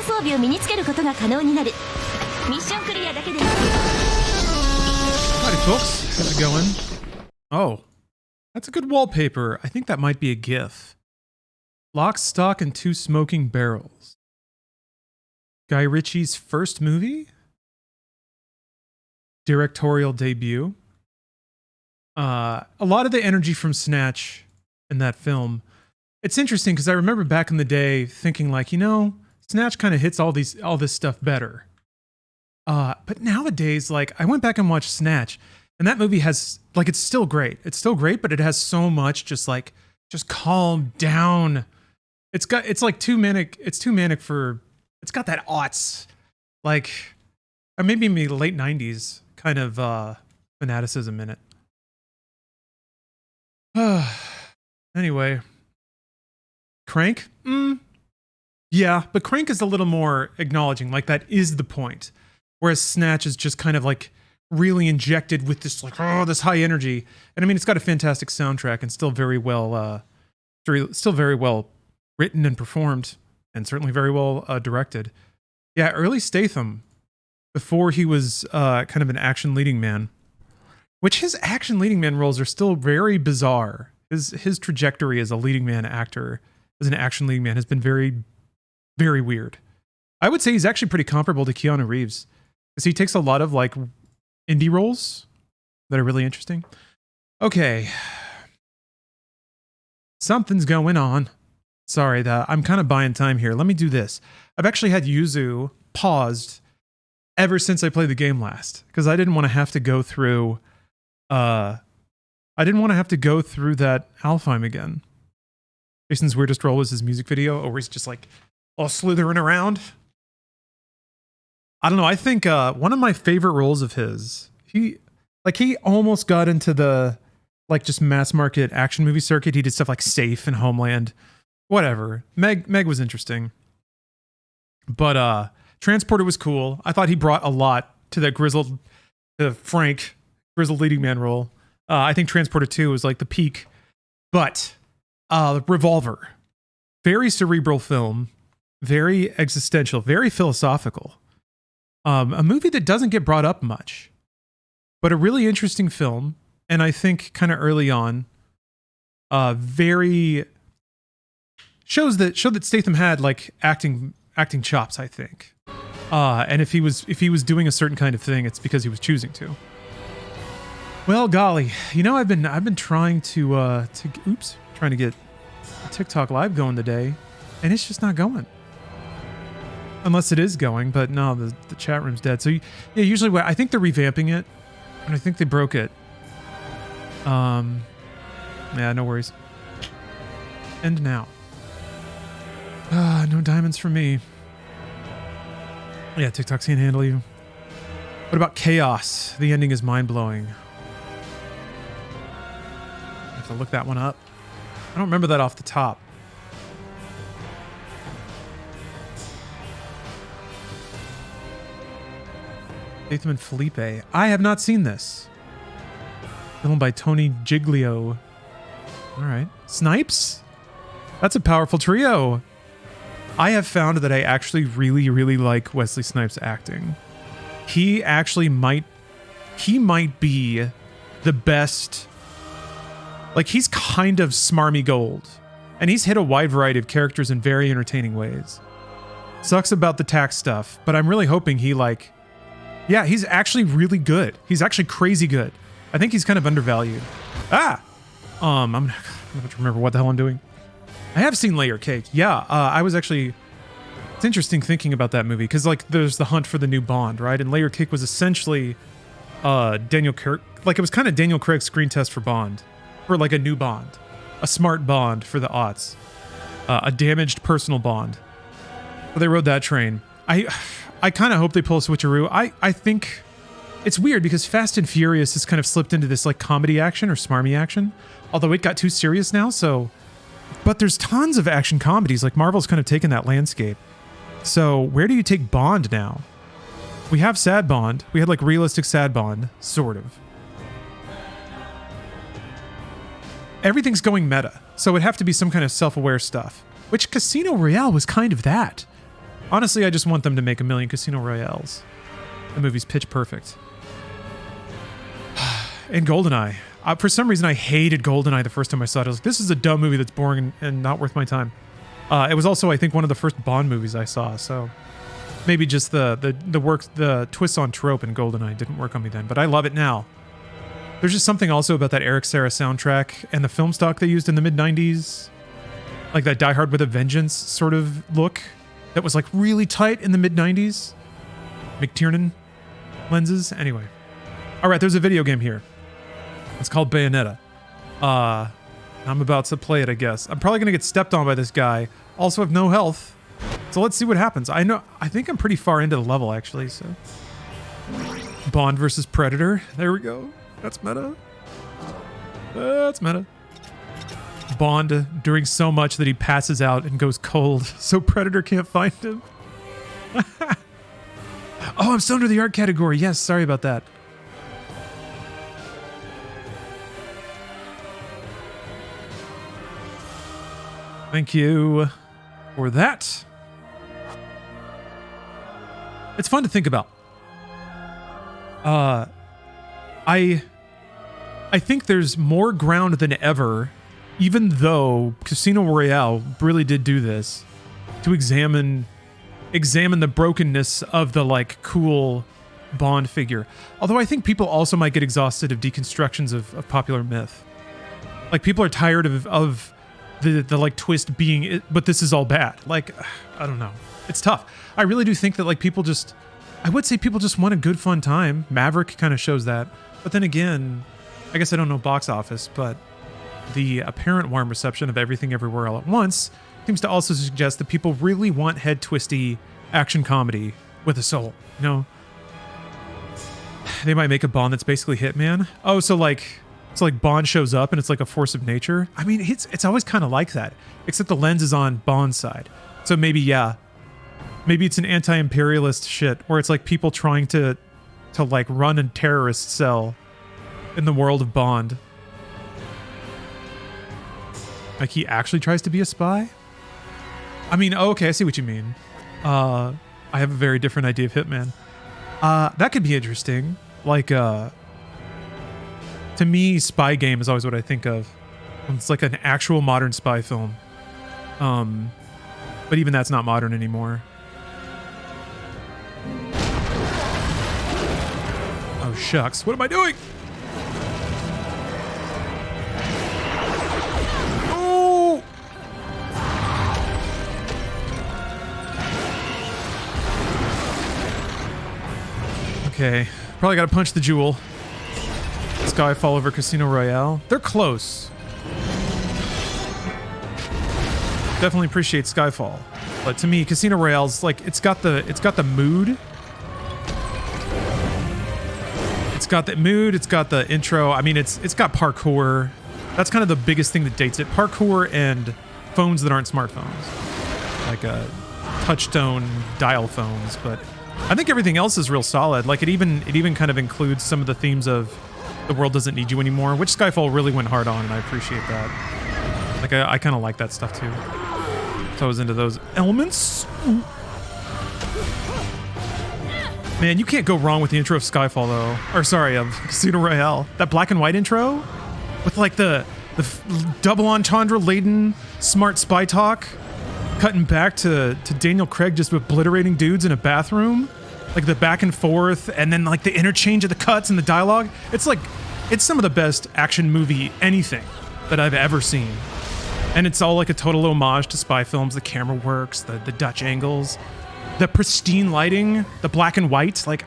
装備を身につけることが可能になる。ミッションクリアだけで。 Howdy, folks. How's it going? Oh, that's a good wallpaper. I think that might be a GIF. Lock, Stock, and Two Smoking Barrels. Guy Ritchie's first movie? Directorial debut. A lot of the energy from Snatch in that film. It's interesting because I remember back in the day thinking like, you know, Snatch kind of hits all this stuff better. But nowadays, like, I went back and watched Snatch, and that movie has, like, it's still great. It's still great, but it has so much just calm down. It's got too manic for, it's got that aughts, like, or maybe the late 90s kind of fanaticism in it. Anyway. Crank? Yeah, but Crank is a little more acknowledging, like, that is the point. Whereas Snatch is just kind of like really injected with this like, oh, this high energy. And I mean, it's got a fantastic soundtrack and still very well written and performed, and certainly very well directed. Yeah, early Statham, before he was kind of an action leading man, which his action leading man roles are still very bizarre. His trajectory as a leading man actor, as an action leading man, has been very, very weird. I would say he's actually pretty comparable to Keanu Reeves, because he takes a lot of like indie roles that are really interesting. Okay. Something's going on. Sorry, I'm kind of buying time here. Let me do this. I've actually had Yuzu paused ever since I played the game last, because I didn't want to have to go through that Alfheim again. Jason's weirdest role was his music video, or he's just like all slithering around. I don't know. I think one of my favorite roles of his, he almost got into the like just mass market action movie circuit. He did stuff like Safe and Homeland, whatever. Meg was interesting, but Transporter was cool. I thought he brought a lot to that grizzled leading man role. I think Transporter 2 was like the peak, but Revolver, very cerebral film, very existential, very philosophical. A movie that doesn't get brought up much, but a really interesting film. And I think kind of early on, showed that Statham had like acting chops, I think. And if he was doing a certain kind of thing, it's because he was choosing to. Well, golly, you know, I've been trying to get TikTok live going today, and it's just not going. Unless it is going, but no, the chat room's dead. So yeah, usually I think they're revamping it, and I think they broke it. Yeah, no worries. End now. No diamonds for me. Yeah, TikTok can't handle you. What about Chaos? The ending is mind-blowing. I have to look that one up. I don't remember that off the top. Statham and Felipe. I have not seen this. Filmed by Tony Giglio. All right. Snipes? That's a powerful trio. I have found that I actually really, really like Wesley Snipes' acting. He might be the best. Like, he's kind of smarmy gold. And he's hit a wide variety of characters in very entertaining ways. Sucks about the tax stuff, but I'm really hoping he like... Yeah, he's actually really good. He's actually crazy good. I think he's kind of undervalued. I'm gonna have to remember what the hell I'm doing. I have seen Layer Cake. Yeah, I was actually... It's interesting thinking about that movie, because like there's the hunt for the new Bond, right? And Layer Cake was essentially Daniel Craig... Like, it was kind of Daniel Craig's screen test for Bond. For like a new Bond. A smart Bond for the aughts. A damaged personal Bond. So they rode that train. I kind of hope they pull a switcheroo. I think it's weird because Fast and Furious has kind of slipped into this like comedy action or smarmy action, although it got too serious now. So, but there's tons of action comedies. Like Marvel's kind of taken that landscape. So where do you take Bond now? We have Sad Bond. We had like realistic Sad Bond, sort of. Everything's going meta, so it'd have to be some kind of self-aware stuff, which Casino Royale was kind of that. Honestly, I just want them to make a million Casino Royales. The movie's pitch perfect. And GoldenEye. For some reason, I hated GoldenEye the first time I saw it. I was like, this is a dumb movie that's boring and not worth my time. It was also, I think, one of the first Bond movies I saw, so maybe just the twists on trope in GoldenEye didn't work on me then, but I love it now. There's just something also about that Eric Serra soundtrack and the film stock they used in the mid-90s. Like that Die Hard with a Vengeance sort of look that was like really tight in the mid-90s. McTiernan lenses. Anyway. All right, there's a video game here. It's called Bayonetta. I'm about to play it, I guess. I'm probably going to get stepped on by this guy. Also have no health. So let's see what happens. I think I'm pretty far into the level, actually, so. Bond versus Predator. There we go. That's meta. That's meta. Bond doing so much that he passes out and goes cold, so Predator can't find him. Oh, I'm still under the art category. Yes, sorry about that. Thank you for that. It's fun to think about. I think there's more ground than ever, even though Casino Royale really did do this, to examine the brokenness of the like cool Bond figure. Although I think people also might get exhausted of deconstructions of popular myth. Like people are tired of the like twist being it, but this is all bad. Like, I don't know. It's tough. I really do think that like I would say people just want a good fun time. Maverick kind of shows that. But then again, I guess I don't know box office, but the apparent warm reception of Everything Everywhere All at Once seems to also suggest that people really want head twisty action comedy with a soul, you know? They might make a Bond that's basically Hitman. Oh, so like Bond shows up and it's like a force of nature. I mean, it's always kind of like that, except the lens is on Bond's side. So maybe, yeah, maybe it's an anti-imperialist shit where it's like people trying to like run a terrorist cell in the world of Bond. Like he actually tries to be a spy? I mean, okay, I see what you mean. I have a very different idea of Hitman. That could be interesting. Like, to me, spy game is always what I think of. It's like an actual modern spy film. But even that's not modern anymore. Oh, shucks. What am I doing? Oh! Okay. Probably gotta punch the jewel. Skyfall over Casino Royale. They're close. Definitely appreciate Skyfall. But to me, Casino Royale's like it's got the mood. It's got the mood, it's got the intro. I mean, it's got parkour. That's kind of the biggest thing that dates it. Parkour and phones that aren't smartphones. Like touchstone dial phones, but I think everything else is real solid. Like it even kind of includes some of the themes of the world doesn't need you anymore, which Skyfall really went hard on, and I appreciate that. Like I kind of like that stuff too. So I was into those elements. Ooh. Man, you can't go wrong with the intro of Skyfall though. Or sorry, of Casino Royale. That black and white intro with like the double entendre laden smart spy talk, cutting back to Daniel Craig just obliterating dudes in a bathroom. Like the back and forth, and then like the interchange of the cuts and the dialogue. It's some of the best action movie anything that I've ever seen. And it's all like a total homage to spy films. The camera works, the Dutch angles, the pristine lighting, the black and white. Like,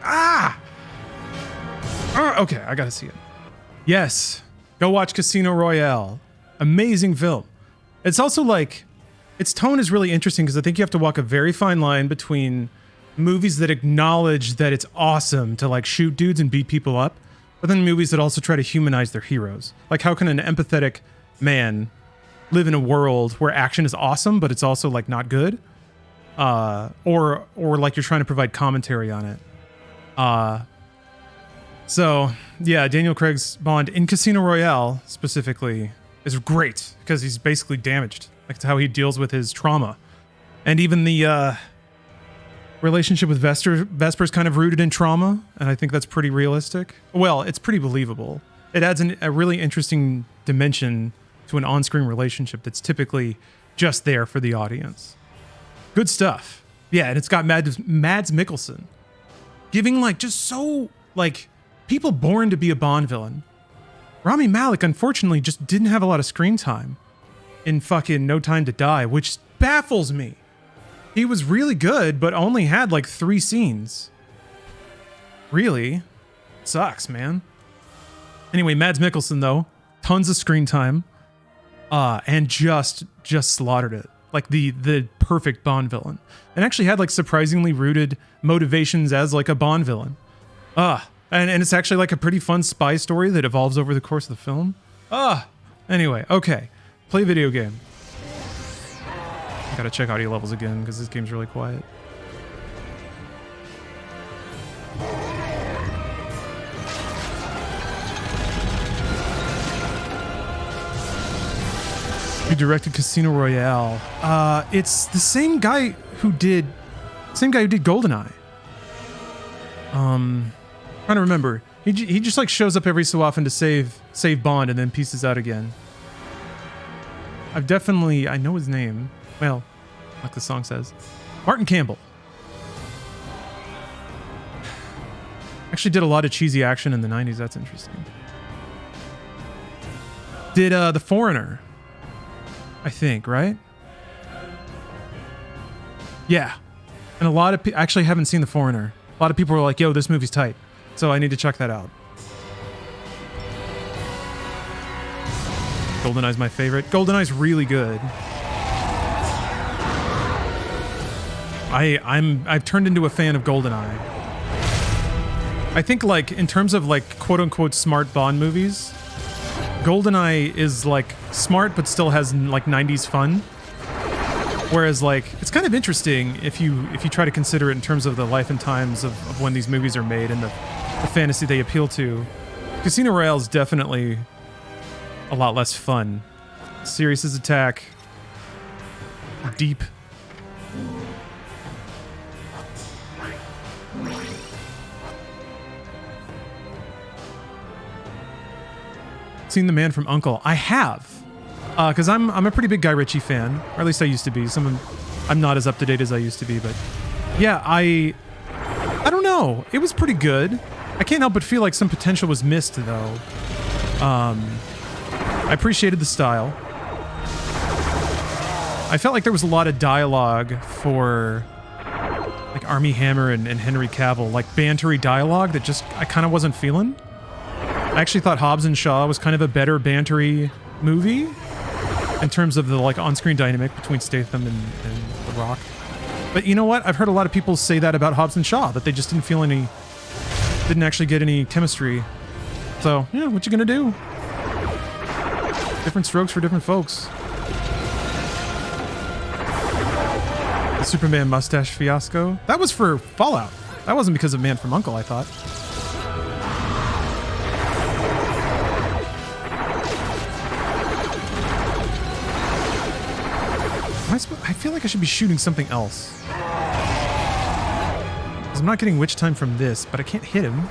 okay, I gotta see it. Yes, go watch Casino Royale. Amazing film. It's also like, its tone is really interesting because I think you have to walk a very fine line between movies that acknowledge that it's awesome to like shoot dudes and beat people up, but then movies that also try to humanize their heroes. Like how can an empathetic man live in a world where action is awesome, but it's also like not good? Or like you're trying to provide commentary on it. So yeah, Daniel Craig's Bond in Casino Royale specifically is great because he's basically damaged. Like it's how he deals with his trauma. And even the relationship with Vesper's kind of rooted in trauma, and I think that's pretty realistic. Well, it's pretty believable. It adds a really interesting dimension to an on-screen relationship that's typically just there for the audience. Good stuff. Yeah, and it's got Mads Mikkelsen giving like just so like people born to be a Bond villain. Rami Malek unfortunately just didn't have a lot of screen time in fucking No Time to Die, which baffles me. He was really good, but only had like 3 scenes. Really? Sucks, man. Anyway, Mads Mikkelsen though, tons of screen time, and just slaughtered it. Like the perfect Bond villain. And actually had like surprisingly rooted motivations as like a Bond villain. And it's actually like a pretty fun spy story that evolves over the course of the film. Anyway, okay. Play video game. I gotta check audio levels again because this game's really quiet. Who directed Casino Royale? It's the same guy who did GoldenEye. Trying to remember. He just like shows up every so often to save Bond and then pieces out again. I know his name. Well, like the song says. Martin Campbell. Actually did a lot of cheesy action in the 90s. That's interesting. Did The Foreigner. I think, right? Yeah. And a lot of people actually haven't seen The Foreigner. A lot of people were like, yo, this movie's tight. So I need to check that out. GoldenEye's my favorite. GoldenEye's really good. I've turned into a fan of GoldenEye. I think like in terms of like quote unquote smart Bond movies, GoldenEye is like smart but still has like 90s fun. Whereas like it's kind of interesting if you try to consider it in terms of the life and times of when these movies are made and the fantasy they appeal to. Casino Royale is definitely a lot less fun. Serious as attack. Deep. Seen The Man from U.N.C.L.E. I have, because I'm a pretty big Guy Ritchie fan, or at least I used to be. I'm not as up to date as I used to be, but yeah, I don't know. It was pretty good. I can't help but feel like some potential was missed though. I appreciated the style. I felt like there was a lot of dialogue for like Armie Hammer and Henry Cavill, like bantery dialogue that just I kind of wasn't feeling. I actually thought Hobbs and Shaw was kind of a better bantery movie in terms of the like on-screen dynamic between Statham and The Rock. But you know what? I've heard a lot of people say that about Hobbs and Shaw, that they just didn't actually get any chemistry. So, yeah, what you gonna do? Different strokes for different folks. The Superman mustache fiasco? That was for Fallout. That wasn't because of Man from U.N.C.L.E., I thought. I feel like I should be shooting something else. Because I'm not getting witch time from this, but I can't hit him.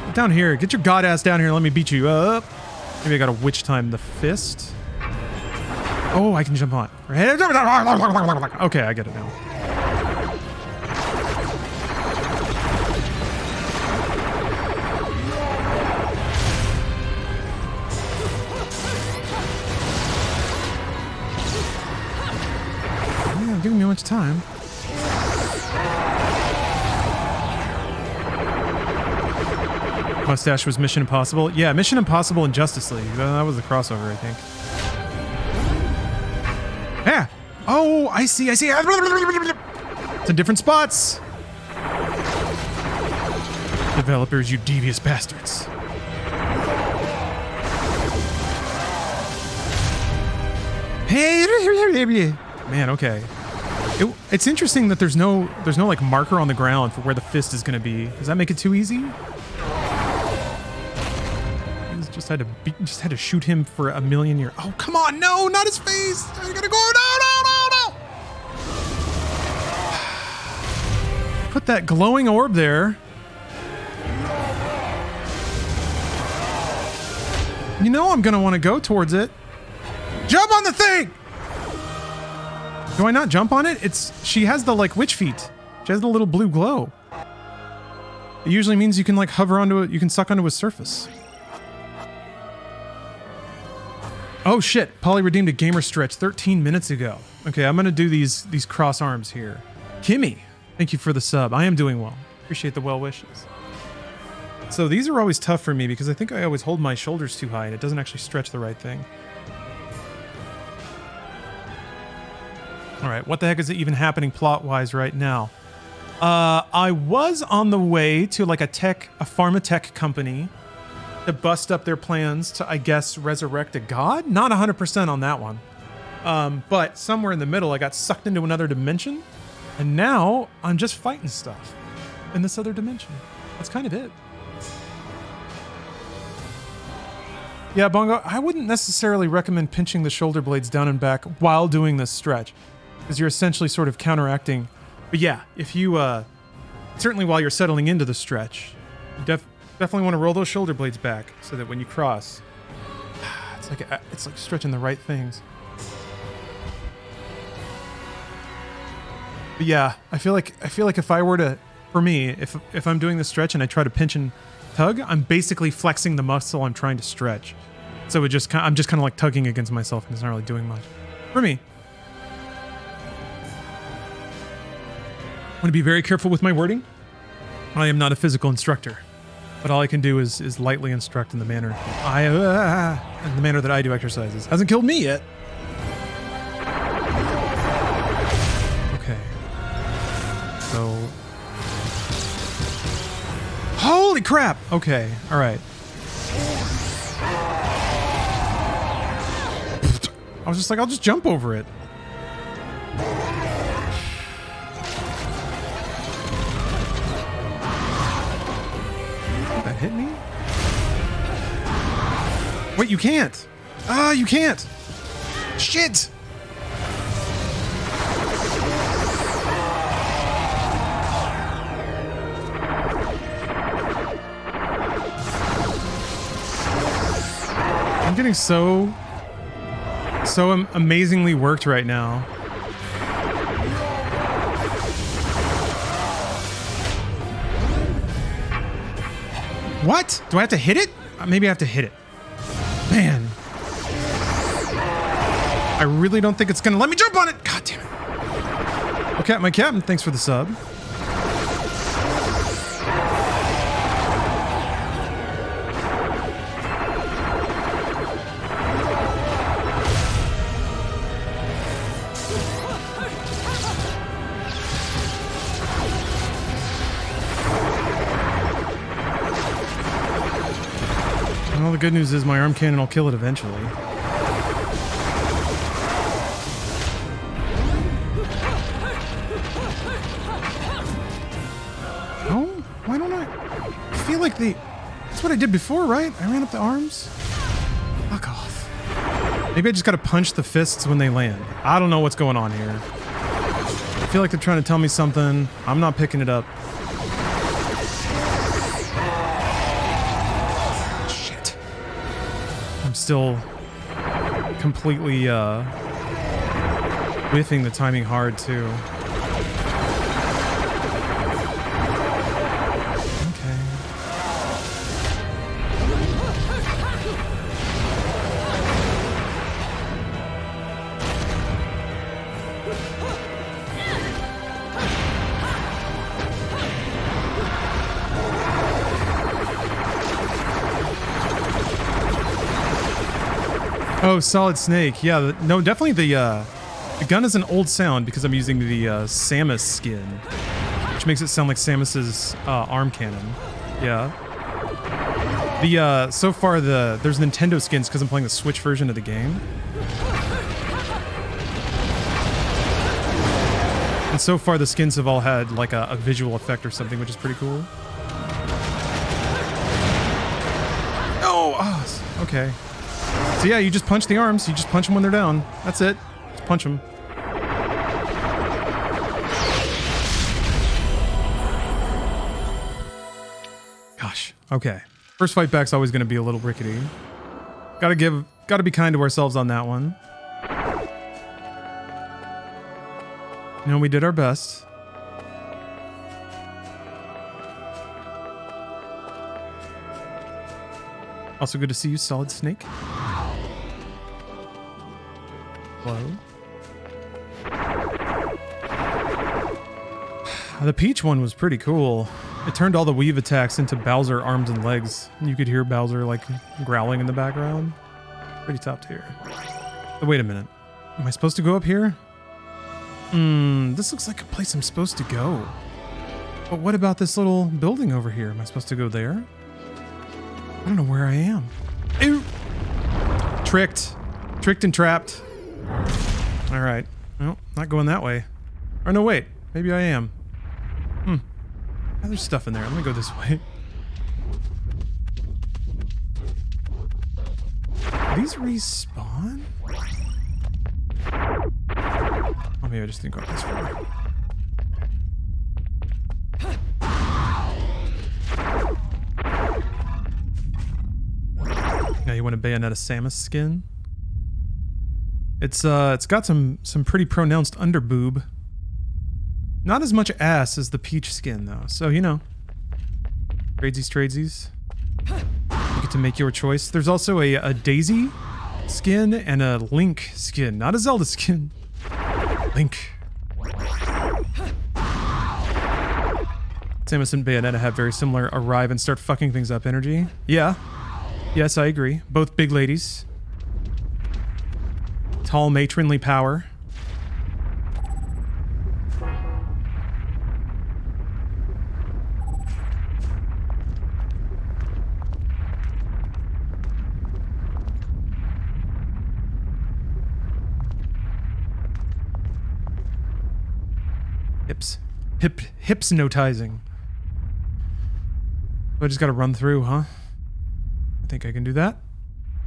Get down here. Get your god ass down here and let me beat you up. Maybe I gotta witch time the fist. Oh, I can jump on. Okay, I get it now. Giving me much time. Mustache was Mission Impossible. Yeah, Mission Impossible and Justice League. That was the crossover, I think. Yeah. Oh, I see. It's in different spots. Developers, you devious bastards. Hey, man, okay. It's interesting that there's no like marker on the ground for where the fist is gonna be. Does that make it too easy? Just had to shoot him for a million years. Oh, come on, no, not his face. I gotta go. No. put that glowing orb there. You know I'm gonna want to go towards it. Jump on the thing! Do I not jump on it? She has the like witch feet. She has the little blue glow. It usually means you can like hover onto it, you can suck onto a surface. Oh shit, Polly redeemed a gamer stretch 13 minutes ago. Okay, I'm gonna do these cross arms here. Kimmy, thank you for the sub. I am doing well. Appreciate the well wishes. So these are always tough for me because I think I always hold my shoulders too high and it doesn't actually stretch the right thing. All right, what the heck is even happening plot-wise right now? I was on the way to like a pharma tech company to bust up their plans to, I guess, resurrect a god? Not 100% on that one. But somewhere in the middle, I got sucked into another dimension, and now I'm just fighting stuff in this other dimension. That's kind of it. Yeah, Bongo, I wouldn't necessarily recommend pinching the shoulder blades down and back while doing this stretch, because you're essentially sort of counteracting. But yeah, if you, certainly while you're settling into the stretch, you definitely want to roll those shoulder blades back so that when you cross, it's like stretching the right things. But yeah, I feel like if I were to, for me, if I'm doing the stretch and I try to pinch and tug, I'm basically flexing the muscle I'm trying to stretch. So I'm just kind of like tugging against myself and it's not really doing much. For me. I want to be very careful with my wording. I am not a physical instructor, but all I can do is lightly instruct in the manner that I do exercises. Hasn't killed me yet. Okay. So, holy crap! Okay, all right. I was just like, I'll just jump over it. That hit me? Wait, you can't. Ah, you can't. Shit. I'm getting so amazingly worked right now. What? Do I have to hit it? Maybe I have to hit it. Man. I really don't think it's gonna let me jump on it. God damn it. Okay, my captain, thanks for the sub. Well, the good news is my arm cannon will kill it eventually. Oh, why don't I feel like that's what I did before, right? I ran up the arms. Fuck off. Maybe I just gotta punch the fists when they land. I don't know what's going on here. I feel like they're trying to tell me something. I'm not picking it up. Still completely whiffing the timing hard too. Okay. Oh, Solid Snake. Yeah, no, definitely the gun is an old sound because I'm using the Samus skin, which makes it sound like Samus's arm cannon. Yeah. So far there's Nintendo skins because I'm playing the Switch version of the game. And so far the skins have all had like a visual effect or something, which is pretty cool. Oh, okay. So yeah, you just punch the arms. You just punch them when they're down. That's it. Just punch them. gosh. Okay. First fight back's always going to be a little rickety. Gotta be kind to ourselves on that one. You know, we did our best. Also good to see you, Solid Snake. Hello. The Peach one was pretty cool. It turned all the weave attacks into Bowser arms and legs. You could hear Bowser like growling in the background. Pretty top tier. Oh, wait a minute. Am I supposed to go up here? This looks like a place I'm supposed to go. But what about this little building over here? Am I supposed to go there? I don't know where I am. Ew. Tricked. Tricked and trapped. All right. Well, not going that way. Or no, wait. Maybe I am. Oh, there's stuff in there. Let me go this way. These respawn? Oh, maybe I just didn't go up this far. Now you want a Bayonetta Samus skin? It's got some pretty pronounced underboob. Not as much ass as the Peach skin though, so you know. Tradesies. You get to make your choice. There's also a Daisy skin and a Link skin, not a Zelda skin. Link. Samus and Bayonetta have very similar arrive and start fucking things up energy. Yeah. Yes, I agree. Both big ladies. Tall matronly power. Hypnotizing. I just gotta run through, huh? I think I can do that.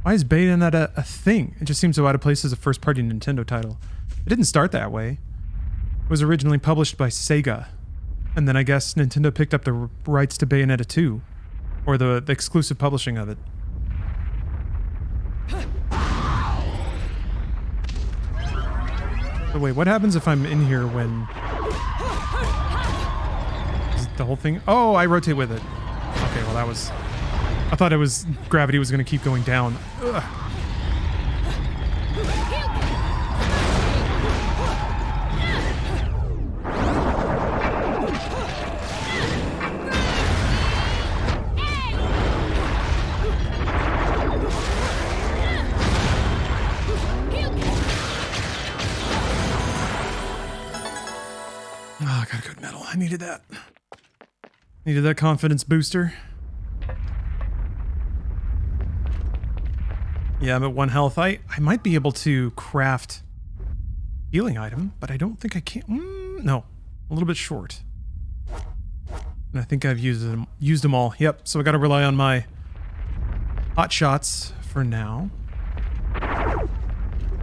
Why is Bayonetta a thing? It just seems so out of place as a first-party Nintendo title. It didn't start that way. It was originally published by Sega. And then I guess Nintendo picked up the rights to Bayonetta 2. Or the exclusive publishing of it. So wait, what happens if I'm in here when... Is it the whole thing? Oh, I rotate with it. Okay, well that was... I thought it was... Gravity was going to keep going down. Ugh. Oh, I got a good medal. I needed that. Needed that confidence booster. Yeah, I'm at 1 health. I might be able to craft healing item, but I don't think I can. No, a little bit short. And I think I've used them all. Yep, so I gotta rely on my hot shots for now.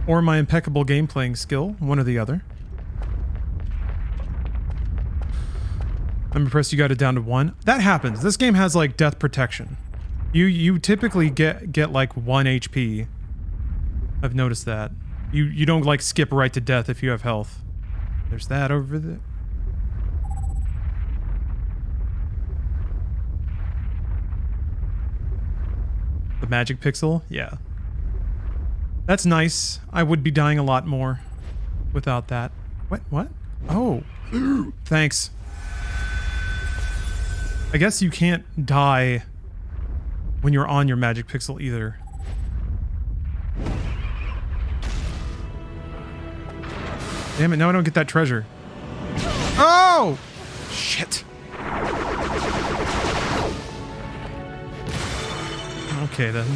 Or my impeccable game playing skill, one or the other. I'm impressed you got it down to 1. That happens. This game has like death protection. You typically get like 1 HP. I've noticed that. You don't like skip right to death if you have health. There's that over there. The magic pixel? Yeah. That's nice. I would be dying a lot more without that. What? Oh. Thanks. I guess you can't die when you're on your magic pixel either. Damn it, now I don't get that treasure. Oh! Shit. Okay then.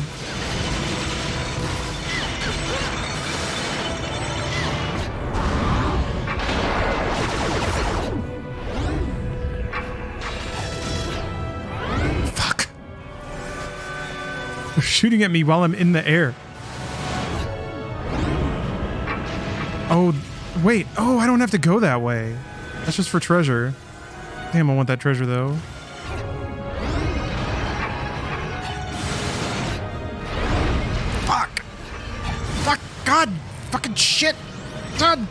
They're shooting at me while I'm in the air. Oh, wait. Oh, I don't have to go that way. That's just for treasure. Damn, I want that treasure though. God! Fucking shit! Done!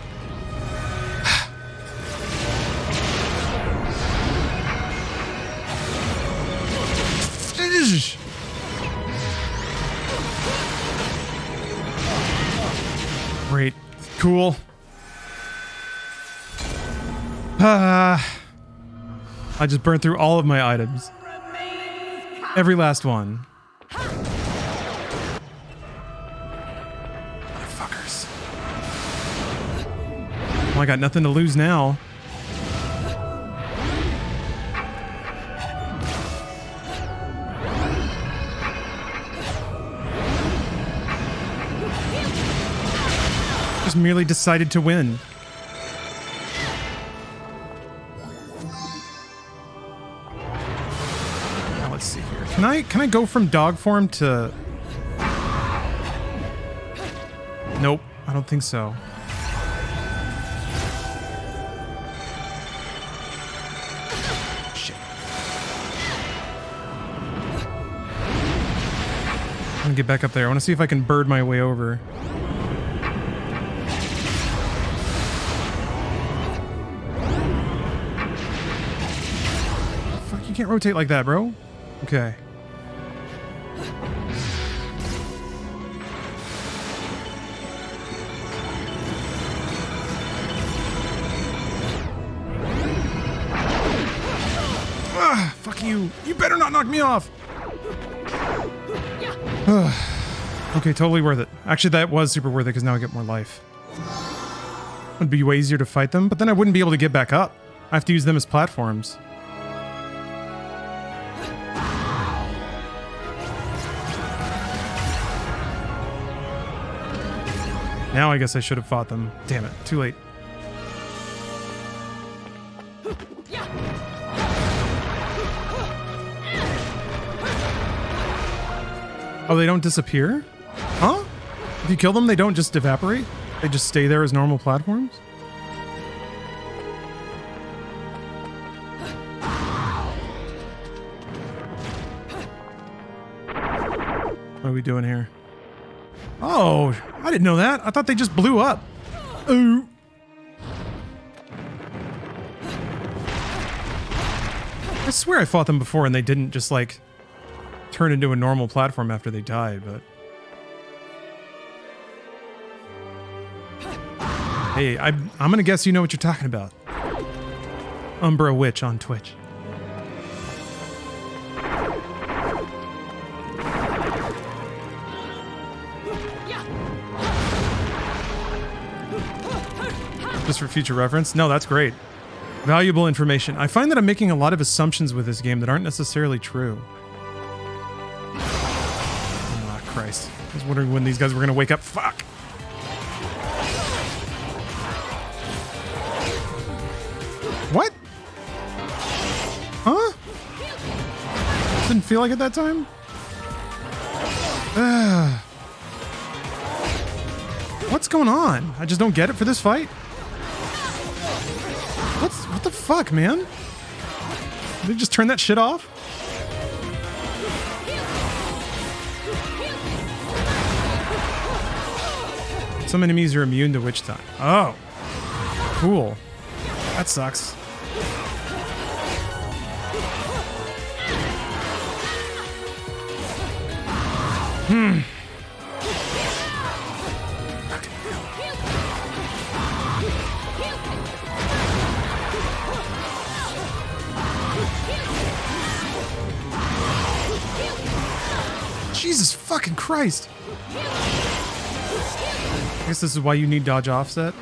Great. Cool. I just burned through all of my items. Every last one. Motherfuckers. Well, I got nothing to lose now. Just merely decided to win. Now let's see here. Can I go from dog form to... Nope, I don't think so. Shit. I'm gonna get back up there. I want to see if I can bird my way over. You can't rotate like that, bro. Okay. Ah, fuck you. You better not knock me off. Okay, totally worth it. Actually, that was super worth it because now I get more life. It'd be way easier to fight them, but then I wouldn't be able to get back up. I have to use them as platforms. Now I guess I should have fought them. Damn it, too late. Oh, they don't disappear? Huh? If you kill them, they don't just evaporate? They just stay there as normal platforms? What are we doing here? Oh, I didn't know that. I thought they just blew up. Ooh. I swear I fought them before and they didn't just like turn into a normal platform after they died, but... Hey, I'm gonna guess you know what you're talking about. Umbra Witch on Twitch. Just for future reference? No, that's great. Valuable information. I find that I'm making a lot of assumptions with this game that aren't necessarily true. Oh, Christ. I was wondering when these guys were going to wake up. Fuck! What? Huh? Didn't feel like it that time? What's going on? I just don't get it for this fight? What the fuck, man? Did they just turn that shit off? Some enemies are immune to witch time. Oh. Cool. That sucks. Jesus fucking Christ. I guess this is why you need dodge offset.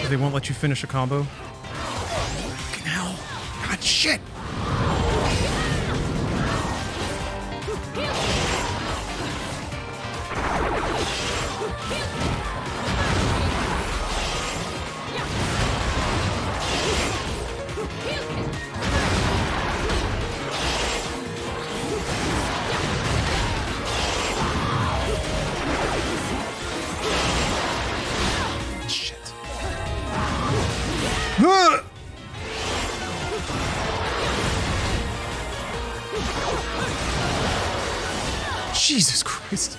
They won't let you finish a combo. Fucking hell. God shit. Jesus Christ.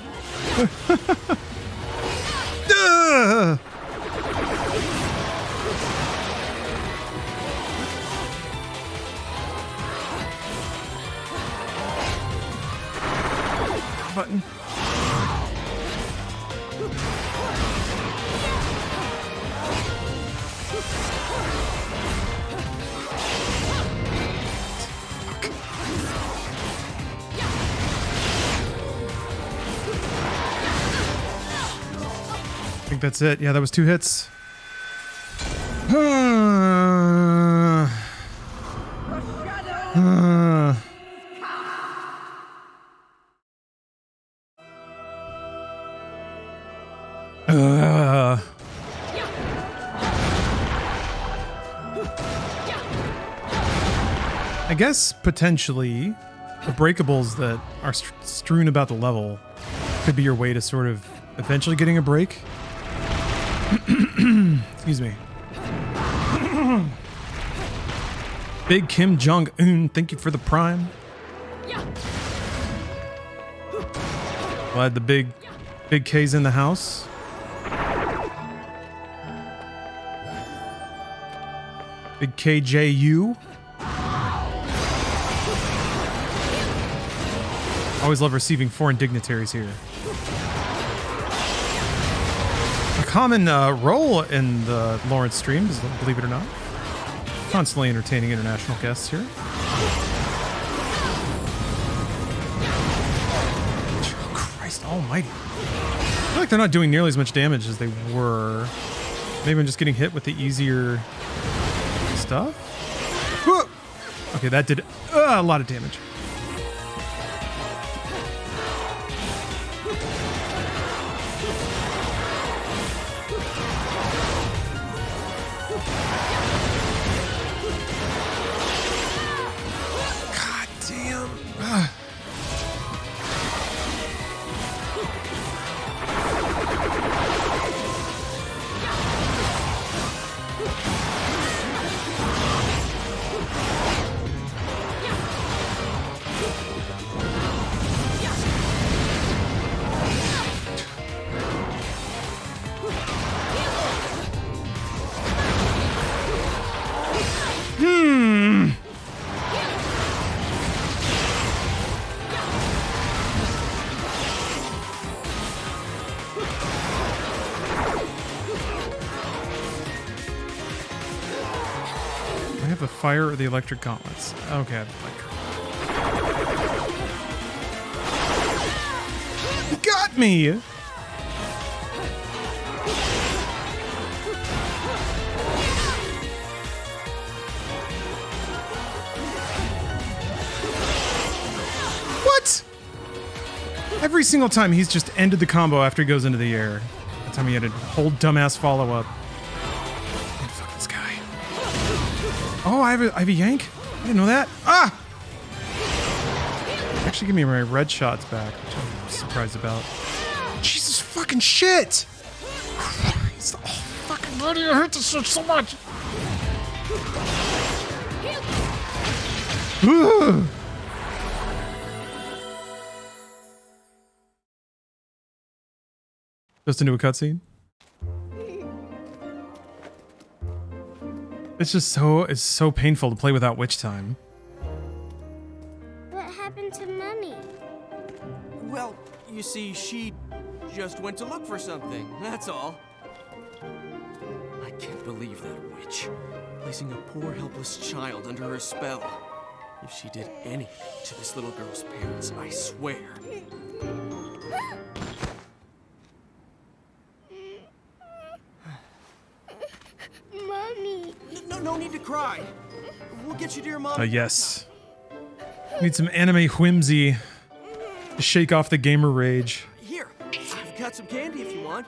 button. I think that's it. Yeah, that was 2 hits. I guess potentially the breakables that are strewn about the level could be your way to sort of eventually getting a break. Excuse me. Big Kim Jong-un, thank you for the prime. Glad the big K's in the house. Big KJU. Always love receiving foreign dignitaries here. A common role in the Lawrence streams, believe it or not. Constantly entertaining international guests here. Oh, Christ almighty. I feel like they're not doing nearly as much damage as they were. Maybe I'm just getting hit with the easier stuff. Whoa! Okay, that did a lot of damage. Fire or the electric gauntlets? Okay, I have fire. You got me! What? Every single time he's just ended the combo after he goes into the air. That time he had a whole dumbass follow-up. Oh, I have a yank? I didn't know that. Ah! Actually, give me my red shots back, which I'm surprised about. Jesus fucking shit! Christ, oh, fucking buddy, I hate this shit so much! Just into a cutscene? It's so painful to play without witch time. What happened to Mummy? Well, you see, she just went to look for something, that's all. I can't believe that witch, placing a poor helpless child under her spell. If she did anything to this little girl's parents, I swear. Mommy. No need to cry. We'll get you to your mom. Yes. Need some anime whimsy to shake off the gamer rage. Here, I've got some candy if you want.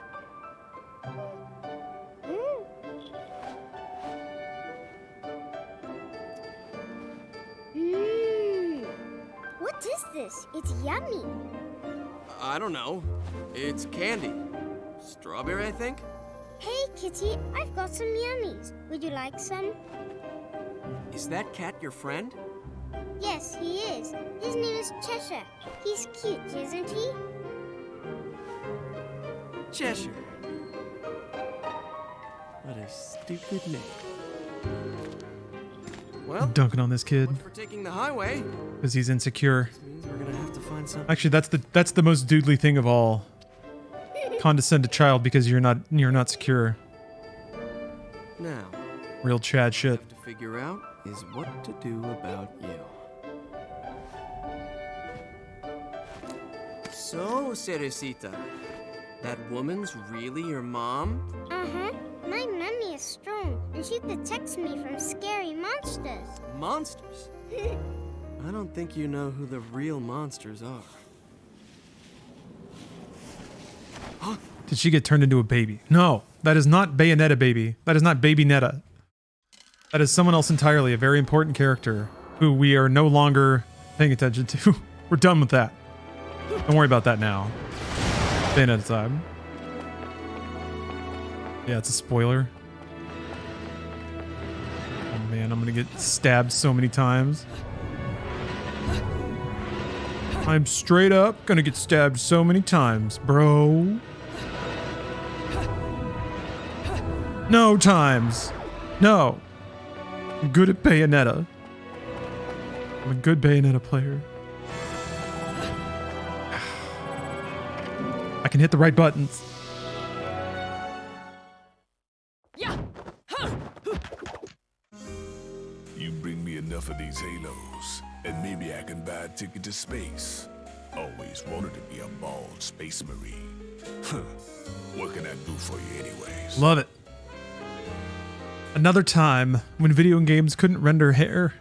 What is this? It's yummy. I don't know. It's candy. Strawberry, I think? Hey, Kitty, I've got some yummies. Would you like some? Is that cat your friend? Yes, he is. His name is Cheshire. He's cute, isn't he? Cheshire. What a stupid name. Well, Dunking on this kid for taking the highway. because he's insecure. This means Means we're gonna have to find something. Actually, that's the most doodly thing of all. Condescend a child because you're not secure. Now, Real Chad shit. have to figure out is what to do about you. So, Cerecita, that woman's really your mom? Uh-huh. My mummy is strong, and she protects me from scary monsters. Monsters? I don't think you know who the real monsters are. Did she get turned into a baby? No, that is not Bayonetta baby. That is not Baby Netta. That is someone else entirely, a very important character who we are no longer paying attention to. We're done with that. Don't worry about that now. Bayonetta time. Yeah, it's a spoiler. Oh man, I'm gonna get stabbed so many times. I'm straight up gonna get stabbed so many times, bro. No times. No. I'm good at Bayonetta. I'm a good Bayonetta player. I can hit the right buttons. You bring me enough of these halos, and maybe I can buy a ticket to space. Always wanted to be a bald space marine. What can I do for you anyways? Love it. Another time when video games couldn't render hair.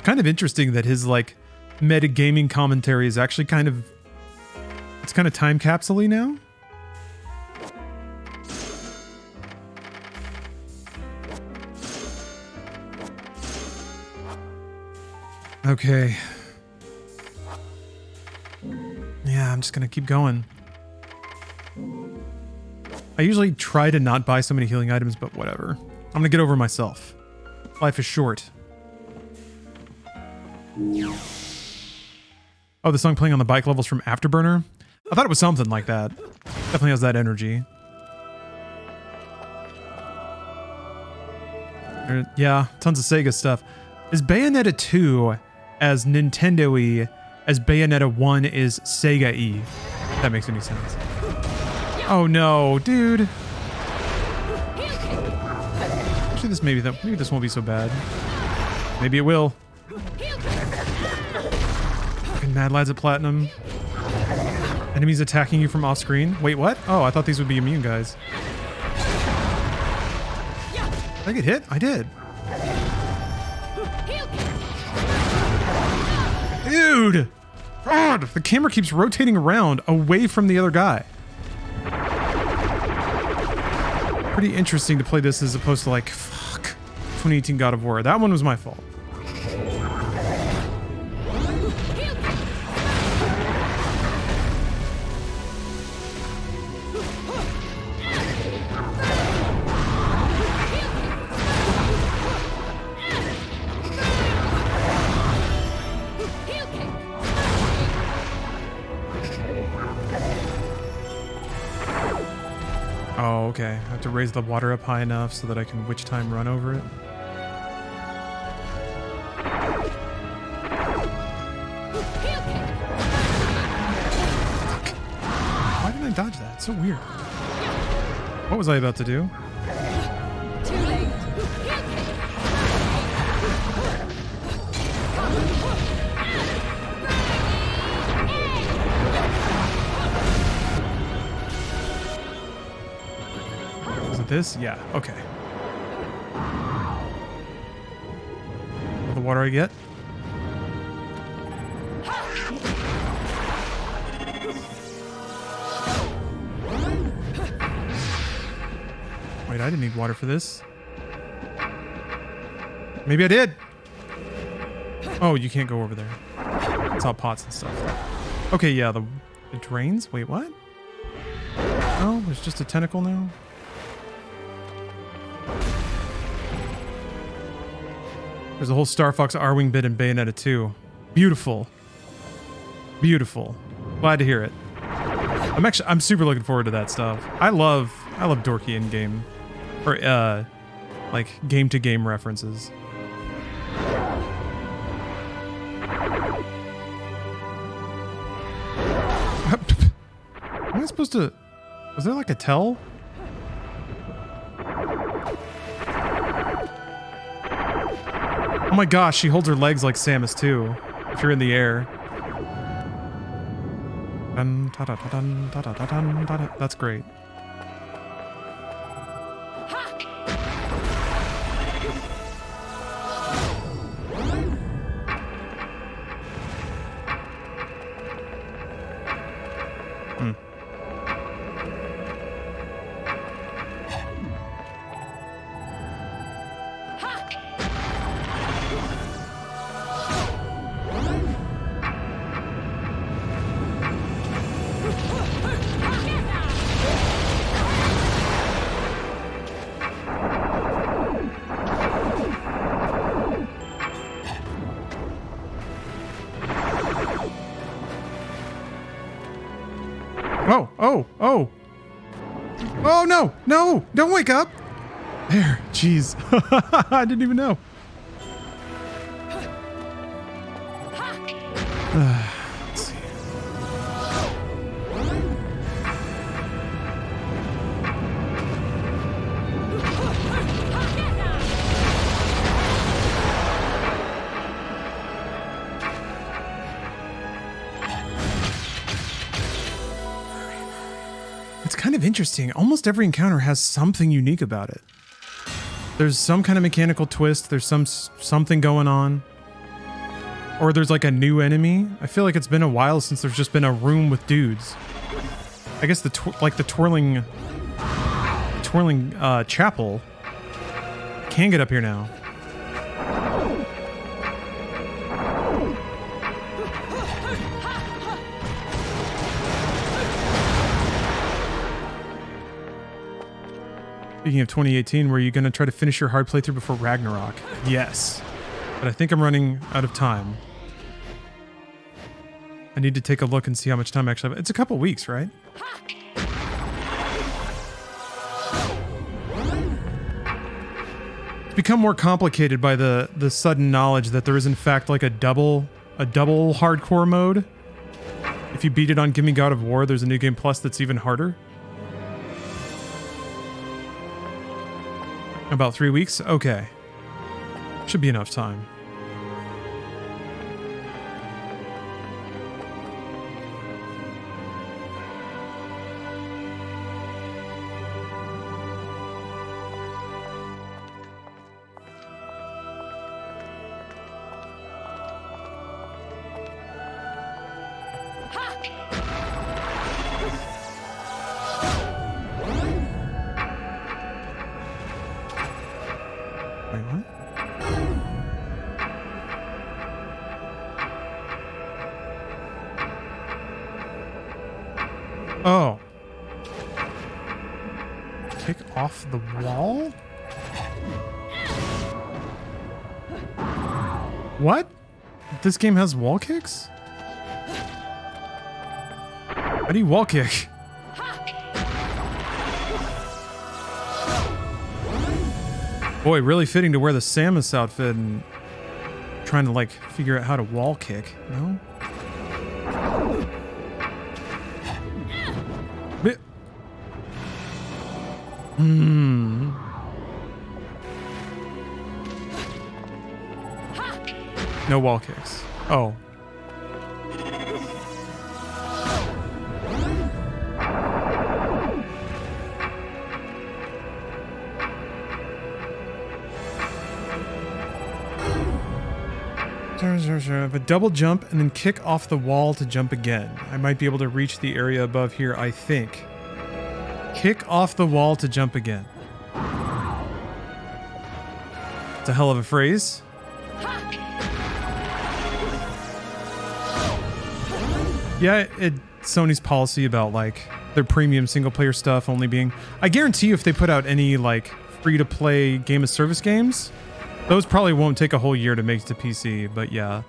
Kind of interesting that his like metagaming commentary is actually kind of time capsule-y now. Okay. Yeah, I'm just gonna keep going. I usually try to not buy so many healing items, but whatever. I'm gonna get over myself. Life is short. Oh, the song playing on the bike levels from Afterburner? I thought it was something like that. Definitely has that energy. Yeah, tons of Sega stuff. Is Bayonetta 2 as Nintendo-y as Bayonetta 1 is Sega-y? If that makes any sense. Oh no, dude. Actually, maybe this won't be so bad. Maybe it will. Fucking Mad Lads at Platinum. Enemies attacking you from off screen. Wait, what? Oh, I thought these would be immune guys. Did I get hit? I did. Dude! God, the camera keeps rotating around away from the other guy. Pretty interesting to play this as opposed to like, fuck, 2018 God of War. That one was my fault. Oh, okay. I have to raise the water up high enough so that I can witch time run over it. Fuck. Why didn't I dodge that? It's so weird. What was I about to do? This? Yeah, okay. All the water I get? Wait, I didn't need water for this. Maybe I did. Oh, you can't go over there. It's all pots and stuff. Okay, yeah, it drains? Wait, what? Oh, there's just a tentacle now? There's a whole Star Fox R-Wing bit in Bayonetta 2. Beautiful. Beautiful. Glad to hear it. I'm super looking forward to that stuff. I love dorky in-game or like game-to-game references. Am I supposed to... Was there like a tell? Oh my gosh, she holds her legs like Samus too. If you're in the air. Dun, da, da, da, dun, da, da, da, dun, da, da. That's great. Oh, oh, oh. Oh, no, no, don't wake up. There, jeez. I didn't even know. Let's see. It's kind of interesting. Almost every encounter has something unique about it. There's some kind of mechanical twist. There's something going on. Or there's like a new enemy. I feel like it's been a while since there's just been a room with dudes. I guess the twirling chapel can get up here now. Speaking of 2018, were you going to try to finish your hard playthrough before Ragnarok? Yes. But I think I'm running out of time. I need to take a look and see how much time I actually have. It's a couple weeks, right? It's become more complicated by the sudden knowledge that there is in fact like a double hardcore mode. If you beat it on Gimme God of War, there's a New Game Plus that's even harder. About 3 weeks? Okay. Should be enough time. Oh. Kick off the wall? What? This game has wall kicks? How do you wall kick? Boy, really fitting to wear the Samus outfit and trying to like figure out how to wall kick, no? No wall kicks. Oh. Have a double jump and then kick off the wall to jump again. I might be able to reach the area above here, I think. Kick off the wall to jump again. It's a hell of a phrase. Yeah, Sony's policy about like their premium single player stuff only being... I guarantee you if they put out any like free to play game of service games, those probably won't take a whole year to make it to PC, but yeah.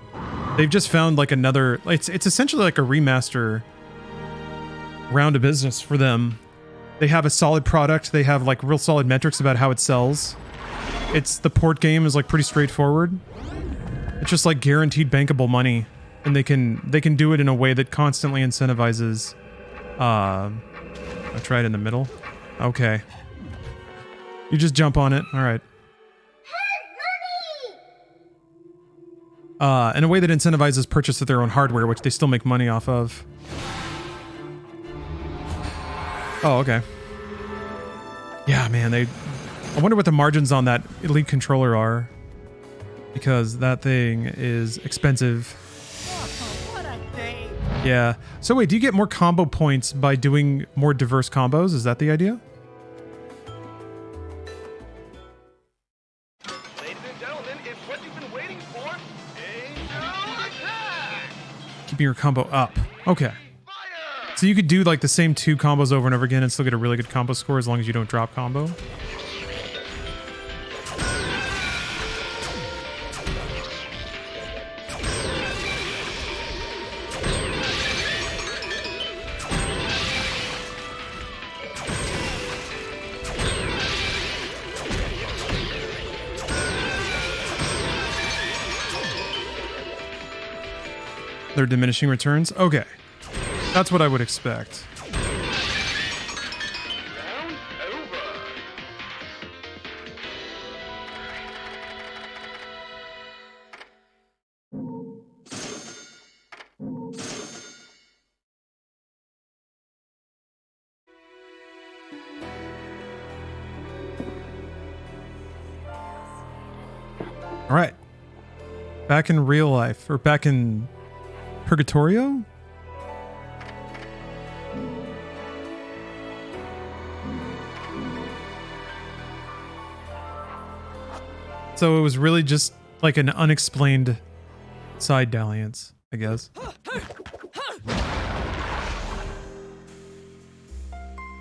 They've just found like another... It's essentially like a remaster round of business for them. They have a solid product. They have like real solid metrics about how it sells. The port game is like pretty straightforward. It's just like guaranteed bankable money. And they can do it in a way that constantly incentivizes I try it in the middle. Okay. You just jump on it. All right. In a way that incentivizes purchase of their own hardware, which they still make money off of. Oh, okay. Yeah, man, I wonder what the margins on that Elite controller are. Because that thing is expensive. Yeah. So wait, do you get more combo points by doing more diverse combos? Is that the idea? Ladies and gentlemen, it's what you've been waiting for. Angel attack! Keeping your combo up. Okay. Fire! So you could do like the same 2 combos over and over again and still get a really good combo score as long as you don't drop combo. They're diminishing returns? Okay. That's what I would expect. Round over. All right. Back in real life, or back in Purgatorio? So it was really just like an unexplained side dalliance, I guess.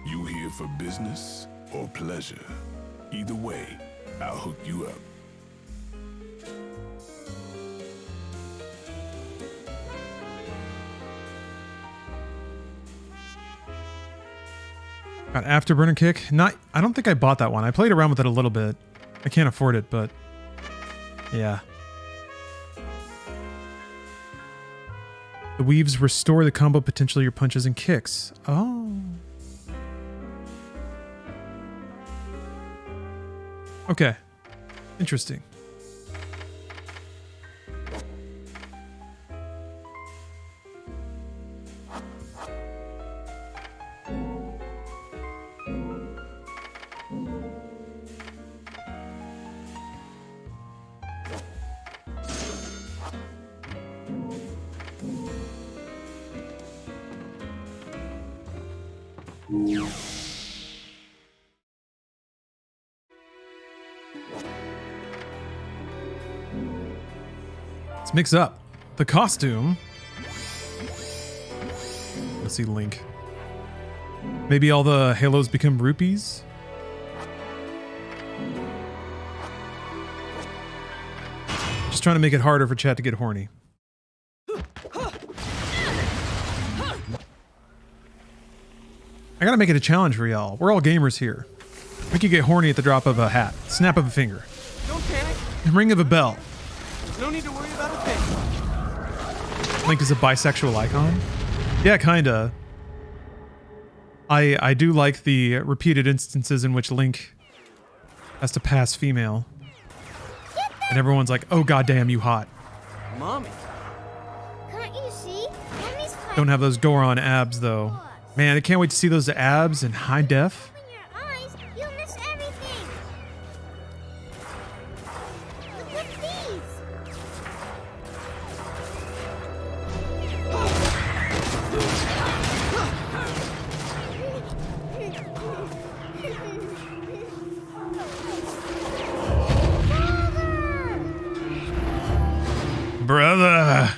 You here for business or pleasure? Either way, I'll hook you up. Got Afterburner Kick. I don't think I bought that one. I played around with it a little bit. I can't afford it, but yeah. The weaves restore the combo potential of your punches and kicks. Oh. Okay. Interesting. Let's mix up the costume. Let's see Link. Maybe all the halos become rupees? Just trying to make it harder for chat to get horny. I gotta make it a challenge for y'all. We're all gamers here. We can get horny at the drop of a hat, snap of a finger, Don't panic. ring of a bell. There's no need to worry about a thing. Link is a bisexual icon? Yeah, kinda. I do like the repeated instances in which Link has to pass female. And everyone's like, oh goddamn, you hot. Mommy. Can't you see? Mommy's Don't have those Goron abs though. Man, I can't wait to see those abs in high def. Open your eyes, you'll miss everything. Look at these. Brother.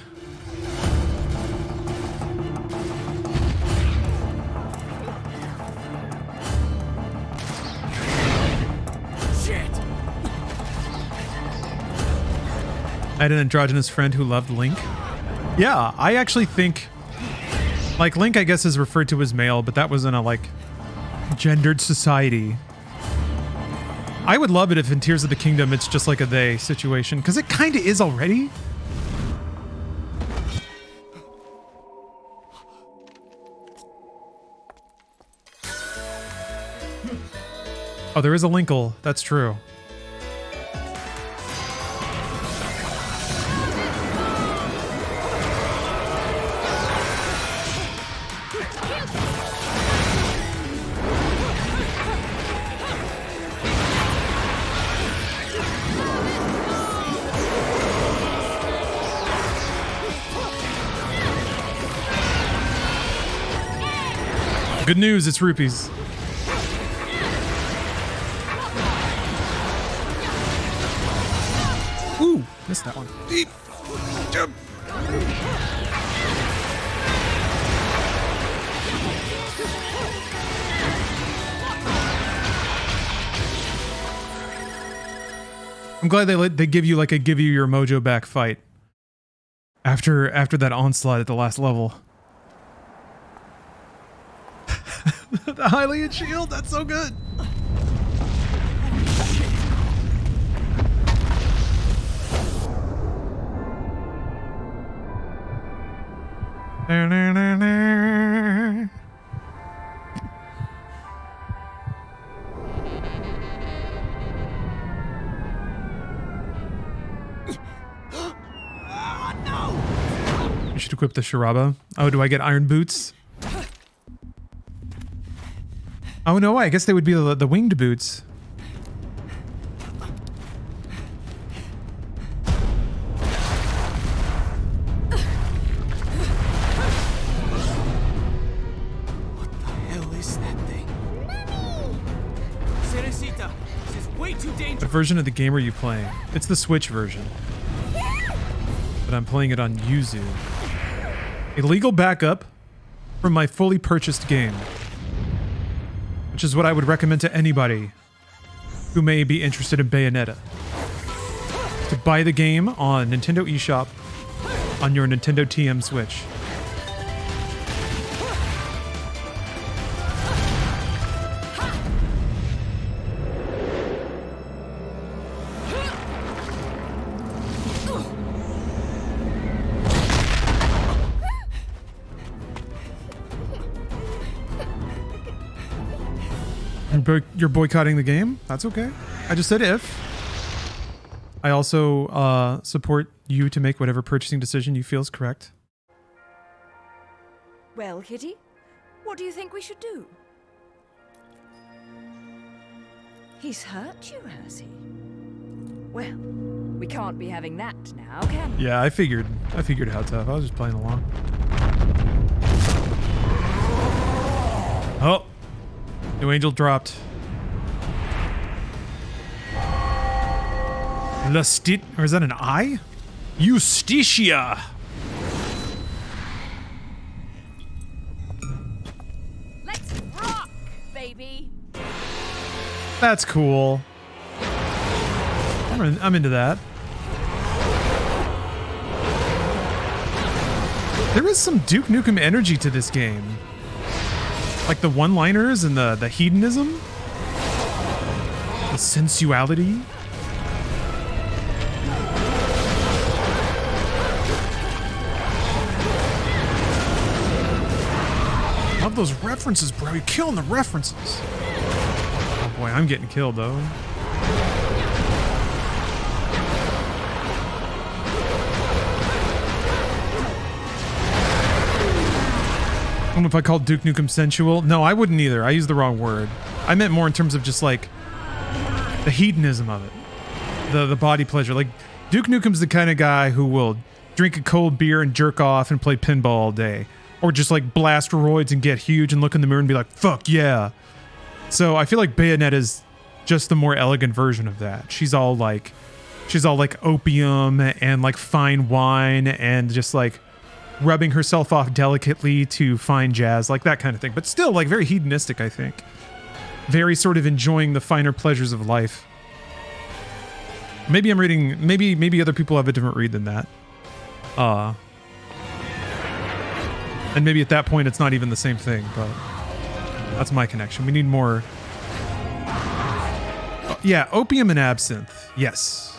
I had an androgynous friend who loved Link. Yeah, I actually think, like, Link, I guess, is referred to as male, but that was in a, like, gendered society. I would love it if in Tears of the Kingdom it's just like a they situation, because it kind of is already. there is a Linkle. That's true. Good news, it's rupees. Ooh, missed that one. Eep. Jump. I'm glad they give you like a give you your mojo back fight after that onslaught at the last level. The Hylian shield, that's so good. You should equip the Sharaba. Oh, do I get iron boots? Oh no, I guess they would be the winged boots. What the hell is that thing? Cerecita, this is way too dangerous. What version of the game are you playing? It's the Switch version. But I'm playing it on Yuzu. A legal backup from my fully purchased game. Which is what I would recommend to anybody who may be interested in Bayonetta. To buy the game on Nintendo eShop on your Nintendo TM Switch. You're boycotting the game? That's okay. I just said if. I also support you to make whatever purchasing decision you feel is correct. Well, Kitty, what do you think we should do? He's hurt you, has he? Well, we can't be having that now, can we? Yeah, I figured how tough. I was just playing along. Oh. New angel dropped. Lustit, or is that an I? Justitia. Let's rock, baby. That's cool. I'm into that. There is some Duke Nukem energy to this game. Like the one-liners and the hedonism. The sensuality. Love those references, bro. You're killing the references. Oh boy, I'm getting killed though. I don't know if I called Duke Nukem sensual. No, I wouldn't either. I used the wrong word. I meant more in terms of just like the hedonism of it. The body pleasure. Like Duke Nukem's the kind of guy who will drink a cold beer and jerk off and play pinball all day. Or just like blast roids and get huge and look in the mirror and be like, fuck yeah. So I feel like Bayonetta's just the more elegant version of that. She's all like opium and like fine wine and just like rubbing herself off delicately to fine jazz, like that kind of thing. But still like very hedonistic, I think. Very sort of enjoying the finer pleasures of life. Maybe I'm reading, maybe other people have a different read than that. And maybe at that point it's not even the same thing, but that's my connection. We need more. Yeah, opium and absinthe. Yes.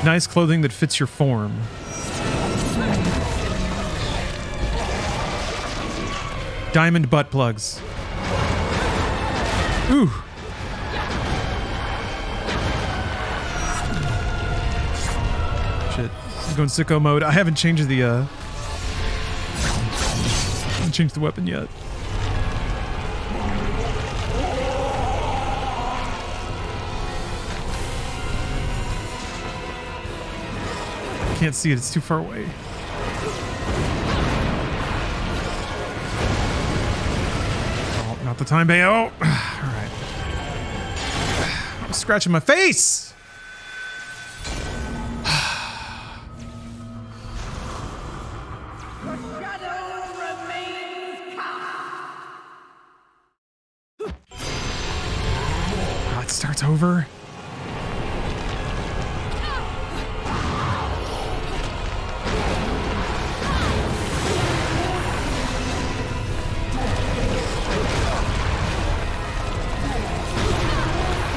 Nice clothing that fits your form. Diamond butt plugs. Ooh. Shit. I'm going sicko mode. I haven't changed the weapon yet. Can't see it, it's too far away. Oh, not the time, Bayo. Alright. I'm scratching my face! Oh, it starts over.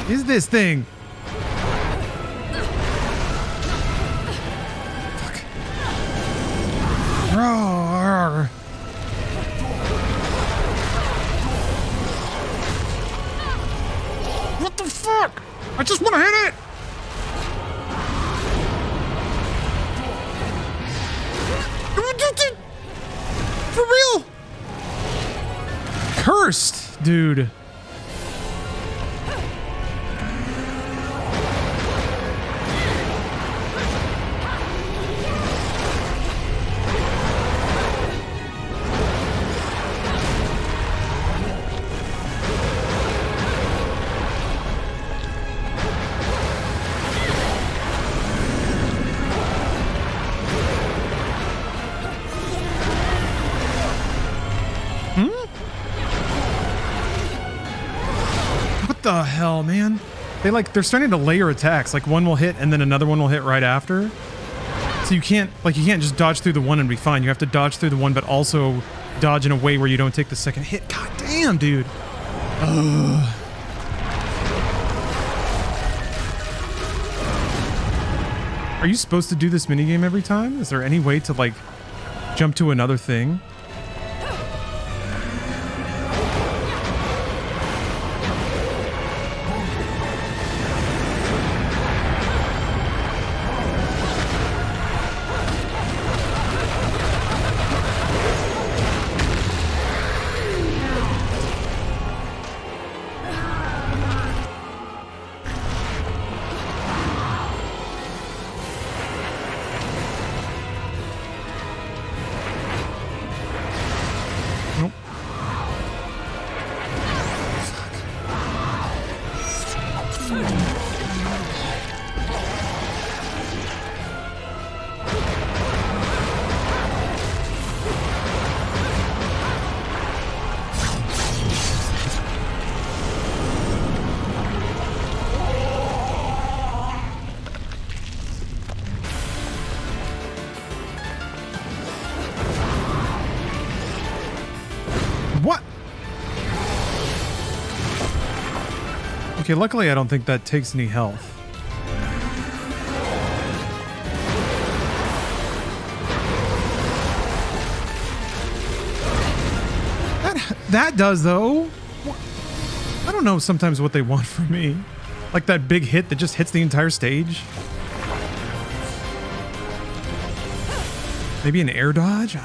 Is this thing? Fuck. Roar. What the fuck? I just want to hit it. For real? Cursed, dude. What the hell, man? They're starting to layer attacks. Like one will hit and then another one will hit right after. So you can't just dodge through the one and be fine. You have to dodge through the one, but also dodge in a way where you don't take the second hit. God damn, dude. Ugh. Are you supposed to do this minigame every time? Is there any way to like jump to another thing? What? Okay, luckily I don't think that takes any health. That does, though. I don't know sometimes what they want from me. Like that big hit that just hits the entire stage. Maybe an air dodge?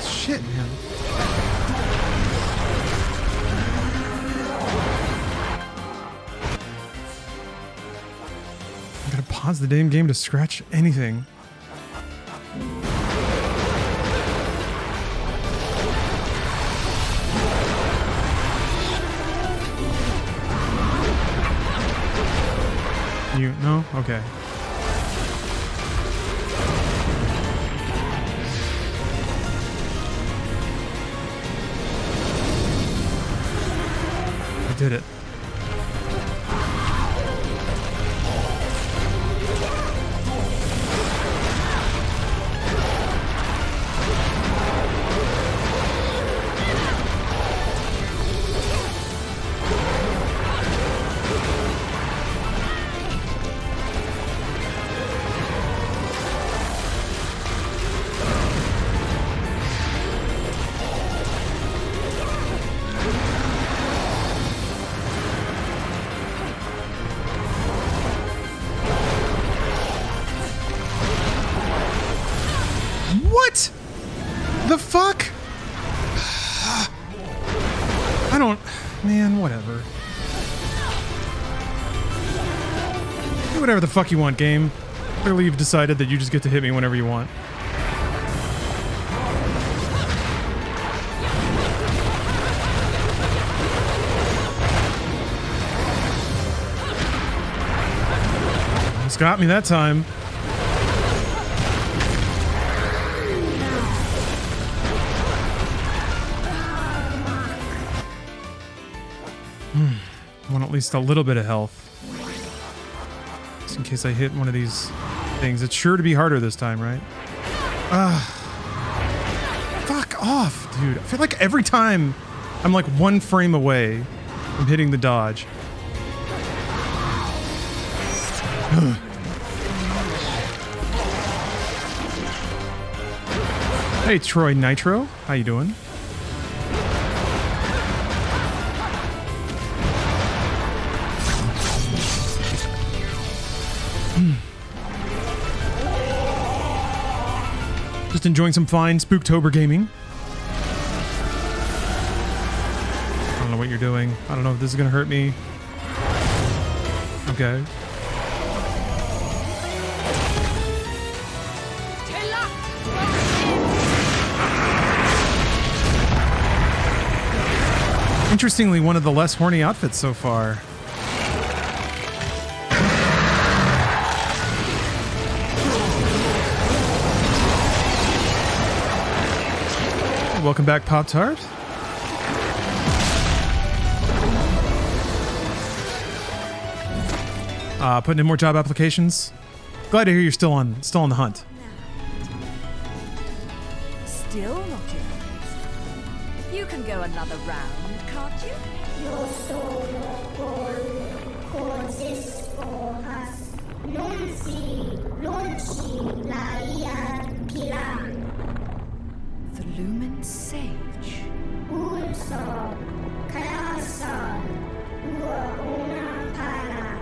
Shit, man. I'm gonna pause the damn game to scratch anything. No? Okay. I did it. I don't... Man, whatever. Do whatever the fuck you want, game. Clearly you've decided that you just get to hit me whenever you want. Almost got me that time. I want at least a little bit of health. Just in case I hit one of these things. It's sure to be harder this time, right? Fuck off, dude. I feel like every time I'm like one frame away from hitting the dodge. Hey, Troy Nitro. How you doing? Just enjoying some fine Spooktober gaming. I don't know what you're doing. I don't know if this is gonna hurt me. Okay. Interestingly, one of the less horny outfits so far. Welcome back, Pop-Tart. Putting in more job applications. Glad to hear you're still on the hunt. Still not yet. You can go another round, can't you? Your soul causes for us. Lonchi, Laia, Piran. The Lumen Sage. Ulso, Kayasa, Uaona Para,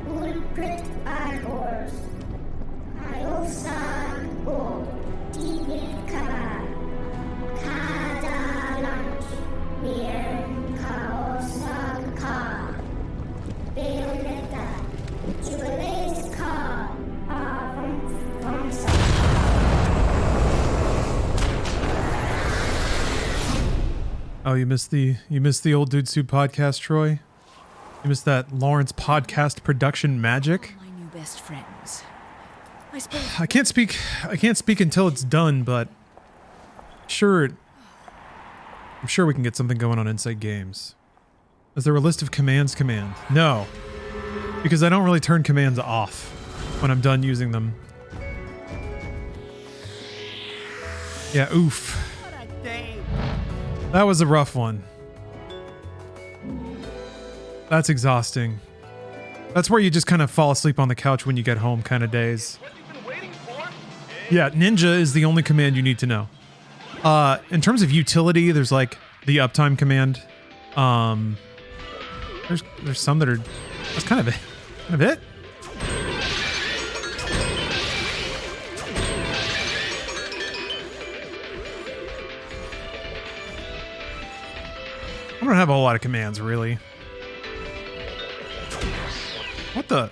Ulprit Agors, Iosa, O, Divit Kara, Kadalant, Mir, Kaosa Ka, Bayonetta, Jubilees Ka, Avon Oh, you missed the Old Dude Soup podcast, Troy? You missed that Lawrence podcast production magic? My new best friends. I suppose. I can't speak until it's done, but I'm sure we can get something going on Inside Games. Is there a list of commands command? No. Because I don't really turn commands off when I'm done using them. Yeah, oof. That was a rough one. That's exhausting. That's where you just kind of fall asleep on the couch when you get home kind of days. What you've been waiting for? Yeah, ninja is the only command you need to know. In terms of utility, there's like the uptime command. There's some that are... That's kind of it. Kind of it. I don't have a whole lot of commands, really. What the?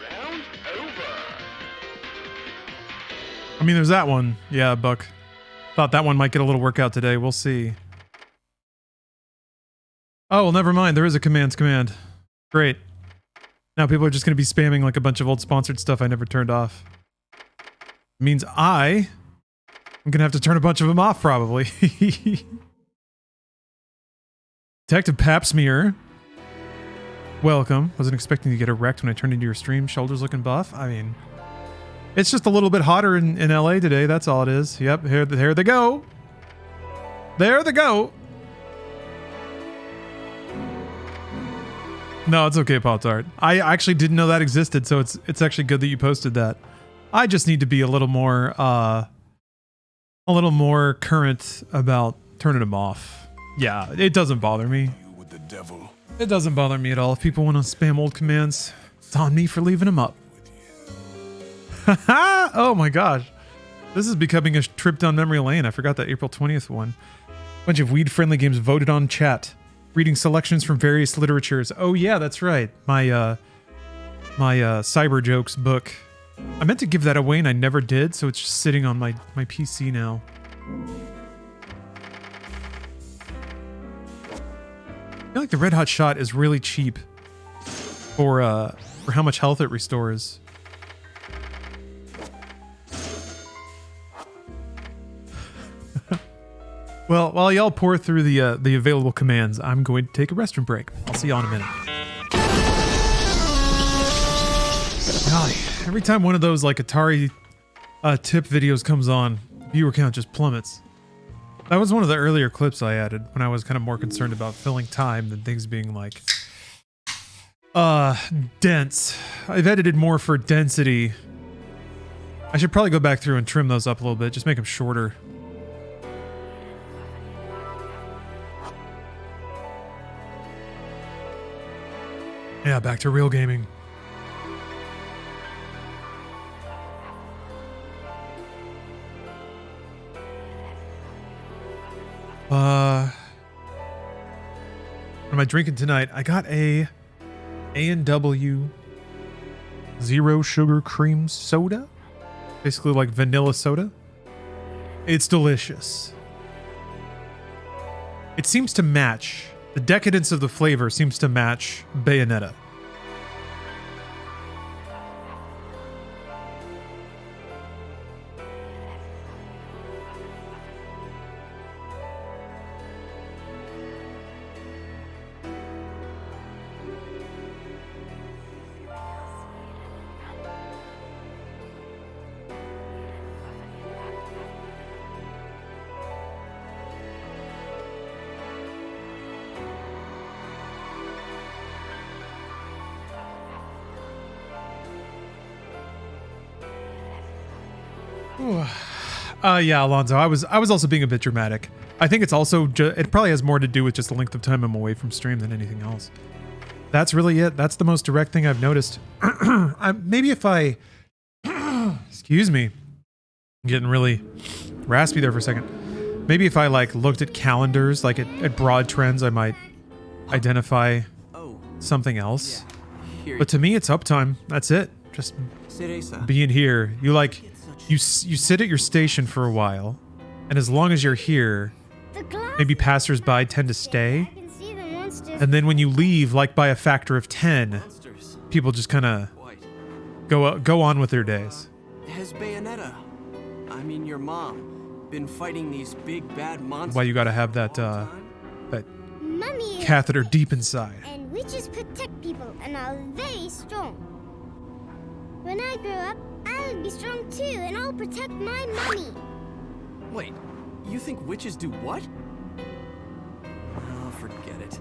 Round over. I mean, there's that one. Yeah, Buck. Thought that one might get a little workout today. We'll see. Oh, well, never mind. There is a commands command. Great. Now people are just going to be spamming like a bunch of old sponsored stuff I never turned off. It means I'm going to have to turn a bunch of them off, probably. Detective Papsmear. Welcome. Wasn't expecting to get erect when I turned into your stream. Shoulders looking buff. I mean, it's just a little bit hotter in LA today. That's all it is. Yep, here they go. There they go. No, it's okay, Pop-Tart. I actually didn't know that existed, so it's actually good that you posted that. I just need to be a little more current about turning them off. Yeah, it doesn't bother me. With the devil. It doesn't bother me at all. If people want to spam old commands, It's on me for leaving him up. Oh my gosh. This is becoming a trip down memory lane. I forgot that April 20th one. Bunch of weed-friendly games voted on chat. Reading selections from various literatures. Oh yeah, that's right. My Cyber Jokes book. I meant to give that away and I never did, so it's just sitting on my PC now. I feel like the Red Hot Shot is really cheap for how much health it restores. Well, while y'all pour through the available commands, I'm going to take a restroom break. I'll see y'all in a minute. Golly, every time one of those like Atari tip videos comes on, viewer count just plummets. That was one of the earlier clips I added when I was kind of more concerned about filling time than things being like dense. I've edited more for density. I should probably go back through and trim those up a little bit, just make them shorter. Yeah, back to real gaming. What am I drinking tonight? I got a A&W zero sugar cream soda. Basically like vanilla soda. It's delicious. It seems to match. The decadence of the flavor seems to match Bayonetta. Yeah, Alonzo, I was also being a bit dramatic. I think it's also it probably has more to do with just the length of time I'm away from stream than anything else. That's really it. That's the most direct thing I've noticed. Maybe if I excuse me, I'm getting really raspy there for a second. Maybe if I like looked at calendars, like at broad trends, I might identify something else. But to me, it's uptime. That's it. Just being here. You sit at your station for a while, and as long as you're here, maybe passersby tend to stay. And then when you leave, like by a factor of 10, people just kind of go on with their days. Has Bayonetta, I mean your mom, been fighting these big bad monsters? Why you gotta have that Mommy catheter deep inside. And witches protect people and are very strong. When I grow up, I'll be strong too, and I'll protect my mommy. Wait, you think witches do what? Oh, forget it.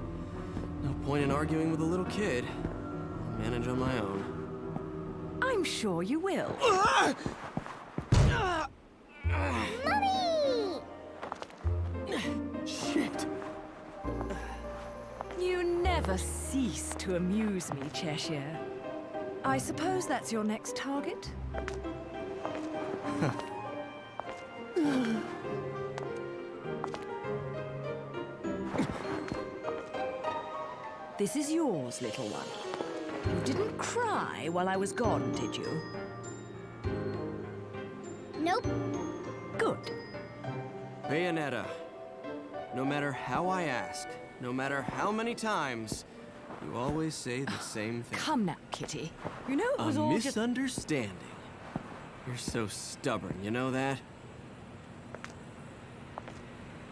No point in arguing with a little kid. I'll manage on my own. I'm sure you will. Mommy! Shit. You never cease to amuse me, Cheshire. I suppose that's your next target? This is yours, little one. You didn't cry while I was gone, did you? Nope. Good. Bayonetta, no matter how I ask, no matter how many times, you always say the same thing. Come now, Kitty. You know it was A all just... misunderstanding. You're so stubborn, you know that?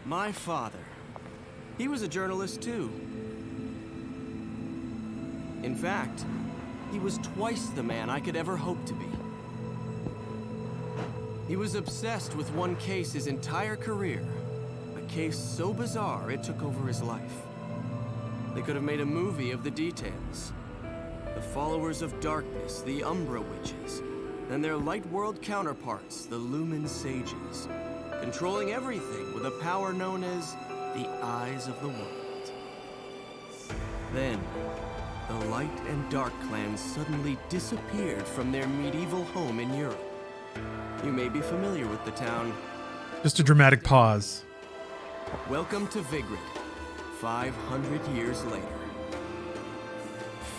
My father, he was a journalist too. In fact, he was twice the man I could ever hope to be. He was obsessed with one case his entire career. A case so bizarre it took over his life. They could have made a movie of the details. The followers of darkness, the Umbra Witches, and their light world counterparts, the Lumen Sages, controlling everything with a power known as the Eyes of the World. Then, the Light and Dark clans suddenly disappeared from their medieval home in Europe. You may be familiar with the town. Just a dramatic pause. Welcome to Vigrid, 500 years later.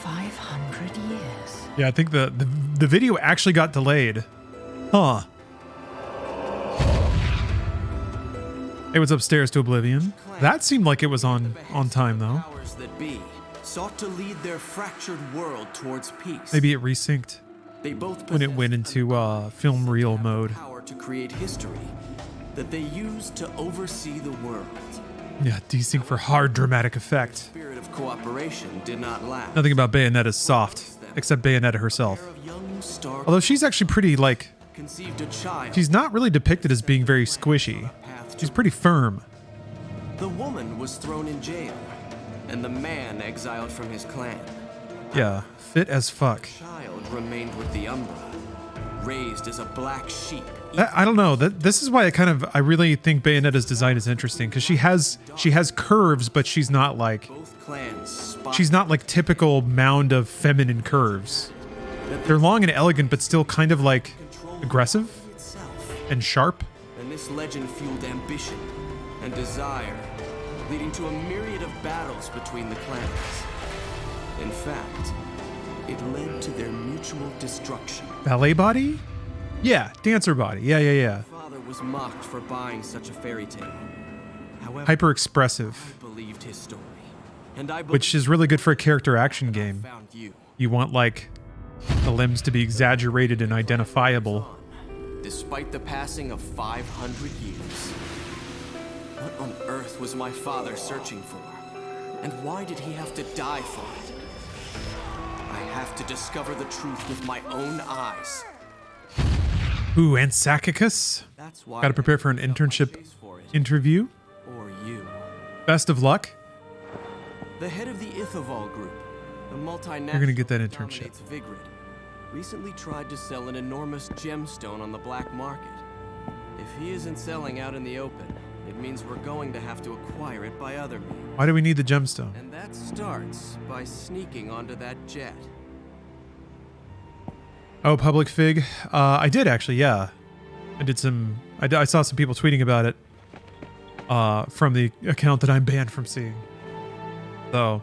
500 years. Yeah, I think the video actually got delayed. Huh. It was upstairs to Oblivion. That seemed like it was on time though. Powers that be sought to lead their fractured world towards peace. Maybe it resynced They both when it went into film reel mode. power to create history that they used to oversee the world. Yeah, desync for hard dramatic effect. Spirit of cooperation did not last. Nothing about Bayonetta is soft, except Bayonetta herself. Pair of young star Although she's actually pretty, like, conceived a child. she's not really depicted as being very squishy. Path to- She's pretty firm. The woman was thrown in jail, and the man exiled from his clan. Yeah, fit as fuck. Child remained with the Umbra, raised as a black sheep. I don't know. This is why I really think Bayonetta's design is interesting because she has curves, but she's not like Both clans spot she's not like typical mound of feminine curves. They're long and elegant, but still kind of like aggressive itself. and sharp. And this legend fueled ambition and desire, leading to a myriad of battles between the clans. In fact, it led to their mutual destruction. Ballet body? Yeah, dancer body. Yeah. Father was mocked for buying such a fairy tale. However, Hyper expressive, I believed his story, and I which is really good for a character action game. found you. You want like the limbs to be exaggerated and identifiable. Despite the passing of 500 years, what on earth was my father searching for? And why did he have to die for it? I have to discover the truth with my own eyes. Ooh, and Sakicus. That's why Gotta prepare for an I set up my internship chase for it. interview. Or you. Best of luck. The head of the Ithoval group, the multinational You're gonna get that that internship. dominates Vigrid, recently tried to sell an enormous gemstone on the black market. If he isn't selling out in the open, it means we're going to have to acquire it by other means. Why do we need the gemstone? And that starts by sneaking onto that jet. Oh, public fig. I did actually. Yeah, I did some. I saw some people tweeting about it from the account that I'm banned from seeing. So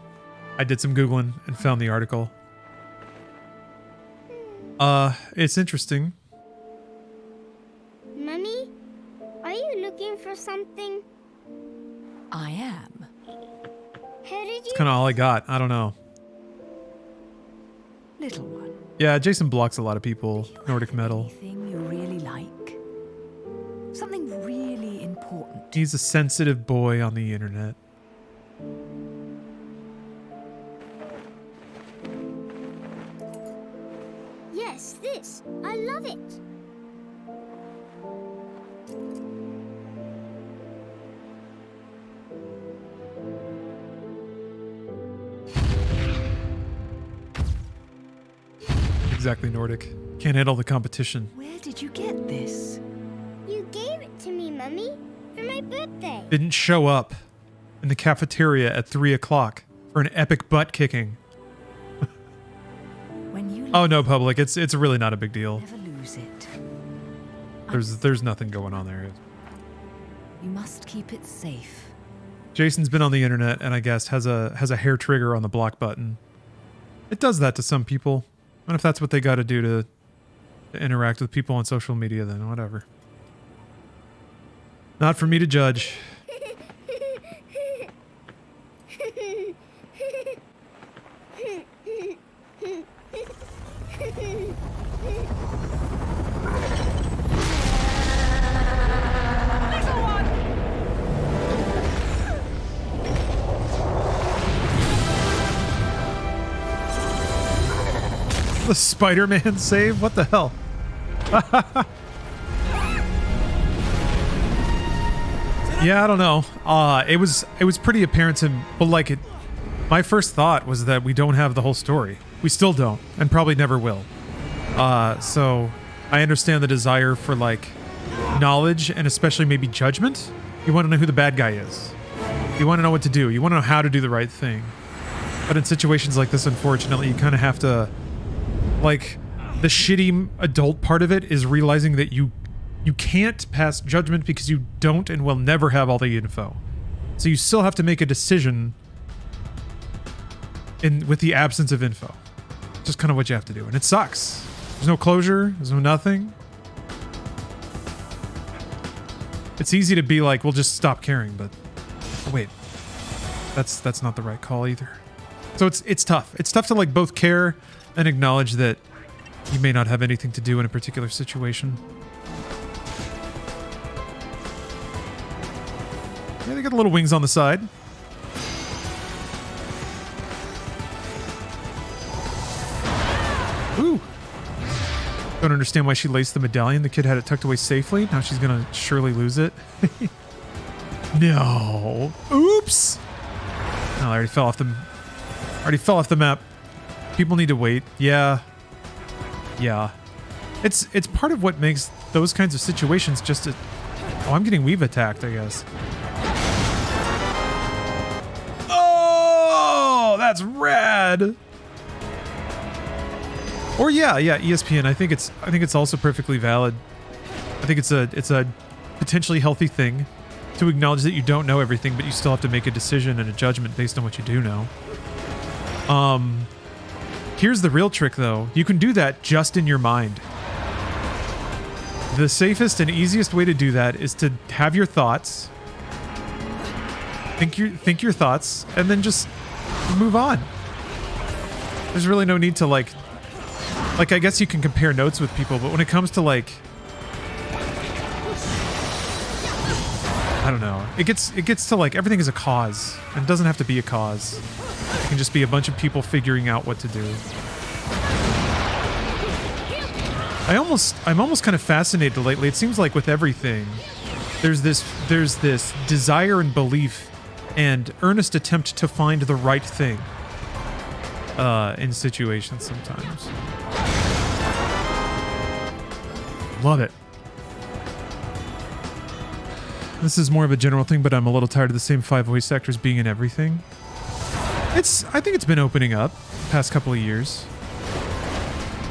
I did some googling and found the article. It's interesting. Mummy, are you looking for something? I am. How did you? Kind of all I got. I don't know. Little one. Yeah, Jason blocks a lot of people. Nordic metal. Anything you really like? Something really important. He's a sensitive boy on the internet. Yes, this. I love it. Exactly, Nordic. Can't handle the competition. Where did you get this? You gave it to me, Mummy, for my birthday. Didn't show up in the cafeteria at 3 o'clock for an epic butt kicking. When you Oh no, public. It's really not a big deal. never lose it. There's nothing going on there. You must keep it safe. Jason's been on the internet and I guess has a hair trigger on the block button. It does that to some people. And if that's what they got to do to interact with people on social media, then whatever. Not for me to judge. The Spider-Man save? What the hell? Yeah, I don't know. It was pretty apparent to, well, like it. My first thought was that we don't have the whole story. We still don't, and probably never will. So I understand the desire for like knowledge and especially maybe judgment. You want to know who the bad guy is. You want to know what to do. You want to know how to do the right thing. But in situations like this, unfortunately, you kind of have to, like, the shitty adult part of it is realizing that you can't pass judgment because you don't and will never have all the info. So you still have to make a decision with the absence of info. Just kind of what you have to do. And it sucks. There's no closure. There's no nothing. It's easy to be like, we'll just stop caring, but oh, wait. That's not the right call either. So it's tough. It's tough to like both care and acknowledge that you may not have anything to do in a particular situation. Yeah, they got the little wings on the side. Ooh. Don't understand why she laced the medallion. The kid had it tucked away safely. Now she's gonna surely lose it. No. Oops. No, I already fell off the map. People need to wait. Yeah. Yeah. It's part of what makes those kinds of situations just a... Oh, I'm getting weave attacked, I guess. Oh, that's rad. Or yeah, ESPN. I think it's also perfectly valid. I think it's a potentially healthy thing to acknowledge that you don't know everything, but you still have to make a decision and a judgment based on what you do know. Here's the real trick though. You can do that just in your mind. The safest and easiest way to do that is to have your thoughts, think your thoughts, and then just move on. There's really no need to like I guess you can compare notes with people, but when it comes to like, I don't know, it gets to like everything is a cause, and it doesn't have to be a cause. It can just be a bunch of people figuring out what to do. I'm almost kind of fascinated lately. It seems like with everything, there's this desire and belief and earnest attempt to find the right thing in situations sometimes. Love it. This is more of a general thing, but I'm a little tired of the same 5 voice actors being in everything. I think it's been opening up the past couple of years.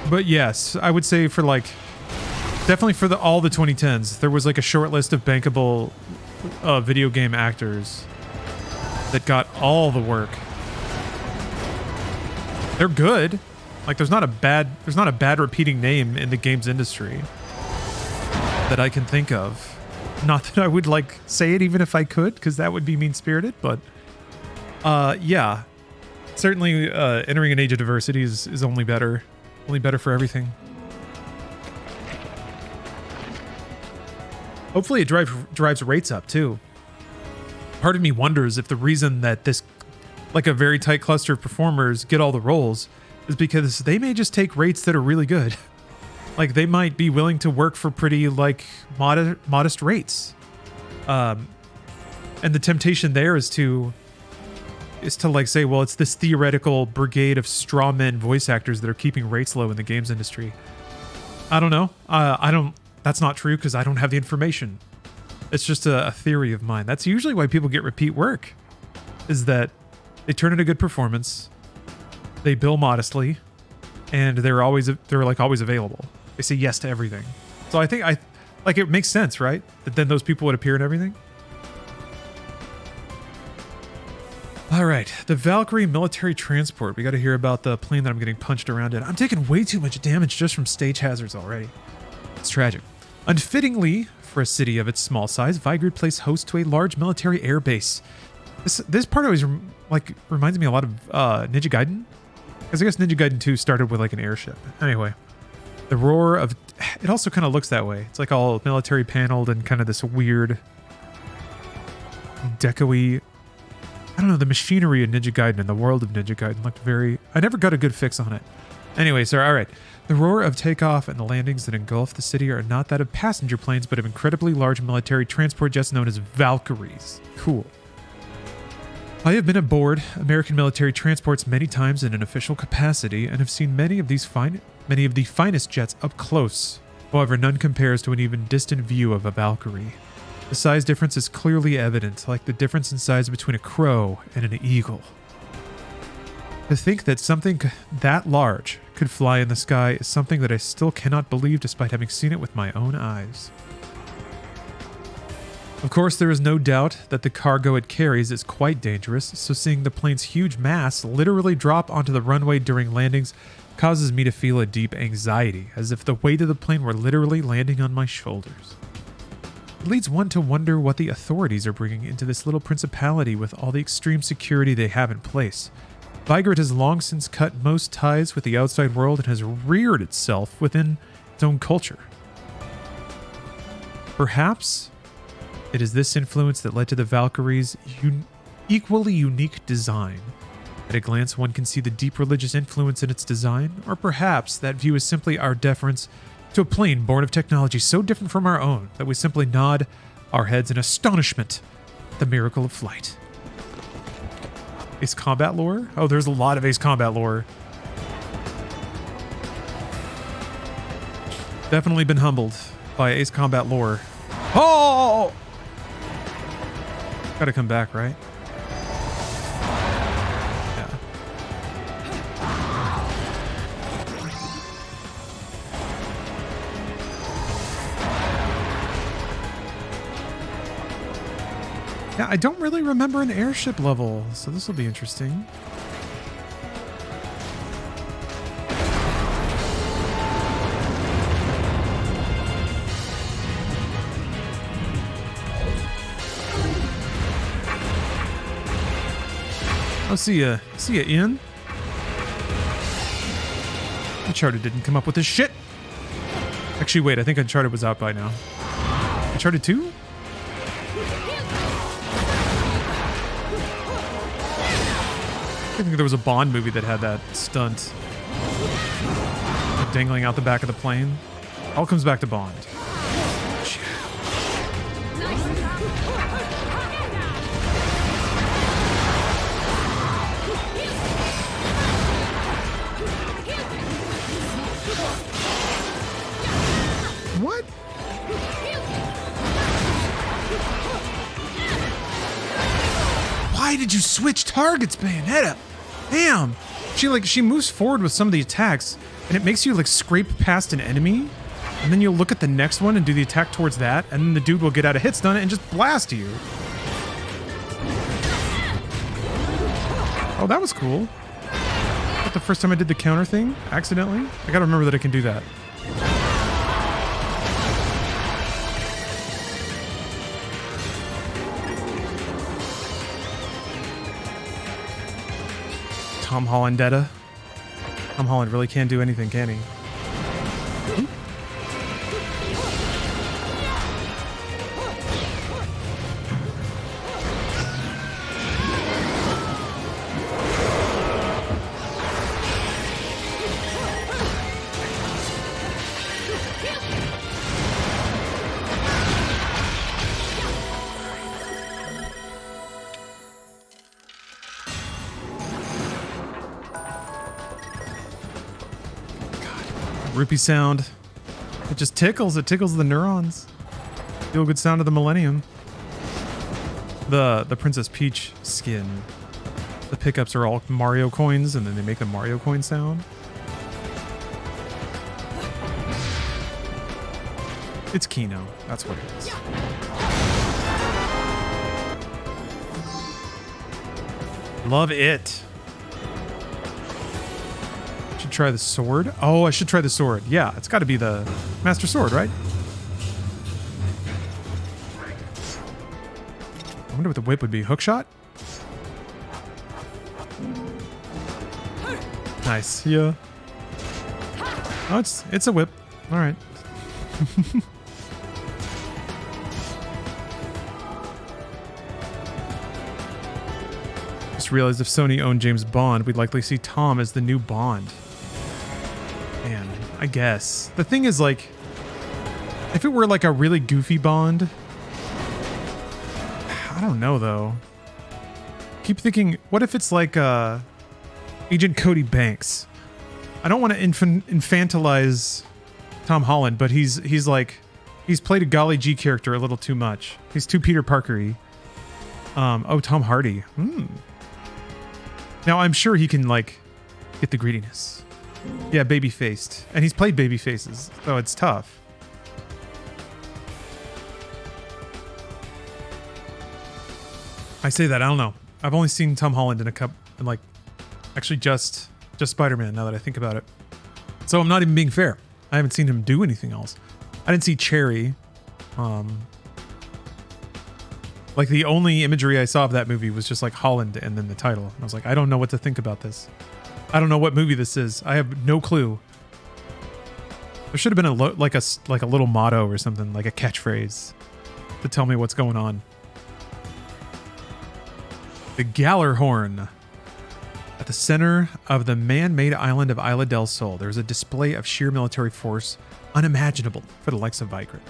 But yes, I would say for like, definitely for all the 2010s, there was like a short list of bankable video game actors that got all the work. They're good. Like there's not a bad repeating name in the games industry that I can think of. Not that I would like say it even if I could, because that would be mean-spirited, but yeah. Certainly entering an age of diversity is only better. Only better for everything. Hopefully it drives rates up too. Part of me wonders if the reason that this, like a very tight cluster of performers get all the roles is because they may just take rates that are really good. Like they might be willing to work for pretty like modest rates. And the temptation there is to like say, well, it's this theoretical brigade of straw men voice actors that are keeping rates low in the games industry. I don't know. That's not true because I don't have the information. It's just a theory of mine. That's usually why people get repeat work, is that they turn in a good performance, they bill modestly, and they're always available. They say yes to everything. So I think it makes sense, right? That then those people would appear in everything. All right, the Valkyrie military transport. We got to hear about the plane that I'm getting punched around in. I'm taking way too much damage just from stage hazards already. It's tragic. Unfittingly, for a city of its small size, Vigrid plays host to a large military air base. This part always reminds me a lot of Ninja Gaiden, because I guess Ninja Gaiden 2 started with like an airship. Anyway, the roar of it also kind of looks that way. It's like all military paneled and kind of this weird deco-y. I don't know, the machinery in Ninja Gaiden and the world of Ninja Gaiden looked very... I never got a good fix on it. Anyway, so all right. The roar of takeoff and the landings that engulf the city are not that of passenger planes, but of incredibly large military transport jets known as Valkyries. Cool. I have been aboard American military transports many times in an official capacity and have seen many of the finest jets up close. However, none compares to an even distant view of a Valkyrie. The size difference is clearly evident, like the difference in size between a crow and an eagle. To think that something that large could fly in the sky is something that I still cannot believe despite having seen it with my own eyes. Of course, there is no doubt that the cargo it carries is quite dangerous, so seeing the plane's huge mass literally drop onto the runway during landings causes me to feel a deep anxiety, as if the weight of the plane were literally landing on my shoulders. It leads one to wonder what the authorities are bringing into this little principality with all the extreme security they have in place. Vigrid has long since cut most ties with the outside world and has reared itself within its own culture. Perhaps it is this influence that led to the Valkyries' equally unique design. At a glance, one can see the deep religious influence in its design, or perhaps that view is simply our deference to a plane born of technology so different from our own that we simply nod our heads in astonishment at the miracle of flight. Ace Combat lore? Oh, there's a lot of Ace Combat lore. Definitely been humbled by Ace Combat lore. Oh! Gotta come back, right? Yeah. Yeah, I don't really remember an airship level, so this will be interesting. I'll see ya, Ian. Uncharted didn't come up with this shit. Actually, wait, I think Uncharted was out by now. Uncharted 2? I think there was a Bond movie that had that stunt. Like dangling out the back of the plane. All comes back to Bond. What? Why did you switch targets, Bayonetta? Damn. She moves forward with some of the attacks, and it makes you like scrape past an enemy, and then you'll look at the next one and do the attack towards that, and then the dude will get out of hit stun and just blast you. Oh, that was cool. But the first time I did the counter thing, accidentally, I gotta remember that I can do that. Tom Hollandetta. Tom Holland really can't do anything, can he? Rupee sound. It just tickles. It tickles the neurons. Feel good sound of the Millennium. The Princess Peach skin. The pickups are all Mario coins, and then they make the Mario coin sound. It's Kino. That's what it is. Love it. Try the sword. Oh, I should try the sword. Yeah, it's got to be the Master Sword, right? I wonder what the whip would be. Hookshot? Nice. Yeah. Oh, it's a whip. All right. Just realized if Sony owned James Bond, we'd likely see Tom as the new Bond. Man, I guess. The thing is, like, if it were like a really goofy Bond, I don't know though. Keep thinking, what if it's like Agent Cody Banks? I don't want to infantilize Tom Holland, but he's played a Golly G character a little too much. He's too Peter Parker-y. Oh, Tom Hardy. Now, I'm sure he can, like, get the greediness. Yeah, baby-faced. And he's played baby faces, so it's tough. I say that, I don't know. I've only seen Tom Holland in a couple, and like, actually just Spider-Man now that I think about it. So I'm not even being fair. I haven't seen him do anything else. I didn't see Cherry. Like the only imagery I saw of that movie was just like Holland and then the title. And I was like, I don't know what to think about this. I don't know what movie this is. I have no clue. There should have been like a little motto or something, like a catchphrase to tell me what's going on. The Gallerhorn. At the center of the man-made island of Isla del Sol, there is a display of sheer military force unimaginable for the likes of Vigrid.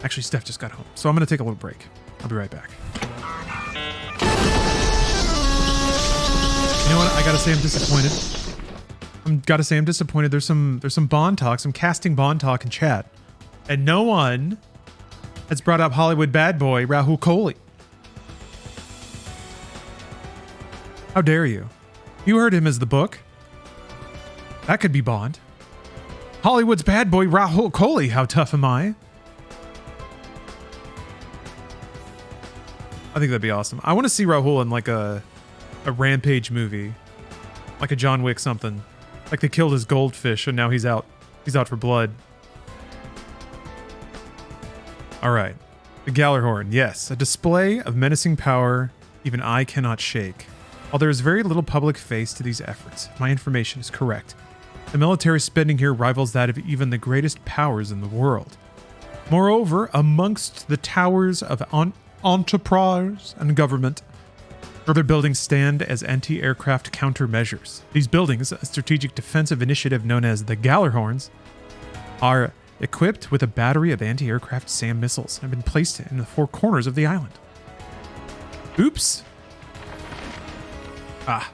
Actually, Steph just got home, so I'm going to take a little break. I'll be right back. You know what? I got to say I'm disappointed. I'm disappointed. There's some Bond talk, some casting Bond talk in chat, and no one has brought up Hollywood bad boy Rahul Kohli. How dare you? You heard him as the book. That could be Bond. Hollywood's bad boy Rahul Kohli. How tough am I? I think that'd be awesome. I want to see Rahul in like a Rampage movie, like a John Wick something. Like they killed his goldfish and now he's out. He's out for blood. All right, the Gallerhorn. Yes, a display of menacing power even I cannot shake. While there is very little public face to these efforts, if my information is correct, the military spending here rivals that of even the greatest powers in the world. Moreover, amongst the towers of enterprise and government, other buildings stand as anti-aircraft countermeasures. These buildings, a strategic defensive initiative known as the Gallerhorns, are equipped with a battery of anti-aircraft SAM missiles and have been placed in the four corners of the island. Oops. Ah.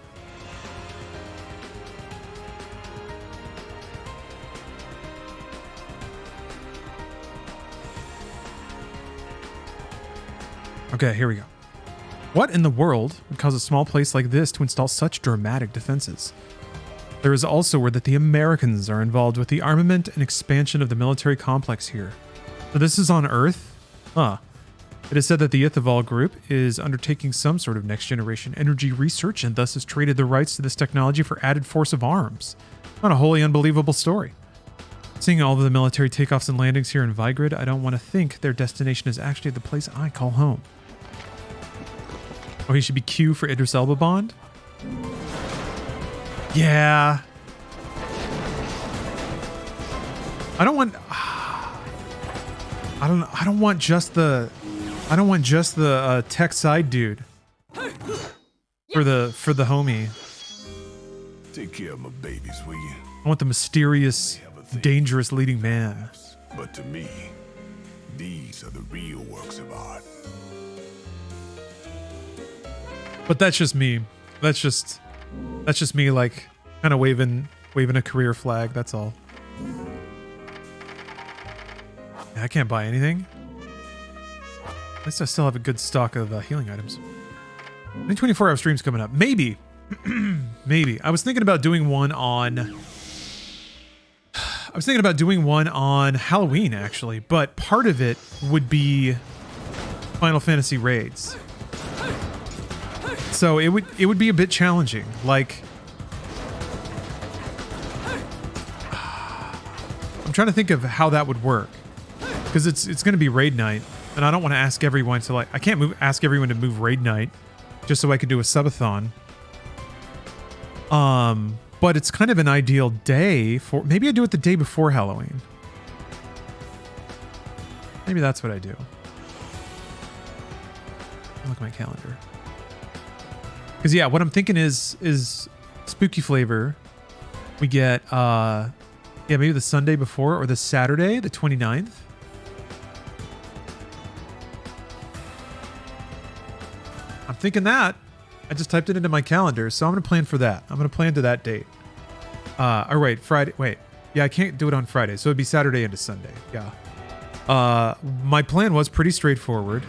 Okay, here we go. What in the world would cause a small place like this to install such dramatic defenses? There is also word that the Americans are involved with the armament and expansion of the military complex here. So this is on Earth? Huh. It is said that the Ithavoll Group is undertaking some sort of next-generation energy research and thus has traded the rights to this technology for added force of arms. Not a wholly unbelievable story. Seeing all of the military takeoffs and landings here in Vigrid, I don't want to think their destination is actually the place I call home. Oh, he should be Q for Idris Elba Bond? Yeah. I don't want just the tech side dude for the homie. Take care of my babies, will you? I want the mysterious, dangerous leading man. But to me, these are the real works of art. But that's just me. That's just me, like, kind of waving a career flag. That's all. Yeah, I can't buy anything. At least I still have a good stock of healing items. Any 24-hour streams coming up? Maybe. Maybe. I was thinking about doing one on Halloween, actually, but part of it would be Final Fantasy raids. So it would be a bit challenging. Like, I'm trying to think of how that would work, because it's going to be raid night, and I don't want to ask everyone to, like, I can't ask everyone to move raid night just so I could do a subathon. But it's kind of an ideal day for, maybe I do it the day before Halloween. Maybe that's what I do. Look at my calendar. Because yeah, what I'm thinking is spooky flavor. We get yeah, maybe the Sunday before or the Saturday, the 29th. I'm thinking that. I just typed it into my calendar, so I'm going to plan for that. I'm going to plan to that date. All right, Friday. Wait. Yeah, I can't do it on Friday, so it'd be Saturday into Sunday. Yeah. My plan was pretty straightforward.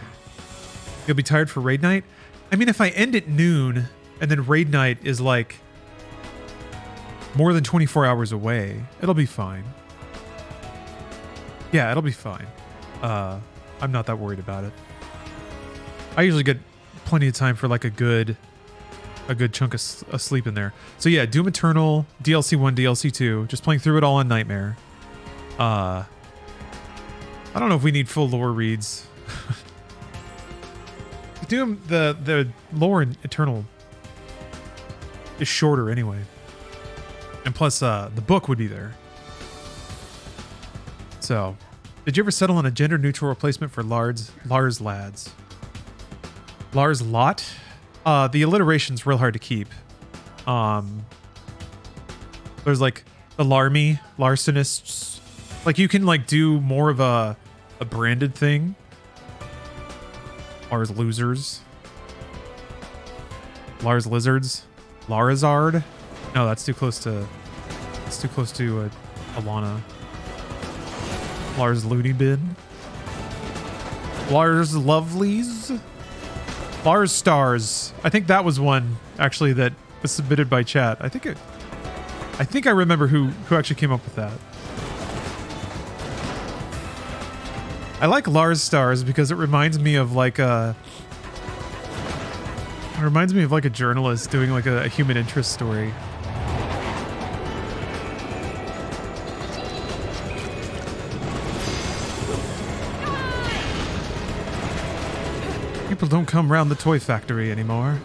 You'll be tired for raid night? I mean, if I end at noon and then raid night is like more than 24 hours away, it'll be fine. Yeah, it'll be fine. I'm not that worried about it. I usually get plenty of time for like a good chunk of sleep in there. So yeah, Doom Eternal, DLC 1, DLC 2, just playing through it all on Nightmare. I don't know if we need full lore reads. Doom, the lore in Eternal is shorter anyway. And plus, the book would be there. So, did you ever settle on a gender-neutral replacement for Lars Lads? Lars Lot? The alliteration's real hard to keep. There's like the Larmy, Larcenists. Like you can like do more of a branded thing. Lars Losers. Lars Lizards. Larazard. No, that's too close to. It's too close to Alana. Lars Looney Bin. Lars Lovelies. Lars Stars. I think that was one actually that was submitted by chat. I think I remember who actually came up with that. I like Lars Stars because it reminds me of like a journalist doing like a human interest story. People don't come round the toy factory anymore.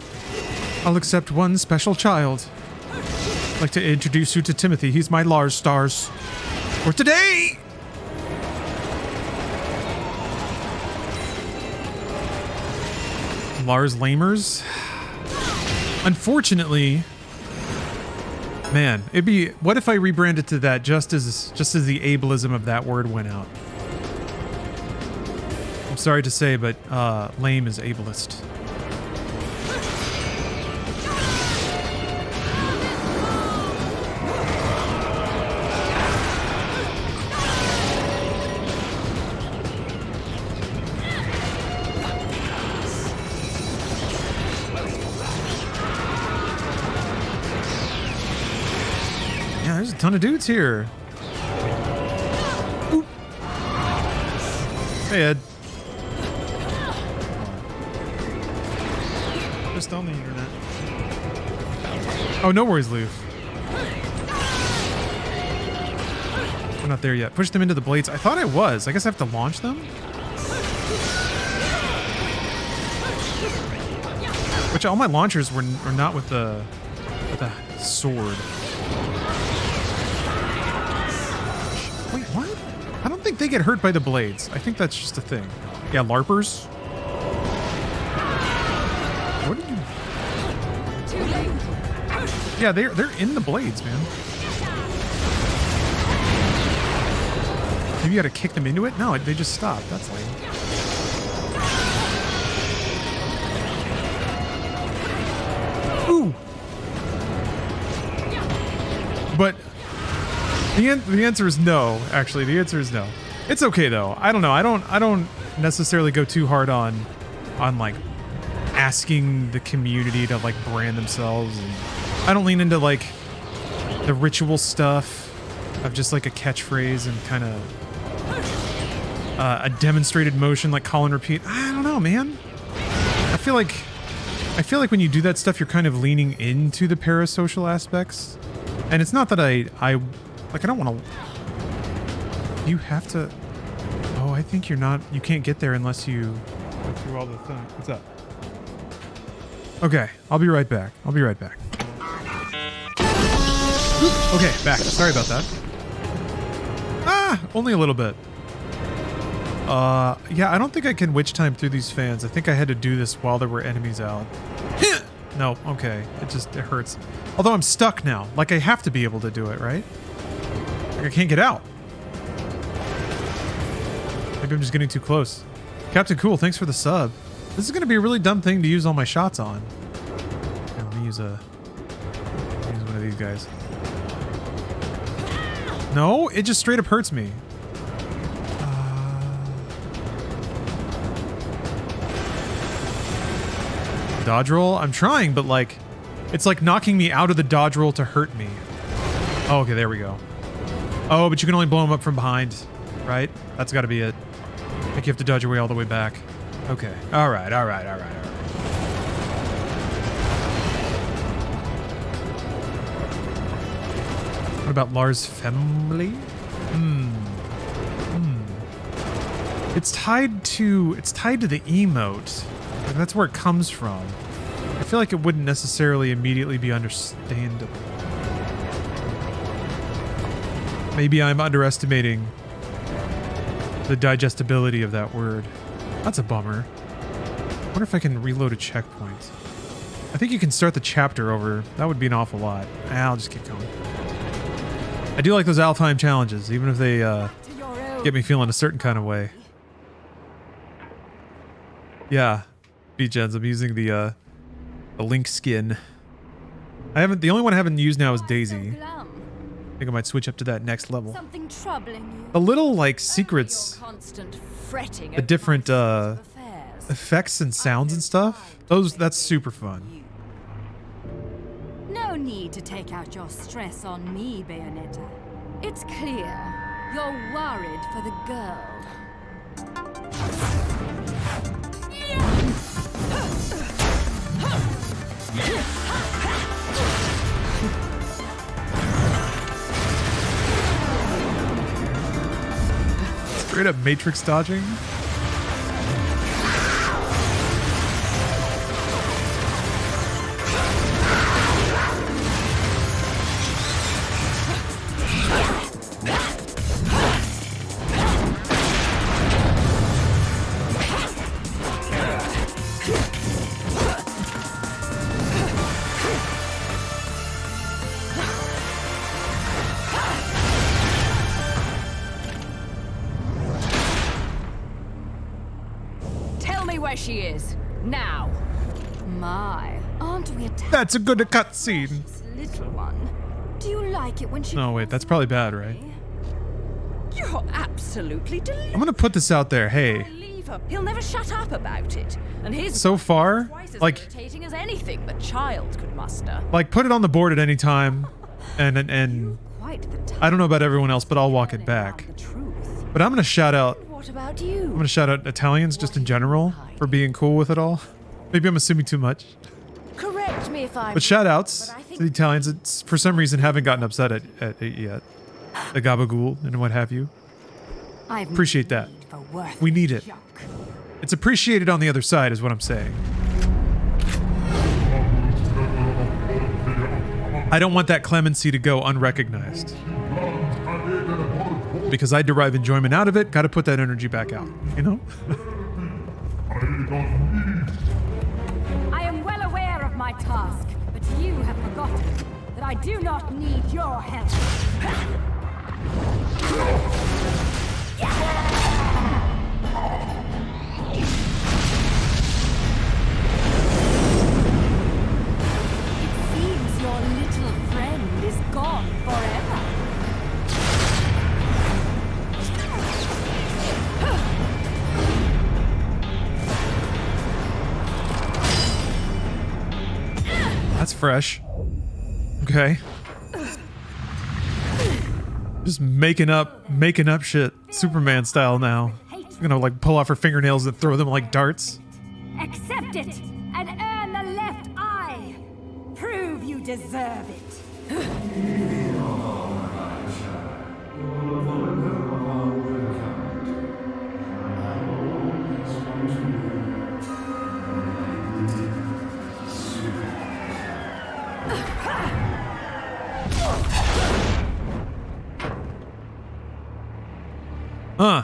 I'll accept one special child. I'd like to introduce you to Timothy. He's my Lars Stars for today. Lars Lamers. Unfortunately, man, it'd be, what if I rebranded to that just as the ableism of that word went out? I'm sorry to say, but lame is ableist. Yeah, there's a ton of dudes here. Ooh. Hey, Ed. Just on the internet. Oh, no worries, Loof. I'm not there yet. Push them into the blades. I thought I was. I guess I have to launch them? Which all my launchers were not with the sword. Wait, what? I don't think they get hurt by the blades. I think that's just a thing. Yeah, LARPers. What are you? Yeah, they're in the blades, man. Maybe you gotta kick them into it? No, they just stop. That's lame. Ooh. But the answer is no. Actually, the answer is no. It's okay though. I don't know. I don't necessarily go too hard on like asking the community to like brand themselves, and I don't lean into like the ritual stuff of just like a catchphrase and kind of a demonstrated motion like call and repeat. I don't know, man. I feel like when you do that stuff, you're kind of leaning into the parasocial aspects, and it's not that I don't want to. You have to. Oh, I think you can't get there unless you go through all the things. What's up? Okay, I'll be right back. Okay, back. Sorry about that. Only a little bit. Yeah, I don't think I can witch time through these fans. I think I had to do this while there were enemies out. No, okay. It hurts. Although I'm stuck now. Like, I have to be able to do it, right? Like, I can't get out. Maybe I'm just getting too close. Captain Cool, thanks for the sub. This is going to be a really dumb thing to use all my shots on. Okay, let me use one of these guys. No, it just straight up hurts me. Dodge roll? I'm trying, but like, it's like knocking me out of the dodge roll to hurt me. Oh, okay, there we go. Oh, but you can only blow him up from behind, right? That's got to be it. I think you have to dodge your way all the way back. Okay. All right. What about Lars' family? It's tied to the emote. And that's where it comes from. I feel like it wouldn't necessarily immediately be understandable. Maybe I'm underestimating the digestibility of that word. That's a bummer. I wonder if I can reload a checkpoint. I think you can start the chapter over. That would be an awful lot. I'll just keep going. I do like those Alfheim challenges, even if they get me feeling a certain kind of way. Yeah, B-Gens, I'm using the Link skin. The only one I haven't used now is Daisy. I think I might switch up to that next level. Something troubling you? The little like secrets, Constant fretting the different effects and sounds and stuff. That's super fun. No need to take out your stress on me, Bayonetta. It's clear you're worried for the girl. Straight up Matrix dodging. Where she is now. My, aren't we attached? That's a good cutscene. Little one, do you like it when she? No, wait, that's probably bad, right? You're absolutely delicious. I'm gonna put this out there. Hey, Leave her. He'll never shut up about it, and his so far, twice as like, irritating as anything the child could muster. like put it on the board at any time, and Quite the type I don't know about everyone else, but I'll walk it back. the truth. But I'm gonna shout out. What about you? I'm gonna shout out Italians just in general for being cool with it all. Maybe I'm assuming too much. Correct me if I'm. But shout outs But I think to the Italians that for some reason haven't gotten upset at it yet. The gabagool and what have you. I've Appreciate that. need for worthless We need it. junk. It's appreciated on the other side is what I'm saying. I don't want that clemency to go unrecognized. Because I derive enjoyment out of it, gotta put that energy back out, you know? I am well aware of my task, but you have forgotten that I do not need your help. It seems your little friend is gone forever. That's fresh. Okay. Just making up shit, Superman style now. Gonna like pull off her fingernails and throw them like darts. Accept it and earn the left eye. Prove you deserve it. Huh.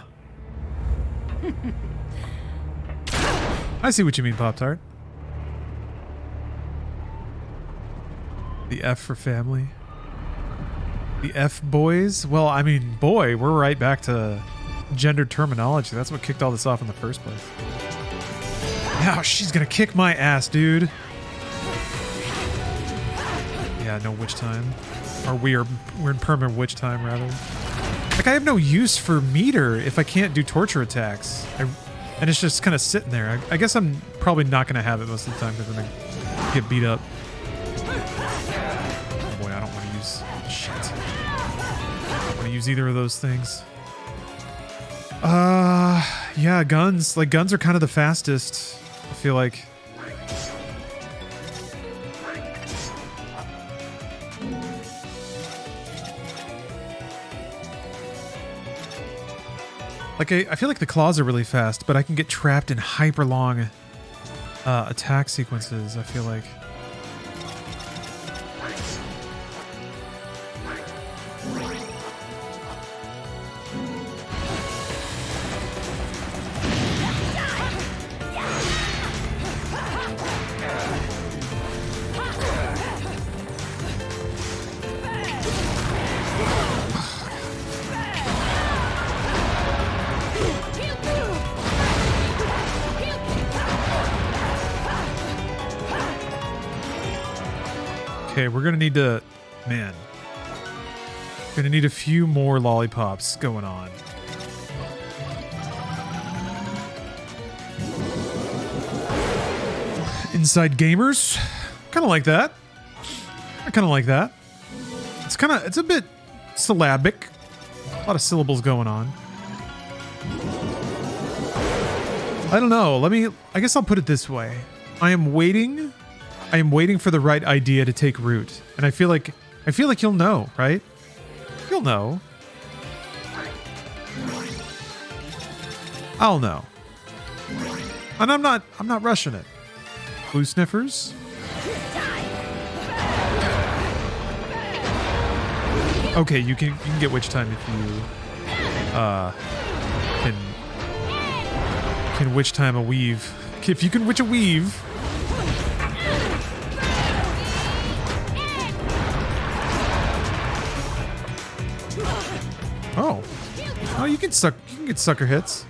I see what you mean, Pop-Tart. The F for family. The F boys? Well, I mean, boy, we're right back to gender terminology. That's what kicked all this off in the first place. Now she's gonna kick my ass, dude. Yeah, no witch time. Or we're in permanent witch time, rather. Like, I have no use for meter if I can't do torture attacks. And it's just kind of sitting there. I guess I'm probably not going to have it most of the time because I'm going to get beat up. Oh boy, I don't want to use... Shit. I don't want to use either of those things. Yeah, guns. Like, guns are kind of the fastest, I feel like. Like, I feel like the claws are really fast, but I can get trapped in hyper long attack sequences, I feel like. Okay, we're gonna need to... Man. Gonna need a few more lollipops going on. Inside gamers? Kind of like that. I kind of like that. It's a bit syllabic. A lot of syllables going on. I don't know. I guess I'll put it this way. I am waiting for the right idea to take root. And I feel like you'll know, right? You'll know. I'll know. And I'm not rushing it. Blue sniffers? Okay, you can get witch time if you can witch time a weave. If you can witch a weave. Oh, you can get sucker hits.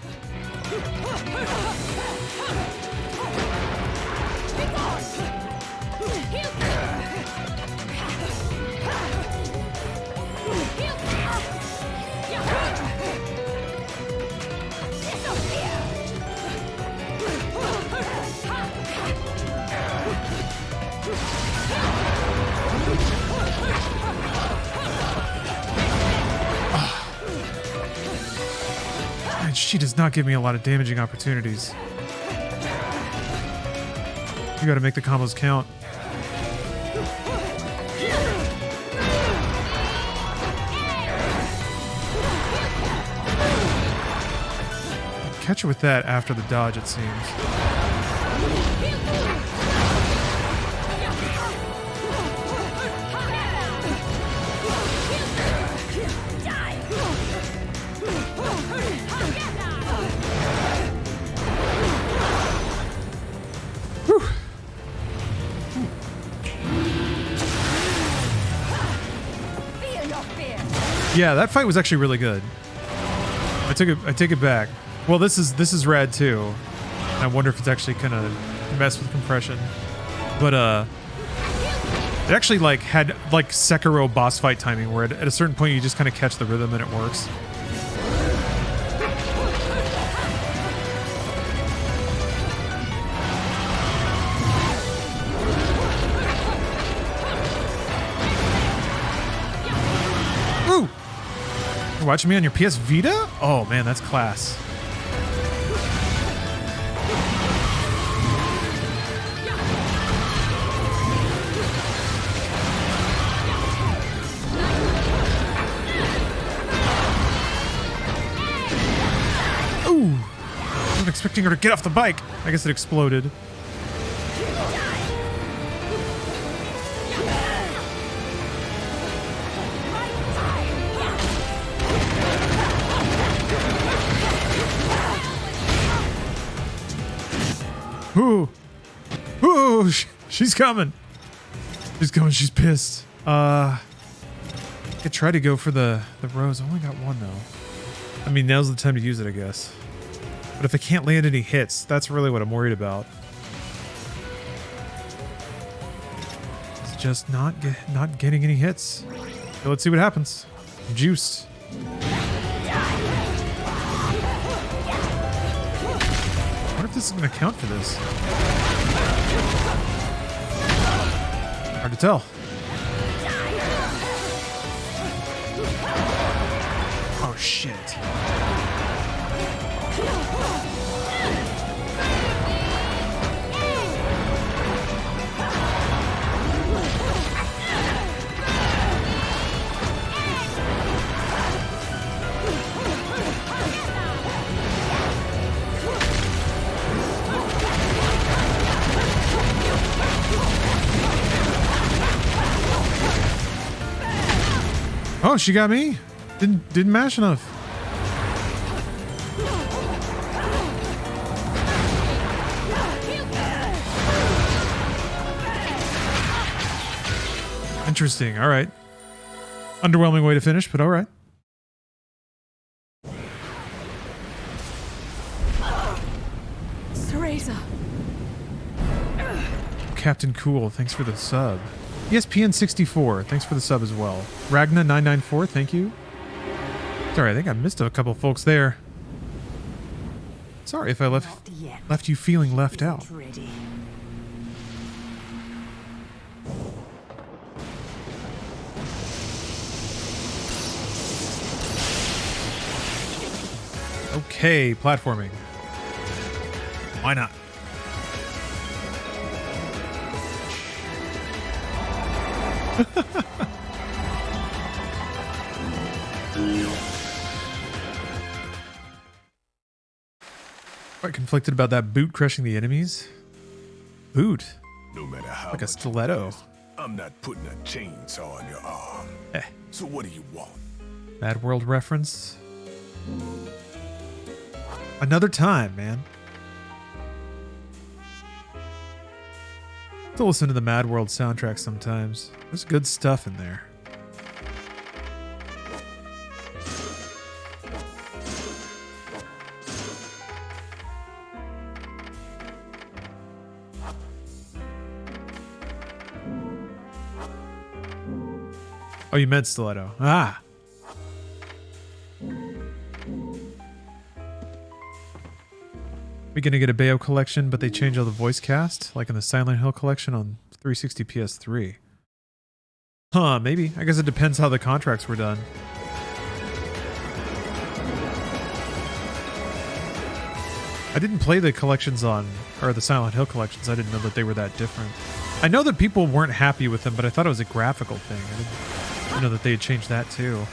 She does not give me a lot of damaging opportunities. You gotta make the combos count. Catch her with that after the dodge, it seems. Yeah, that fight was actually really good. I take it back. Well, this is rad too. I wonder if it's actually gonna mess with compression. But it actually had Sekiro boss fight timing where at a certain point you just kind of catch the rhythm and it works. Watching me on your PS Vita? Oh man, that's class. Ooh! I wasn't expecting her to get off the bike. I guess it exploded. Ooh. Ooh, she's coming. She's coming, she's pissed. I could try to go for the rose. I only got one though. I mean, now's the time to use it, I guess. But if I can't land any hits, that's really what I'm worried about. It's just not getting any hits. So let's see what happens. I'm juiced. this is going to count for this. Hard to tell. Oh, shit. Oh, she got me. Didn't mash enough. Interesting. All right. Underwhelming way to finish, but all right. Cereza. Captain Cool, thanks for the sub. ESPN64, thanks for the sub as well. Ragna994, thank you. Sorry, I think I missed a couple folks there. Sorry if I left you feeling left out. Ready. Okay, platforming. Why not? Quite conflicted about that boot crushing the enemies. Boot? No matter how Like a much stiletto. it is, I'm not putting a chainsaw on your arm. Eh. So what do you want? Mad World reference. Another time, man. Still listen to the Mad World soundtrack sometimes. There's good stuff in there. Oh, you meant stiletto. Ah. We're gonna get a Bayo collection, but they change all the voice cast, like in the Silent Hill collection on 360 PS3. Huh, maybe. I guess it depends how the contracts were done. I didn't play the collections or the Silent Hill collections. I didn't know that they were that different. I know that people weren't happy with them, but I thought it was a graphical thing. I didn't know that they had changed that too.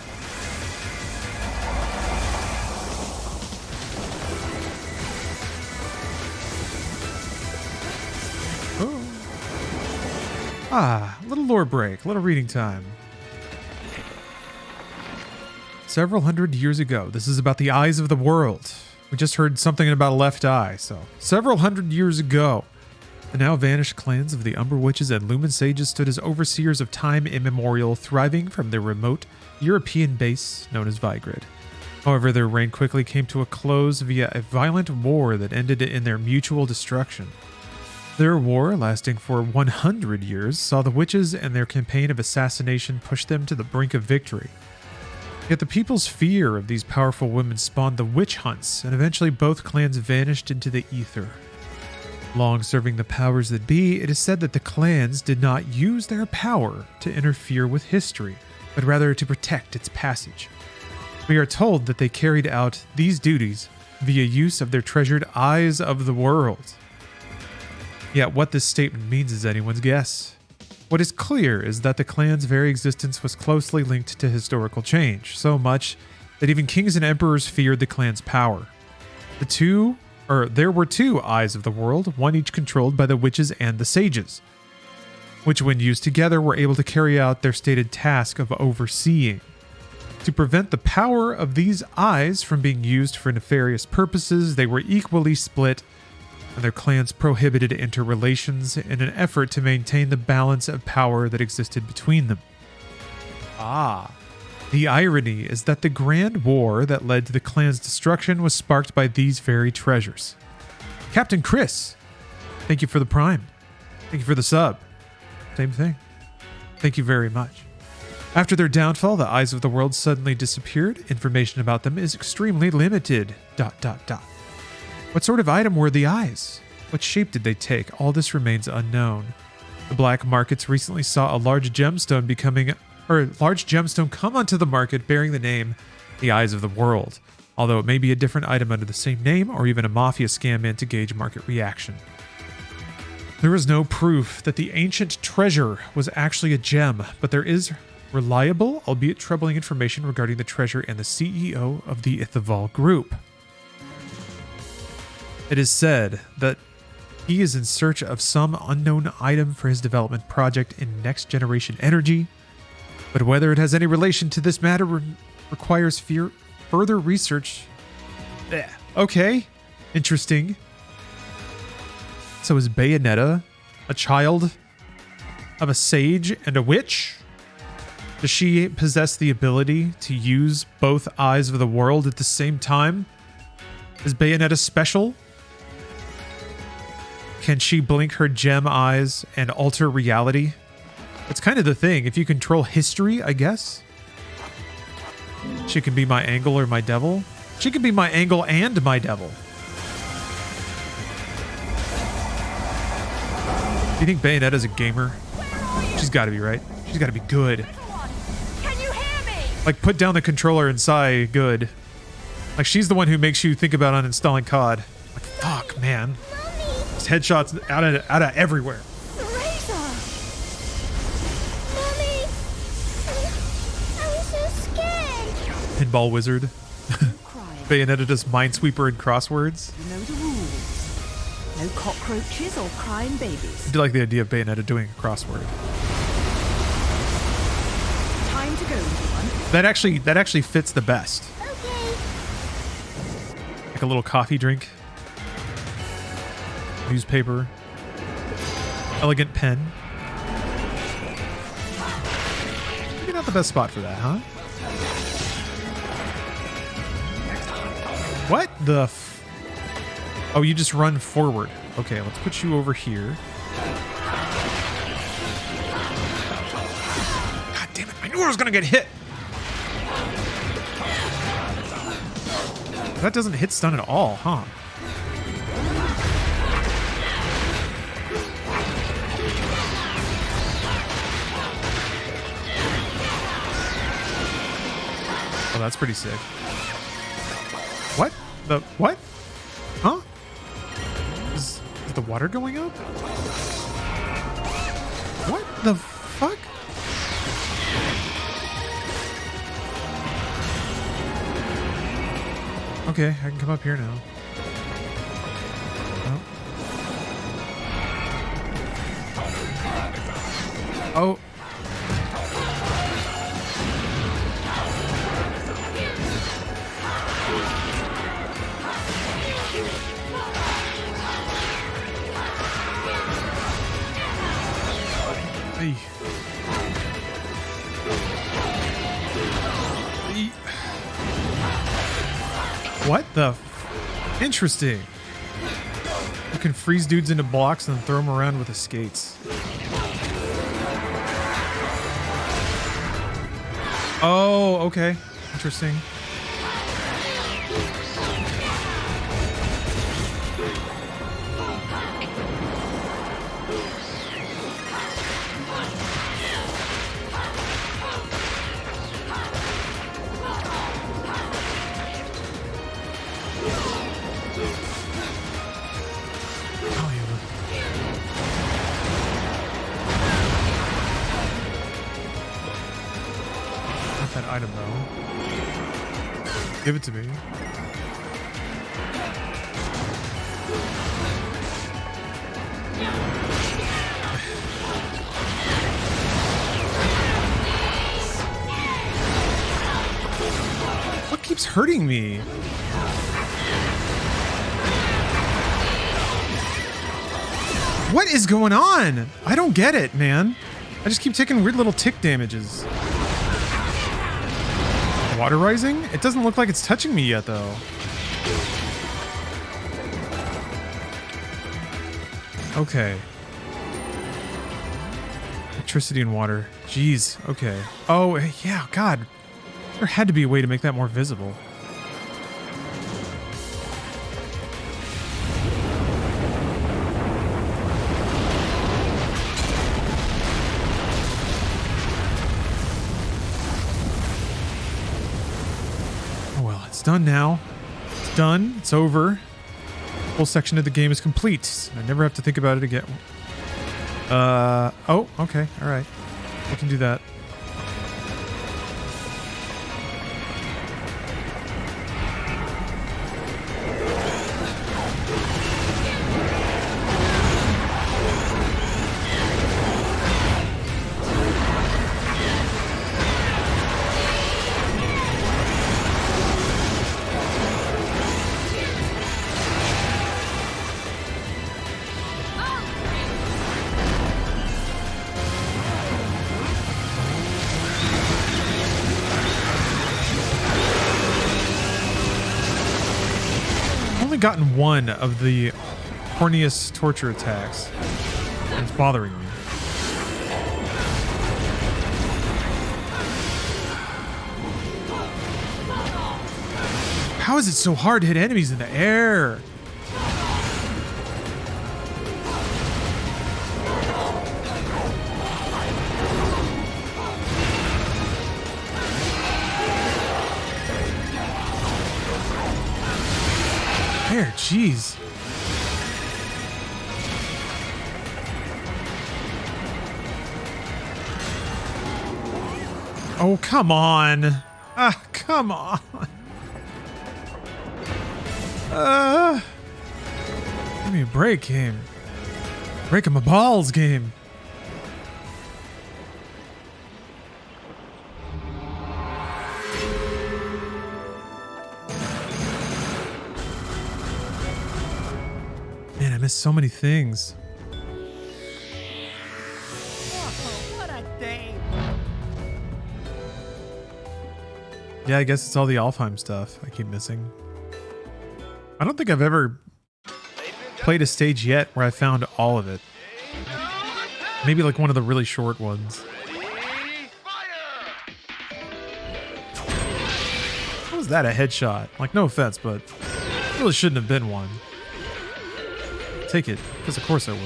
Ah, a little lore break, a little reading time. Several hundred years ago, this is about the eyes of the world. We just heard something about a left eye, so several hundred years ago, the now vanished clans of the Umber Witches and Lumen Sages stood as overseers of time immemorial, thriving from their remote European base known as Vigrid. However, their reign quickly came to a close via a violent war that ended in their mutual destruction. Their war, lasting for 100 years, saw the witches and their campaign of assassination push them to the brink of victory. Yet the people's fear of these powerful women spawned the witch hunts, and eventually both clans vanished into the ether. Long serving the powers that be, it is said that the clans did not use their power to interfere with history, but rather to protect its passage. We are told that they carried out these duties via use of their treasured eyes of the world. Yet what this statement means is anyone's guess. What is clear is that the clan's very existence was closely linked to historical change, so much that even kings and emperors feared the clan's power. There were two eyes of the world, one each controlled by the witches and the sages, which when used together were able to carry out their stated task of overseeing. To prevent the power of these eyes from being used for nefarious purposes, they were equally split, and their clans prohibited interrelations in an effort to maintain the balance of power that existed between them. The irony is that the grand war that led to the clan's destruction was sparked by these very treasures. Captain Chris, thank you for the prime. Thank you for the sub. Same thing. Thank you very much. After their downfall, the eyes of the world suddenly disappeared. Information about them is extremely limited. What sort of item were the eyes? What shape did they take? All this remains unknown. The black markets recently saw a large gemstone come onto the market bearing the name the Eyes of the World, although it may be a different item under the same name or even a mafia scam meant to gauge market reaction. There is no proof that the ancient treasure was actually a gem, but there is reliable, albeit troubling information regarding the treasure and the CEO of the Ithaval Group. It is said that he is in search of some unknown item for his development project in next generation energy, but whether it has any relation to this matter requires further research. Okay, interesting. So is Bayonetta a child of a sage and a witch? Does she possess the ability to use both eyes of the world at the same time? Is Bayonetta special? Can she blink her gem eyes and alter reality? It's kind of the thing. If you control history, I guess. She can be my angel or my devil. She can be my angel and my devil. Do you think Bayonetta's a gamer? She's got to be, right? She's got to be good. Can you hear me? Like, put down the controller and sigh good. Like, she's the one who makes you think about uninstalling COD. Like, fuck, man. Just headshots out of everywhere. Razor! Mommy! I was so scared. Pinball wizard. Bayonetta does Minesweeper and crosswords. You know the rules. No cockroaches or crying babies. I do like the idea of Bayonetta doing a crossword. Time to go, everyone. That actually fits the best. Okay. Like a little coffee drink. Newspaper. Elegant pen. Maybe not the best spot for that, huh? What the Oh, you just run forward. Okay, let's put you over here. God damn it, I knew I was gonna get hit! That doesn't hit stun at all, huh? Oh, that's pretty sick. What? What? Huh? Is the water going up? What the fuck? Okay, I can come up here now. Oh. Hey. What the? Interesting. You can freeze dudes into blocks and then throw them around with the skates. Oh, okay. Interesting. That item though. Give it to me. What keeps hurting me? What is going on? I don't get it, man. I just keep taking weird little tick damages. Water rising? It doesn't look like it's touching me yet, though. Okay. Electricity and water. Jeez. Okay. Oh, yeah. God. There had to be a way to make that more visible. It's done now. It's done. It's over. Whole section of the game is complete. I never have to think about it again. Oh, okay. All right. We can do that. Gotten one of the horniest torture attacks. It's bothering me. How is it so hard to hit enemies in the air? There, jeez. Oh, come on. Ah, come on. Give me a break, game. Breaking my balls, game. Man, I missed so many things. What a day. Yeah, I guess it's all the Alfheim stuff I keep missing. I don't think I've ever played a stage yet where I found all of it. Maybe like one of the really short ones. How was that a headshot? Like, no offense, but it really shouldn't have been one. Take it, because of course I will.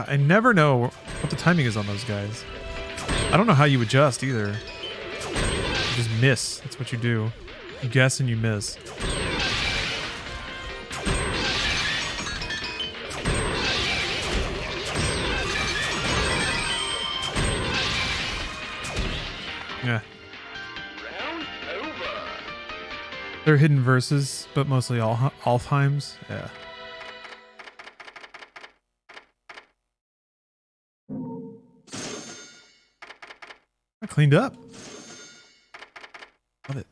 I never know what the timing is on those guys. I don't know how you adjust either. You just miss. That's what you do. You guess and you miss. Yeah. Round over. They're hidden verses, but mostly Alfheims. Yeah. I cleaned up. Love it.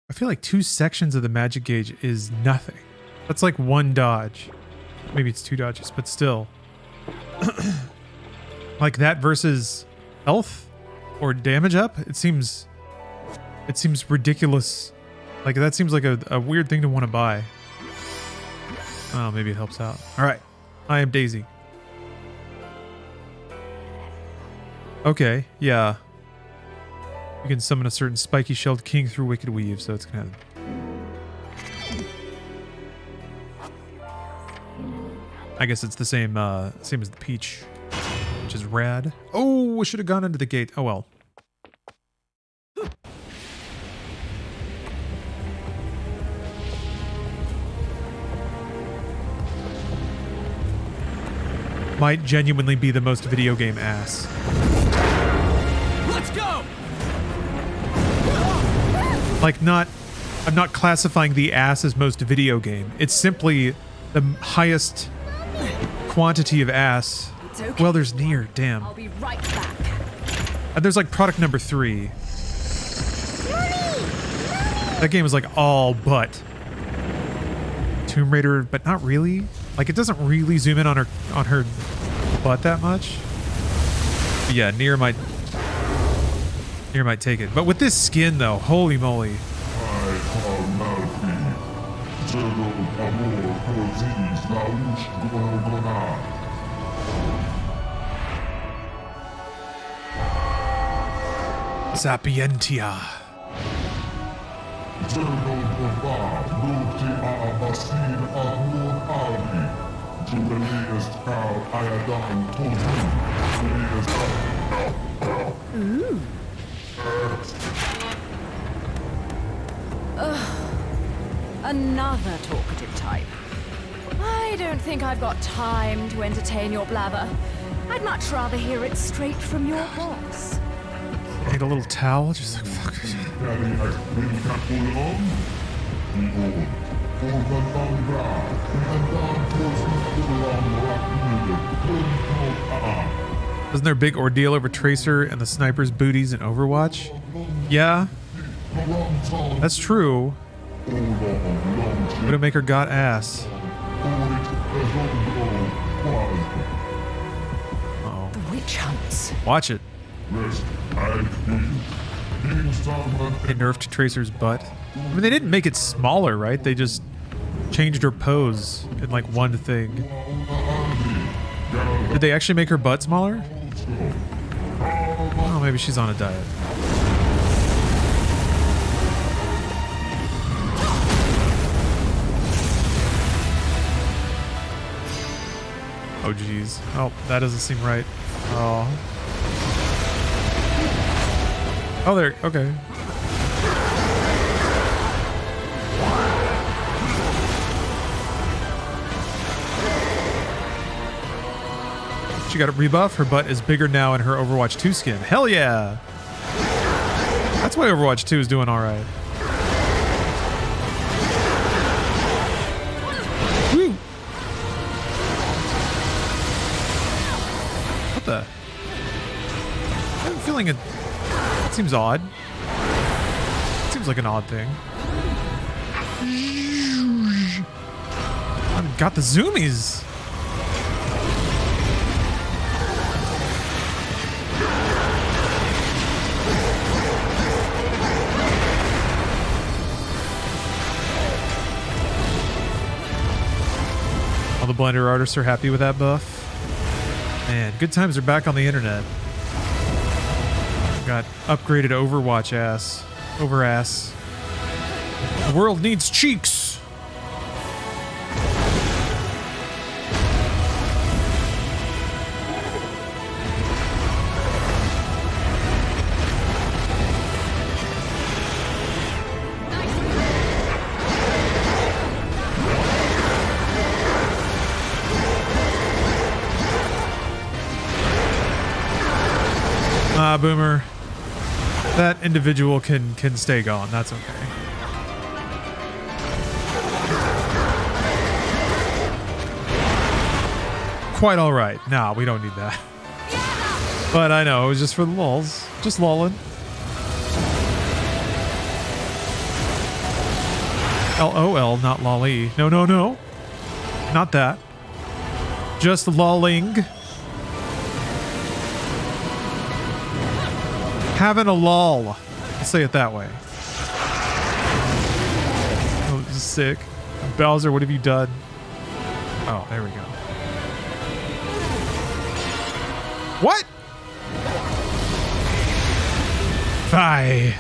I feel like 2 sections of the magic gauge is nothing. That's like 1 dodge. Maybe it's 2 dodges, but still. Like that versus health or damage up, it seems ridiculous. Like that seems like a weird thing to want to buy. Oh, maybe it helps out. All right. I am Daisy. Okay, yeah. You can summon a certain spiky-shelled king through Wicked Weave, so it's gonna... I guess it's the same same as the Peach, which is rad. Oh, I should have gone into the gate. Oh well. Might genuinely be the most video game ass. Let's go! Like I'm not classifying the ass as most video game. It's simply the highest quantity of ass. Okay. Well, there's Nier, damn. I'll be right back. And there's like product number 3. That game is like all but Tomb Raider, but not really. Like it doesn't really zoom in on her butt that much. But yeah, Nier might take it. But with this skin though, holy moly. Sapientia. Another talkative type. I don't think I've got time to entertain your blather. I'd much rather hear it straight from your boss. Need a little towel, just like fuck. Wasn't there a big ordeal over Tracer and the sniper's booties in Overwatch? Yeah, that's true. Widowmaker got ass. Uh-oh. The witch hunts. Watch it. They nerfed Tracer's butt. I mean, they didn't make it smaller, right? They just changed her pose in like one thing. Did they actually make her butt smaller? Oh, maybe she's on a diet. Oh, geez. Oh, that doesn't seem right. Oh. Oh, there. Okay. She got a rebuff. Her butt is bigger now in her Overwatch 2 skin. Hell yeah. That's why Overwatch 2 is doing all right. Woo. What the? I'm feeling it. That seems odd. Seems like an odd thing. I've got the zoomies. All the Blender artists are happy with that buff. Man, good times are back on the internet. Got upgraded Overwatch ass. Over ass. The world needs cheeks. Ah, Boomer. That individual can stay gone. That's okay. Quite all right. Nah, we don't need that. But I know, it was just for the lulz. Just lulling. LOL, not lolly. No, no, no. Not that. Just lolling. Having a lull. Let's say it that way. Oh, this is sick. Bowser, what have you done? Oh, there we go. What? Bye.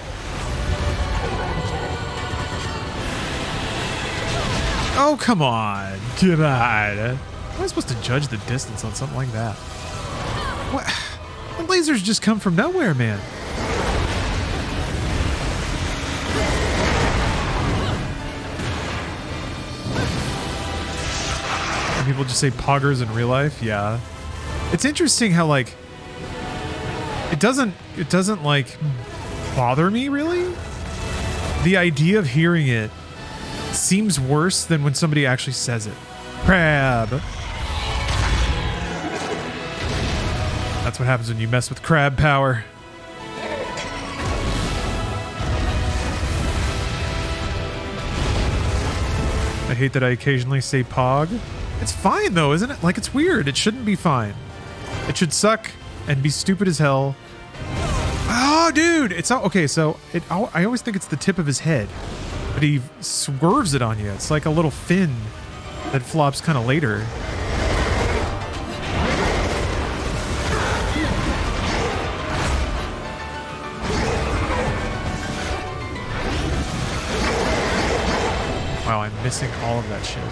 Oh, come on. Get on. How am I supposed to judge the distance on something like that? What? The lasers just come from nowhere, man. And people just say poggers in real life? Yeah. It's interesting how, like, it doesn't like bother me really. The idea of hearing it seems worse than when somebody actually says it. Crab. That's what happens when you mess with crab power. I hate that I occasionally say pog. It's fine though, isn't it? Like, it's weird. It shouldn't be fine. It should suck and be stupid as hell. Oh, dude. It's okay. So I always think it's the tip of his head, but he swerves it on you. It's like a little fin that flops kind of later. missing all of that shit.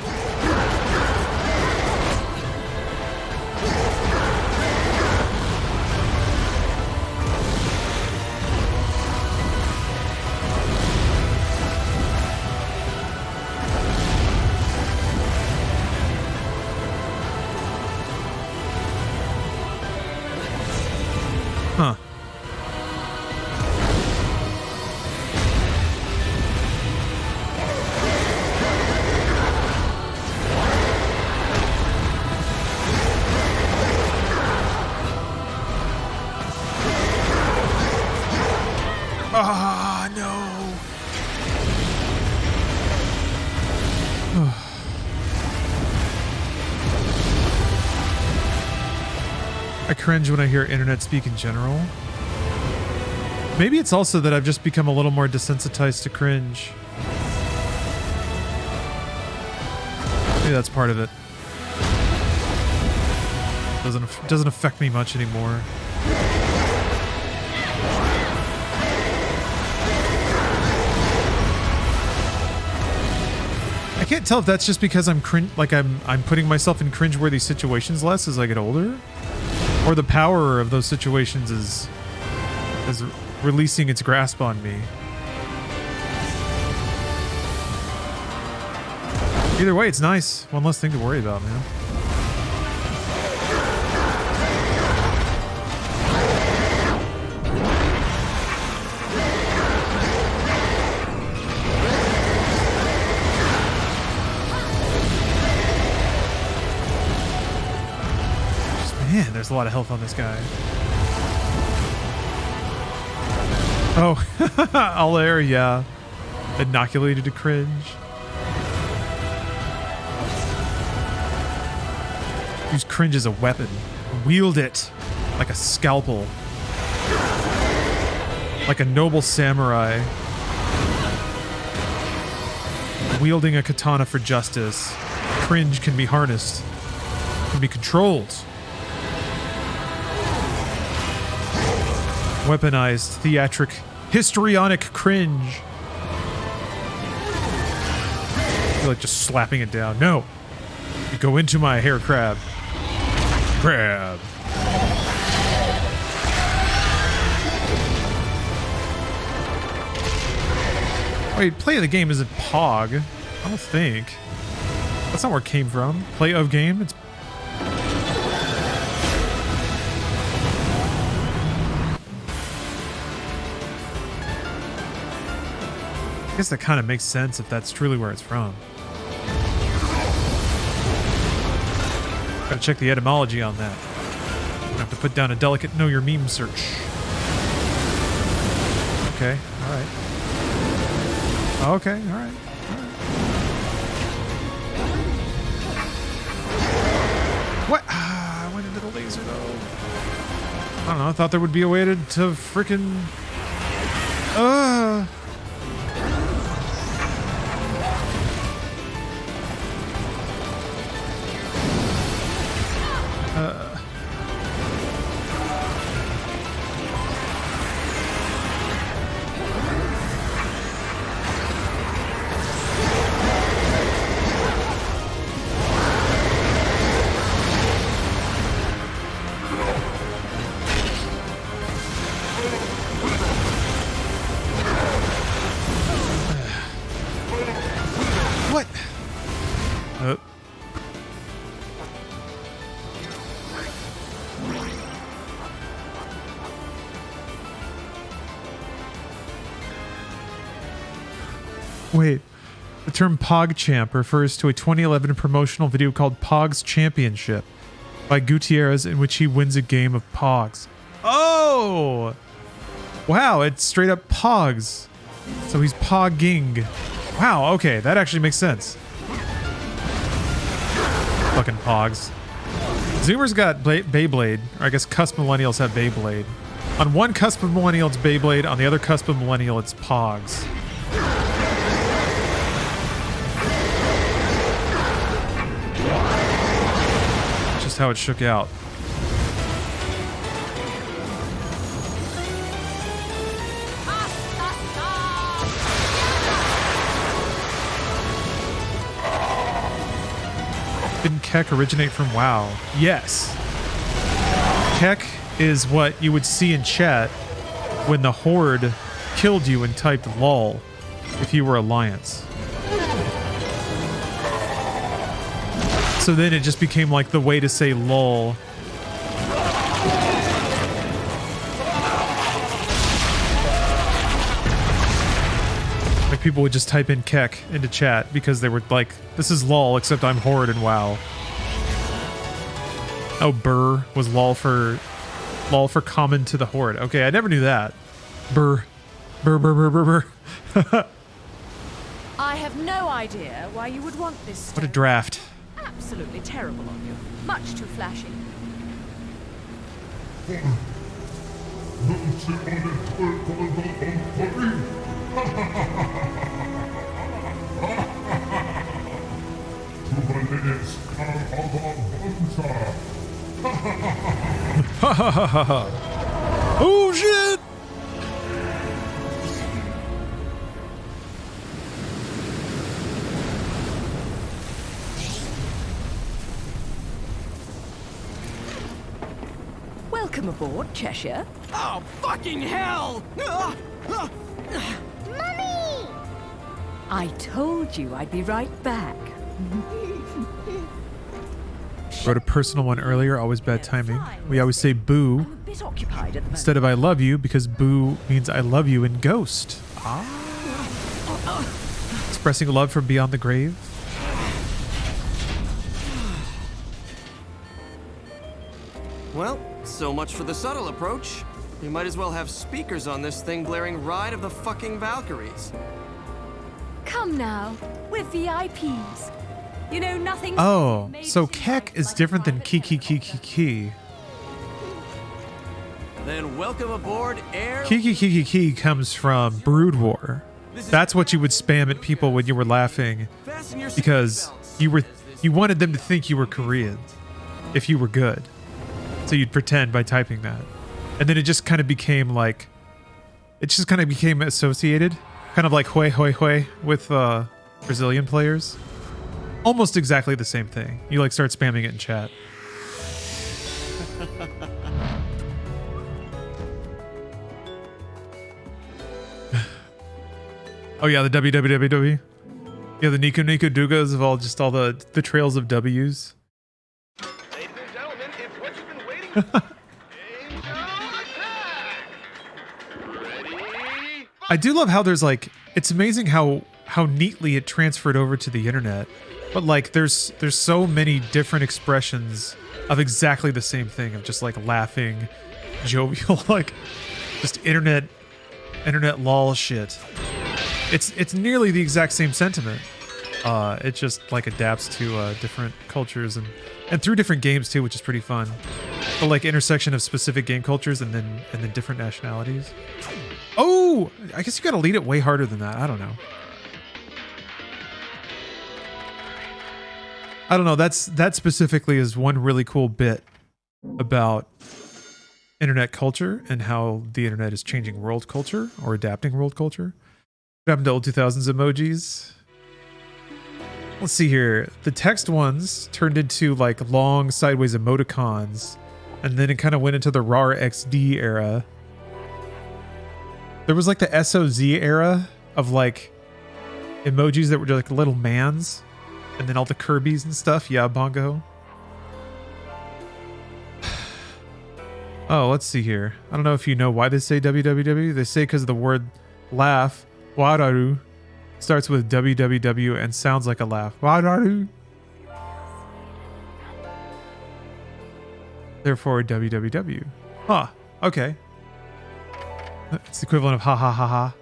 Huh. Ah, no. I cringe when I hear internet speak in general. Maybe it's also that I've just become a little more desensitized to cringe. Maybe that's part of it. Doesn't affect me much anymore. I can't tell if that's just because I'm putting myself in cringeworthy situations less as I get older, or the power of those situations is releasing its grasp on me. Either way, it's nice. One less thing to worry about, man. Man, there's a lot of health on this guy. Oh, all air, yeah. Inoculated to cringe. Use cringe as a weapon. Wield it like a scalpel. Like a noble samurai. Wielding a katana for justice. Cringe can be harnessed. Can be controlled. Weaponized, theatric, histrionic cringe. I feel like just slapping it down. No. You go into my hair crab. Crab. Wait, play of the game isn't Pog. I don't think. That's not where it came from. Play of game? It's I guess that kind of makes sense if that's truly where it's from. Gotta check the etymology on that. I have to put down a delicate know your meme search. Okay, alright. Okay, alright. What? Ah, I went into the laser though. I don't know, I thought there would be a way to frickin' What? Wait. The term PogChamp refers to a 2011 promotional video called Pog's Championship by Gutierrez, in which he wins a game of Pogs. Oh! Wow, it's straight up Pogs. So he's Pogging. Wow, okay, that actually makes sense. Fucking Pogs. Zoomer's got Beyblade, or I guess cusp millennials have Beyblade. On one cusp of millennial, it's Beyblade. On the other cusp of millennial, it's Pogs. Just how it shook out. Kek originate from WoW? Yes. Kek is what you would see in chat when the Horde killed you and typed lol if you were Alliance. So then it just became like the way to say lol. Like people would just type in Kek into chat because they were like, this is lol except I'm Horde and WoW. Oh, burr was lol for common to the Horde. Okay, I never knew that. Burr. Burr, burr, burr, burr, burr. I have no idea why you would want this stone. What a draft. Absolutely terrible on you. Much too flashy. Oh shit! Welcome aboard, Cheshire. Oh, fucking hell! Ah! Ah! Mummy! I told you I'd be right back. Wrote a personal one earlier, always bad timing. We always say boo I'm a bit occupied at the moment. instead of I love you because boo means I love you in Ghost. Expressing love from beyond the grave. Well, so much for the subtle approach. We might as well have speakers on this thing blaring Ride of the fucking Valkyries. Come now, we're VIPs. You know nothing. Oh, so Kek is different than Ki. Then welcome aboard Air... Ki comes from Brood War. That's what you would spam at people when you were laughing Fasten your because seatbelts. you wanted them to think you were Korean if you were good. So you'd pretend by typing that. And then it just kind of became like, it just kind of became associated, kind of like hoi hoi hoi with Brazilian players. Almost exactly the same thing. You like start spamming it in chat. Oh yeah, the www. Yeah, the Nico Dugas of all the trails of W's. Ladies and gentlemen, it's what you've been waiting for. Angel attack! Ready? I do love how there's like, it's amazing how neatly it transferred over to the internet. But like there's so many different expressions of exactly the same thing, of just like laughing, jovial, like just internet lol shit. It's nearly the exact same sentiment. It just like adapts to different cultures and through different games too, which is pretty fun. The like intersection of specific game cultures and then different nationalities. Oh, I guess you gotta lead it way harder than that. I don't know. That specifically is one really cool bit about internet culture and how the internet is changing world culture or adapting world culture. What happened to old 2000s emojis? Let's see here. The text ones turned into like long sideways emoticons, and then it kind of went into the RAR XD era. There was like the SOZ era of like emojis that were just like little mans, and then all the Kirby's and stuff. Yeah, Bongo. Oh, let's see here. I don't know if you know why they say www. They say because of the word laugh. Wadaru starts with www and sounds like a laugh. Wadaru. Therefore, www. Huh. Okay. It's the equivalent of ha ha ha ha.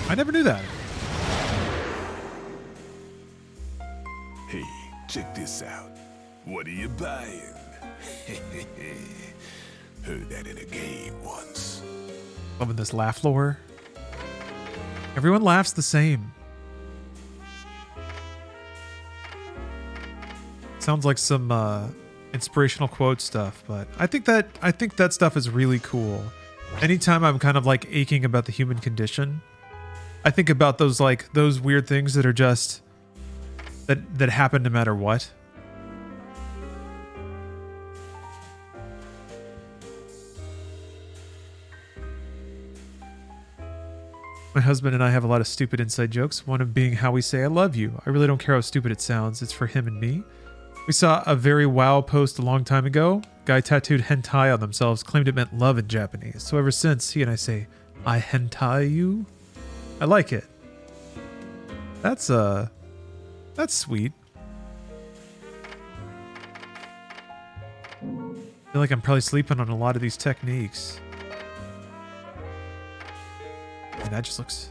I never knew that. Hey, check this out. What are you buying? Heard that in a game once. Loving this laugh lore. Everyone laughs the same. Sounds like some inspirational quote stuff, but I think that stuff is really cool. Anytime I'm kind of like aching about the human condition, I think about those those weird things that are just that happen no matter what. My husband and I have a lot of stupid inside jokes, one of being how we say I love you. I really don't care how stupid it sounds. It's for him and me. We saw a very wow post a long time ago. Guy tattooed hentai on themselves, claimed it meant love in Japanese. So ever since, he and I say, I hentai you. I like it. That's sweet. I feel like I'm probably sleeping on a lot of these techniques. And that just looks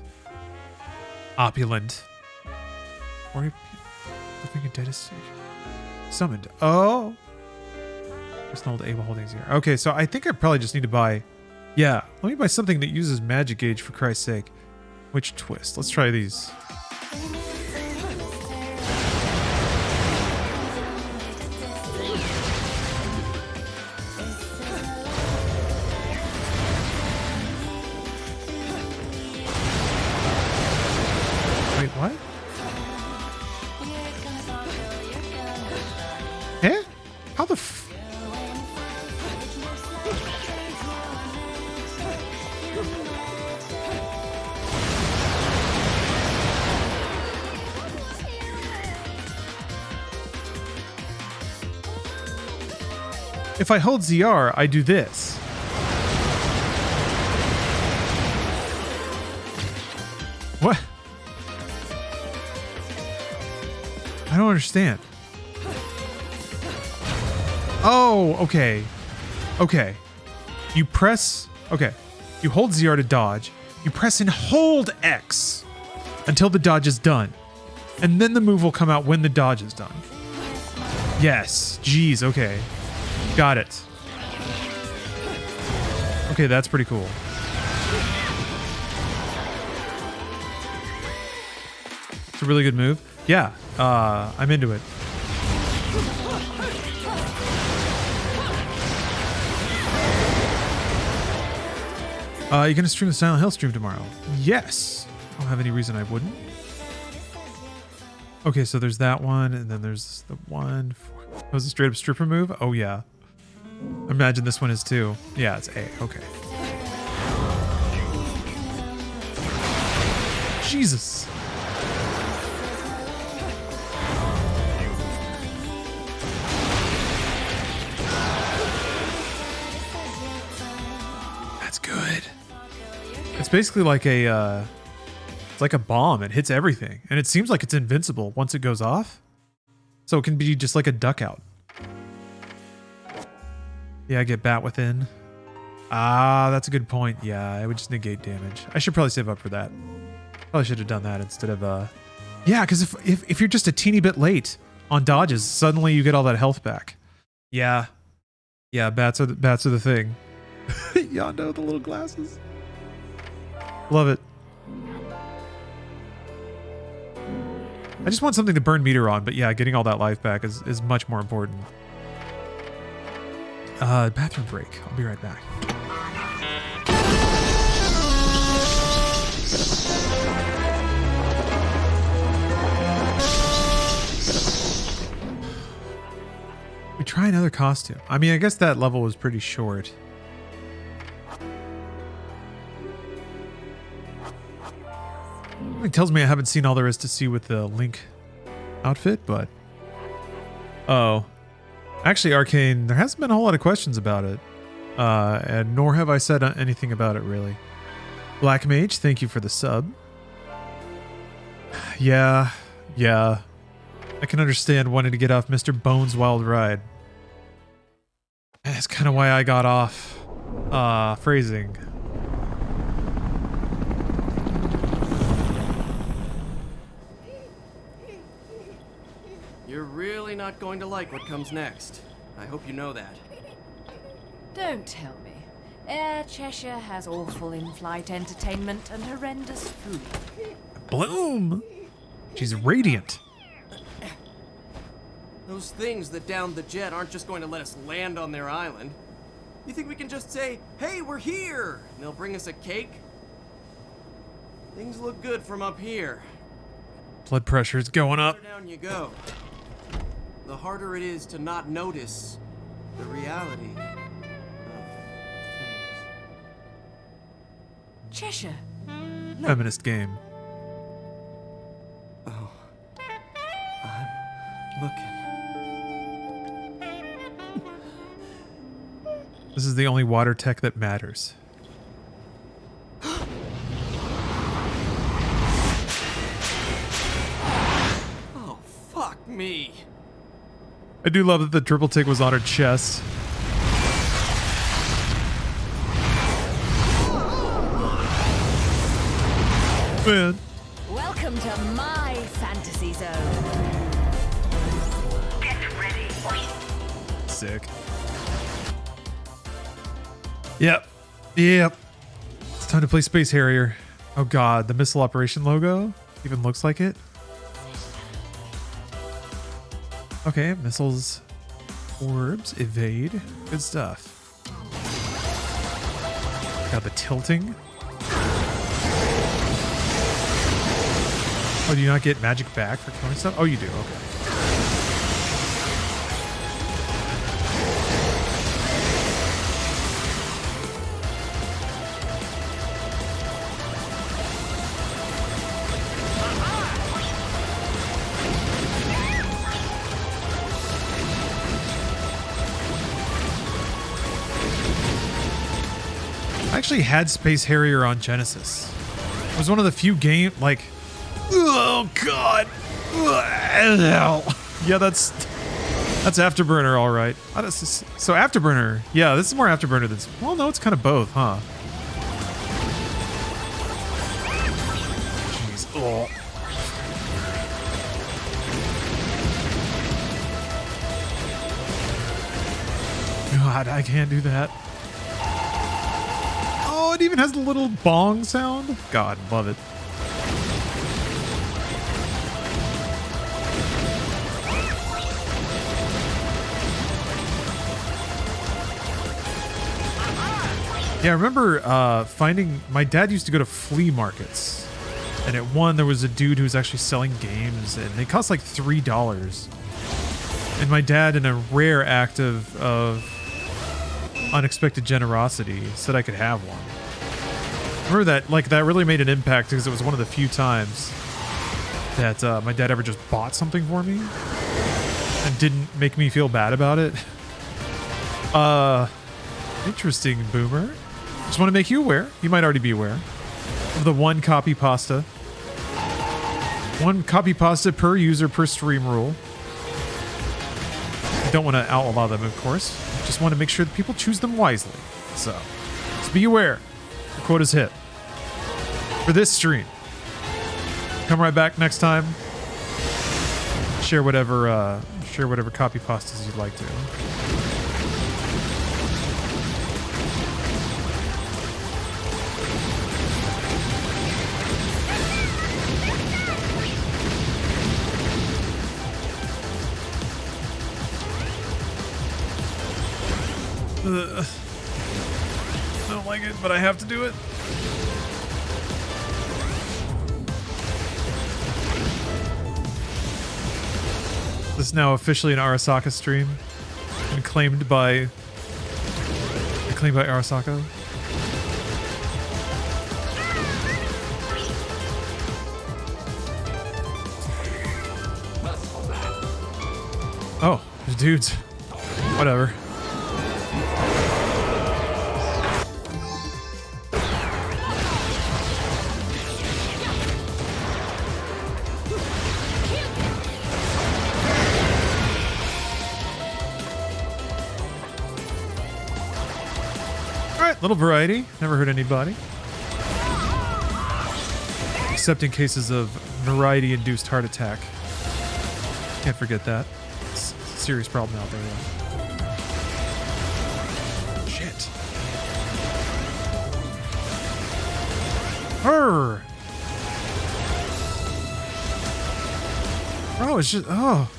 opulent. Or flipping a data stage. Summoned. Oh. There's an old Able holdings here. Okay, so I think I probably just need to buy. Yeah, let me buy something that uses magic gauge for Christ's sake. Which twist? Let's try these. Wait, what? Eh? How the f... If I hold ZR, I do this. What? I don't understand. Oh, okay. Okay. You press... Okay. You hold ZR to dodge. You press and hold X until the dodge is done. And then the move will come out when the dodge is done. Yes. Jeez, okay. Got it. Okay, that's pretty cool. It's a really good move. Yeah, I'm into it. You gonna stream the Silent Hill stream tomorrow? Yes. I don't have any reason I wouldn't. Okay, so there's that one, and then there's the one. That was a straight up stripper move? Oh, yeah. Imagine this one is too. Yeah, it's A. Okay. Jesus. That's good. It's basically like a it's like a bomb. It hits everything, and it seems like it's invincible once it goes off. So it can be just like a duck out. Yeah, I get bat within. Ah, that's a good point. Yeah, it would just negate damage. I should probably save up for that. Probably should have done that instead of yeah, because if you're just a teeny bit late on dodges, suddenly you get all that health back. Yeah. Yeah, bats are the thing. Yondo, the little glasses. Love it. I just want something to burn meter on, but yeah, getting all that life back is much more important. Bathroom break. I'll be right back. We try another costume. I mean, I guess that level was pretty short. It tells me I haven't seen all there is to see with the Link outfit, but... Oh. Actually, Arcane, there hasn't been a whole lot of questions about it. And nor have I said anything about it, really. Black Mage, thank you for the sub. Yeah. I can understand wanting to get off Mr. Bones' wild ride. That's kind of why I got off phrasing. You're really not going to like what comes next. I hope you know that. Don't tell me. Air Cheshire has awful in-flight entertainment and horrendous food. Bloom! She's radiant. Those things that downed the jet aren't just going to let us land on their island. You think we can just say, hey, we're here, and they'll bring us a cake? Things look good from up here. Blood pressure's going up. The further down you go, the harder it is to not notice the reality of things. Cheshire. Feminist game. Oh, I'm looking. This is the only water tech that matters. Oh, fuck me. I do love that the triple take was on her chest. Man. Welcome to my fantasy zone. Get ready. Sick. Yep. Yep. It's time to play Space Harrier. Oh god, the missile operation logo even looks like it. Okay, missiles, orbs, evade. Good stuff. Got the tilting. Oh, do you not get magic back for killing stuff? Oh, you do. Okay. I actually had Space Harrier on Genesis. It was one of the few oh god. Yeah, that's Afterburner, all right. So Afterburner, yeah, this is more Afterburner than. Well, no, it's kind of both, huh? Jeez. Oh. God, I can't do that. Oh, it even has the little bong sound. God, love it. Yeah, I remember finding my dad used to go to flea markets, and at one there was a dude who was actually selling games, and they cost like $3. And my dad, in a rare act of unexpected generosity, said I could have one. Remember that, like, that really made an impact because it was one of the few times that my dad ever just bought something for me and didn't make me feel bad about it. Interesting, Boomer. Just want to make you aware, you might already be aware, of the one copy pasta. One copy pasta per user per stream rule. I don't want to outlaw them, of course. Just want to make sure that people choose them wisely. So, just be aware. The quota's hit. For this stream. Come right back next time. Share whatever copy pastas you'd like to. I don't like it, but I have to do it. This is now officially an Arasaka stream, and claimed by Arasaka. Oh, there's dudes. Whatever. Little variety. Never hurt anybody. Except in cases of variety-induced heart attack. Can't forget that. It's a serious problem out there, though. Shit. Her. Bro, it's just... Oh.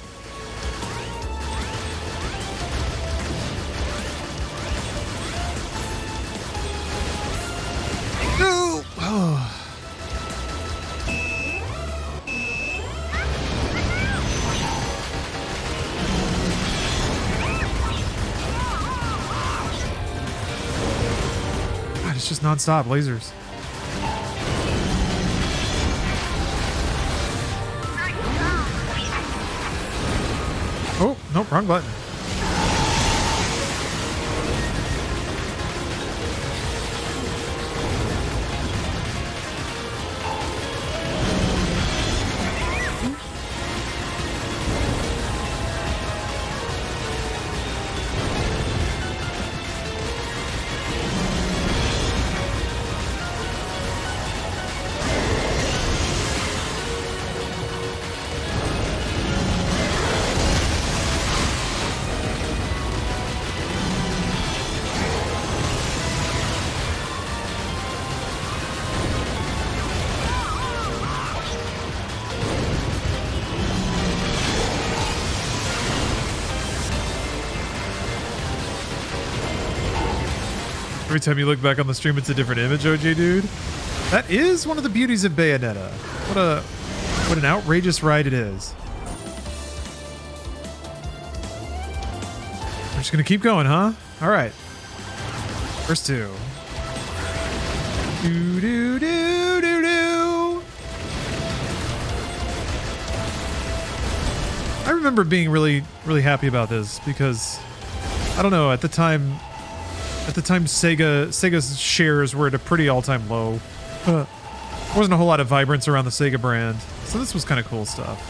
it's just non-stop lasers. Oh, nope, wrong button. Every time you look back on the stream, it's a different image, OJ dude. That is one of the beauties of Bayonetta. What an outrageous ride it is. We're just gonna keep going, huh? All right. First two. Do do do do do. I remember being really happy about this because I don't know, at the time Sega's shares were at a pretty all-time low. Wasn't a whole lot of vibrance around the Sega brand, so this was kind of cool stuff.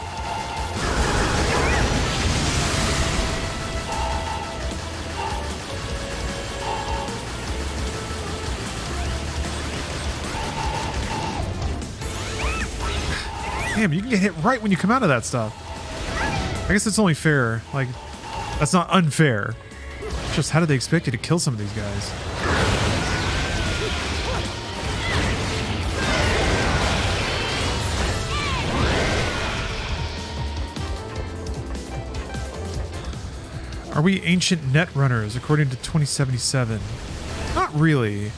Damn, you can get hit right when you come out of that stuff. I guess it's only fair. Like, that's not unfair. Just how did they expect you to kill some of these guys? Are we ancient net runners according to 2077? Not really.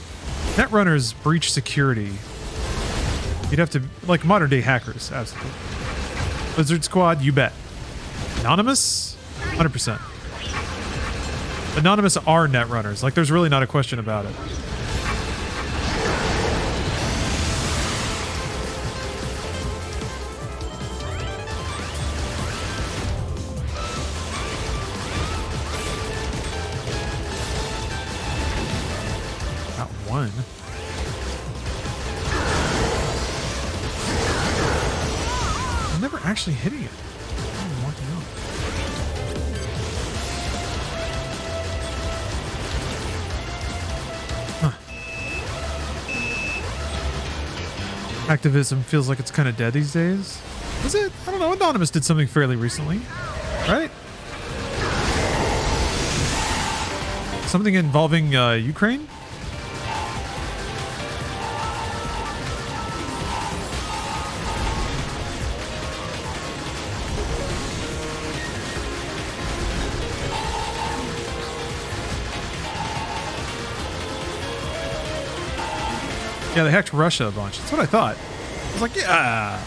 Net runners breach security. You'd have to, like, modern day hackers, absolutely. Lizard Squad, you bet. Anonymous? 100%. Anonymous are net runners. Like, there's really not a question about it. Not one. I'm never actually hitting it. I'm walking out. Activism feels like it's kind of dead these days. Is it? I don't know. Anonymous did something fairly recently, right? Something involving Ukraine? Yeah, they hacked Russia a bunch. That's what I thought. I was like, yeah,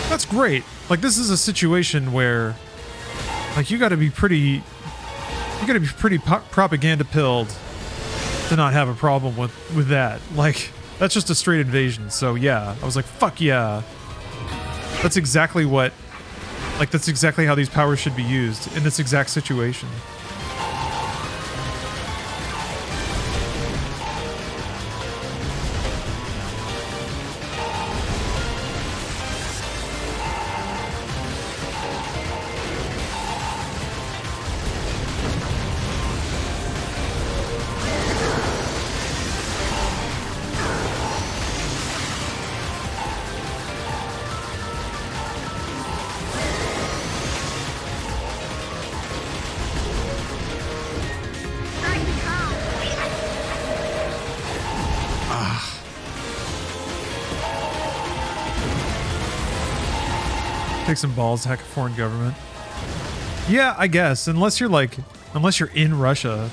that's great. Like, this is a situation where, like, you got to be pretty propaganda pilled to not have a problem with that. Like, that's just a straight invasion. So yeah, I was like, fuck yeah. That's exactly what, like, that's exactly how these powers should be used in this exact situation. Take some balls to hack a foreign government. Yeah, I guess. Unless you're in Russia.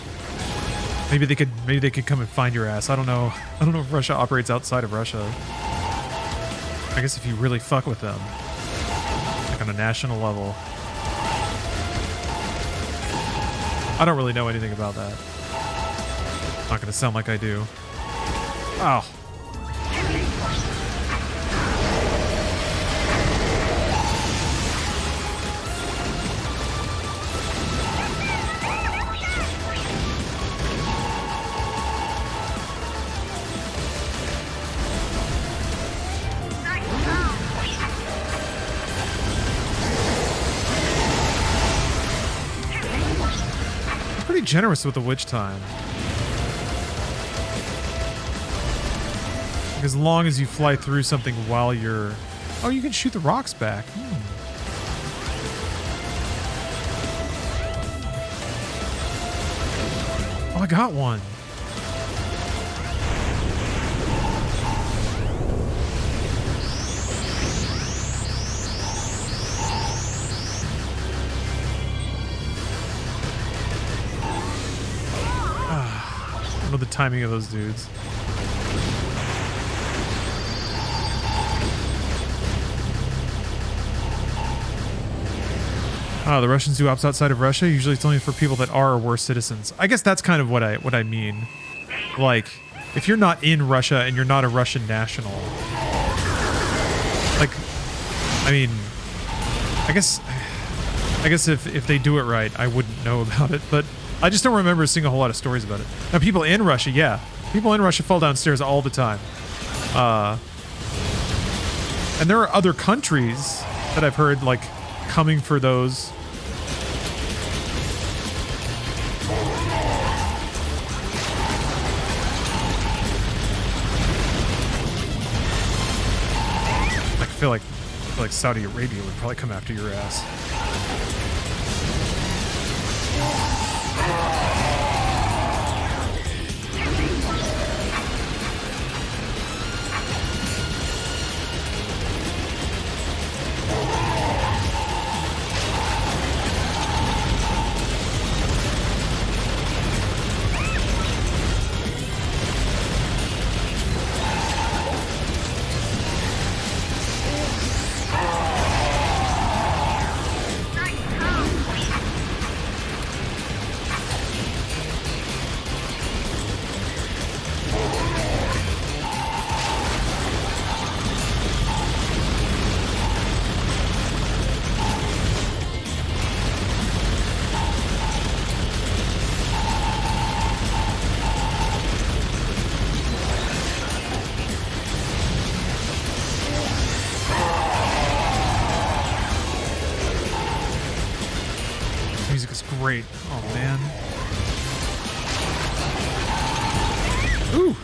Maybe they could come and find your ass. I don't know. I don't know if Russia operates outside of Russia. I guess if you really fuck with them. Like on a national level. I don't really know anything about that. Not gonna sound like I do. Oh. Pretty generous with the witch time. Like as long as you fly through something while you're... Oh, you can shoot the rocks back. Oh, I got one. I don't know the timing of those dudes. The Russians do ops outside of Russia. Usually it's only for people that are or were citizens. I guess that's kind of what I mean. Like, if you're not in Russia and you're not a Russian national, like, I mean, I guess if they do it right, I wouldn't know about it, but I just don't remember seeing a whole lot of stories about it. Now, people in Russia, yeah. People in Russia fall downstairs all the time. And there are other countries that I've heard, like, coming for those. I feel like Saudi Arabia would probably come after your ass. Great. Oh, man. Ooh.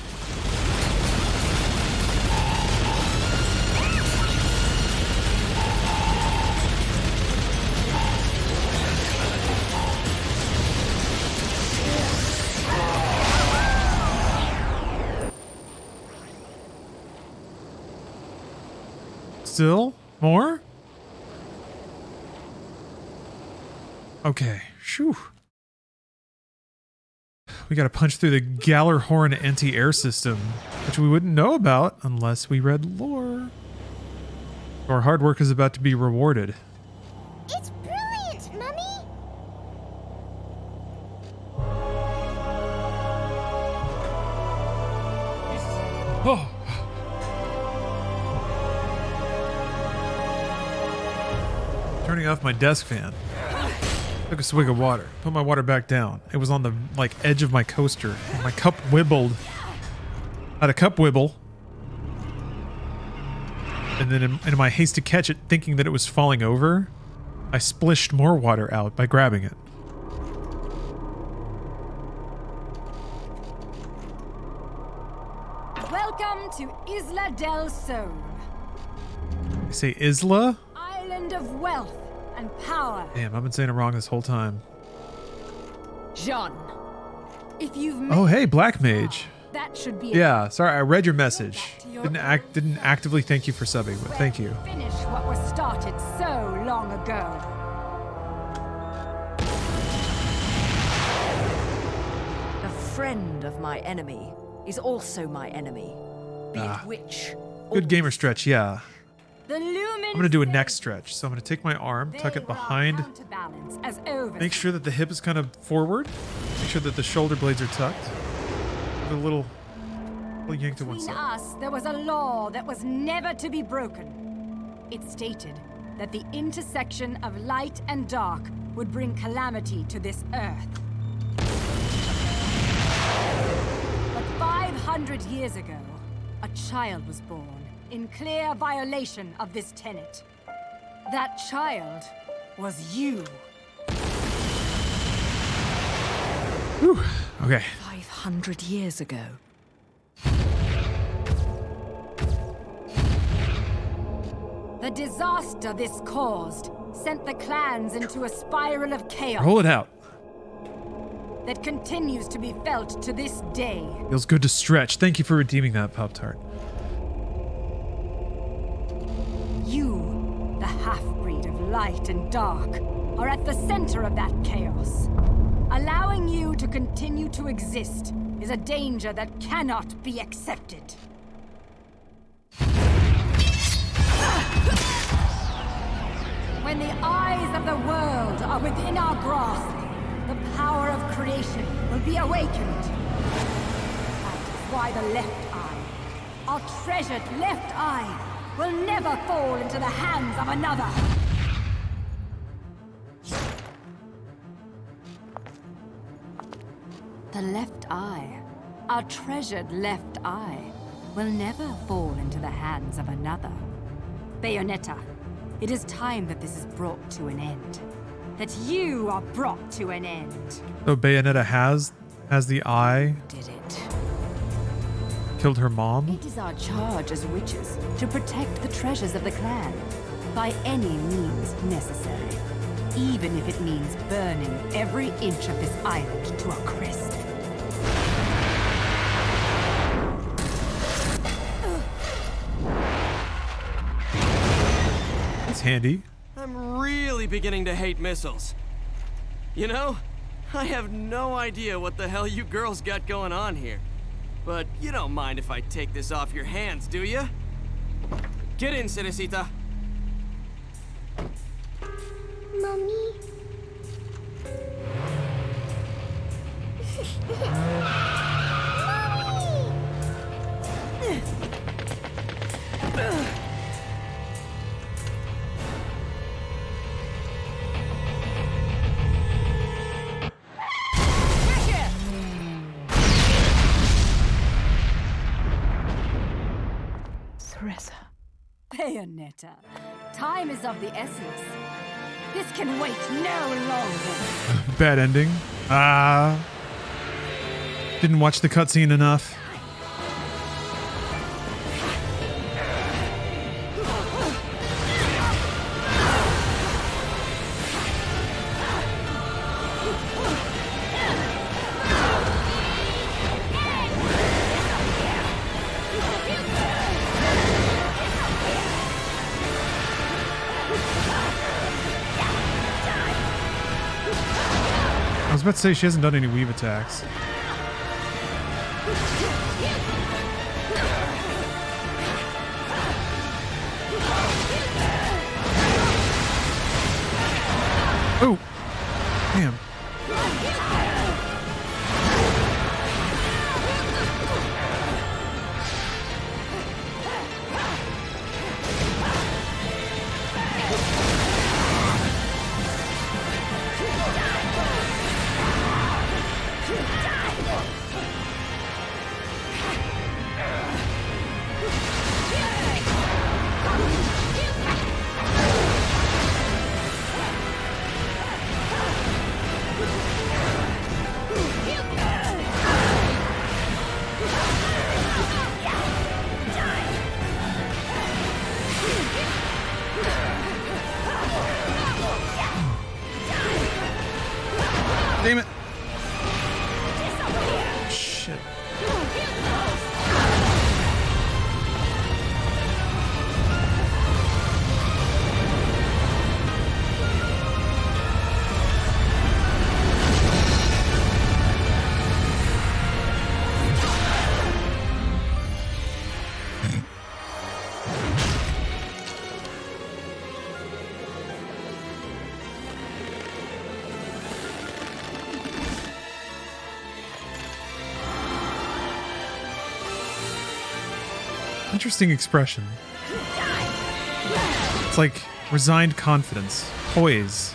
Still? More? Okay. Shoo. We gotta punch through the Gallerhorn anti-air system, which we wouldn't know about unless we read lore. Our hard work is about to be rewarded. It's brilliant, Mummy! Oh. Turning off my desk fan. Took a swig of water. Put my water back down. It was on the edge of my coaster. My cup wibbled. Had a cup wibble. And then in my haste to catch it, thinking that it was falling over, I splished more water out by grabbing it. Welcome to Isla del Sol. You say Isla? Island of wealth and power. Damn, I've been saying it wrong this whole time. Jean, if you've Oh, hey, Black Mage. that should be Yeah, sorry, I read your message. Didn't actively thank you for subbing, but thank you. Finish what was started so long ago. A friend of my enemy is also my enemy. Be it which. Good gamer stretch, yeah. The lumen I'm gonna do a neck stretch. So I'm gonna take my arm, tuck it behind, make sure that the hip is kind of forward, make sure that the shoulder blades are tucked. Give it a little Well, yanked to one Between side. us, there was a law that was never to be broken. It stated that the intersection of light and dark would bring calamity to this earth. But 500 years ago, a child was born in clear violation of this tenet. That child was you. Whew. Okay. 500 years ago. The disaster this caused sent the clans into a spiral of chaos Roll it out. that continues to be felt to this day. Feels good to stretch. Thank you for redeeming that, Pop-Tart. You, the half-breed of light and dark, are at the center of that chaos. Allowing you to continue to exist is a danger that cannot be accepted. When the eyes of the world are within our grasp, the power of creation will be awakened. That is why the left eye, our treasured left eye, will never fall into the hands of another. The left eye, our treasured left eye, will never fall into the hands of another. Bayonetta, it is time that this is brought to an end. That you are brought to an end. So Bayonetta has the eye, Did it? killed her mom. It is our charge as witches to protect the treasures of the clan by any means necessary. Even if it means burning every inch of this island to a crisp. It's handy. I'm really beginning to hate missiles. You know, I have no idea what the hell you girls got going on here. But you don't mind if I take this off your hands, do you? Get in, Cerecita. Mommy. Bayonetta, time is of the essence. This can wait no longer. Bad ending. Didn't watch the cutscene enough. I was about to say she hasn't done any weave attacks. Oh, damn. Damn it. Shit. Interesting expression. It's like resigned confidence, poise.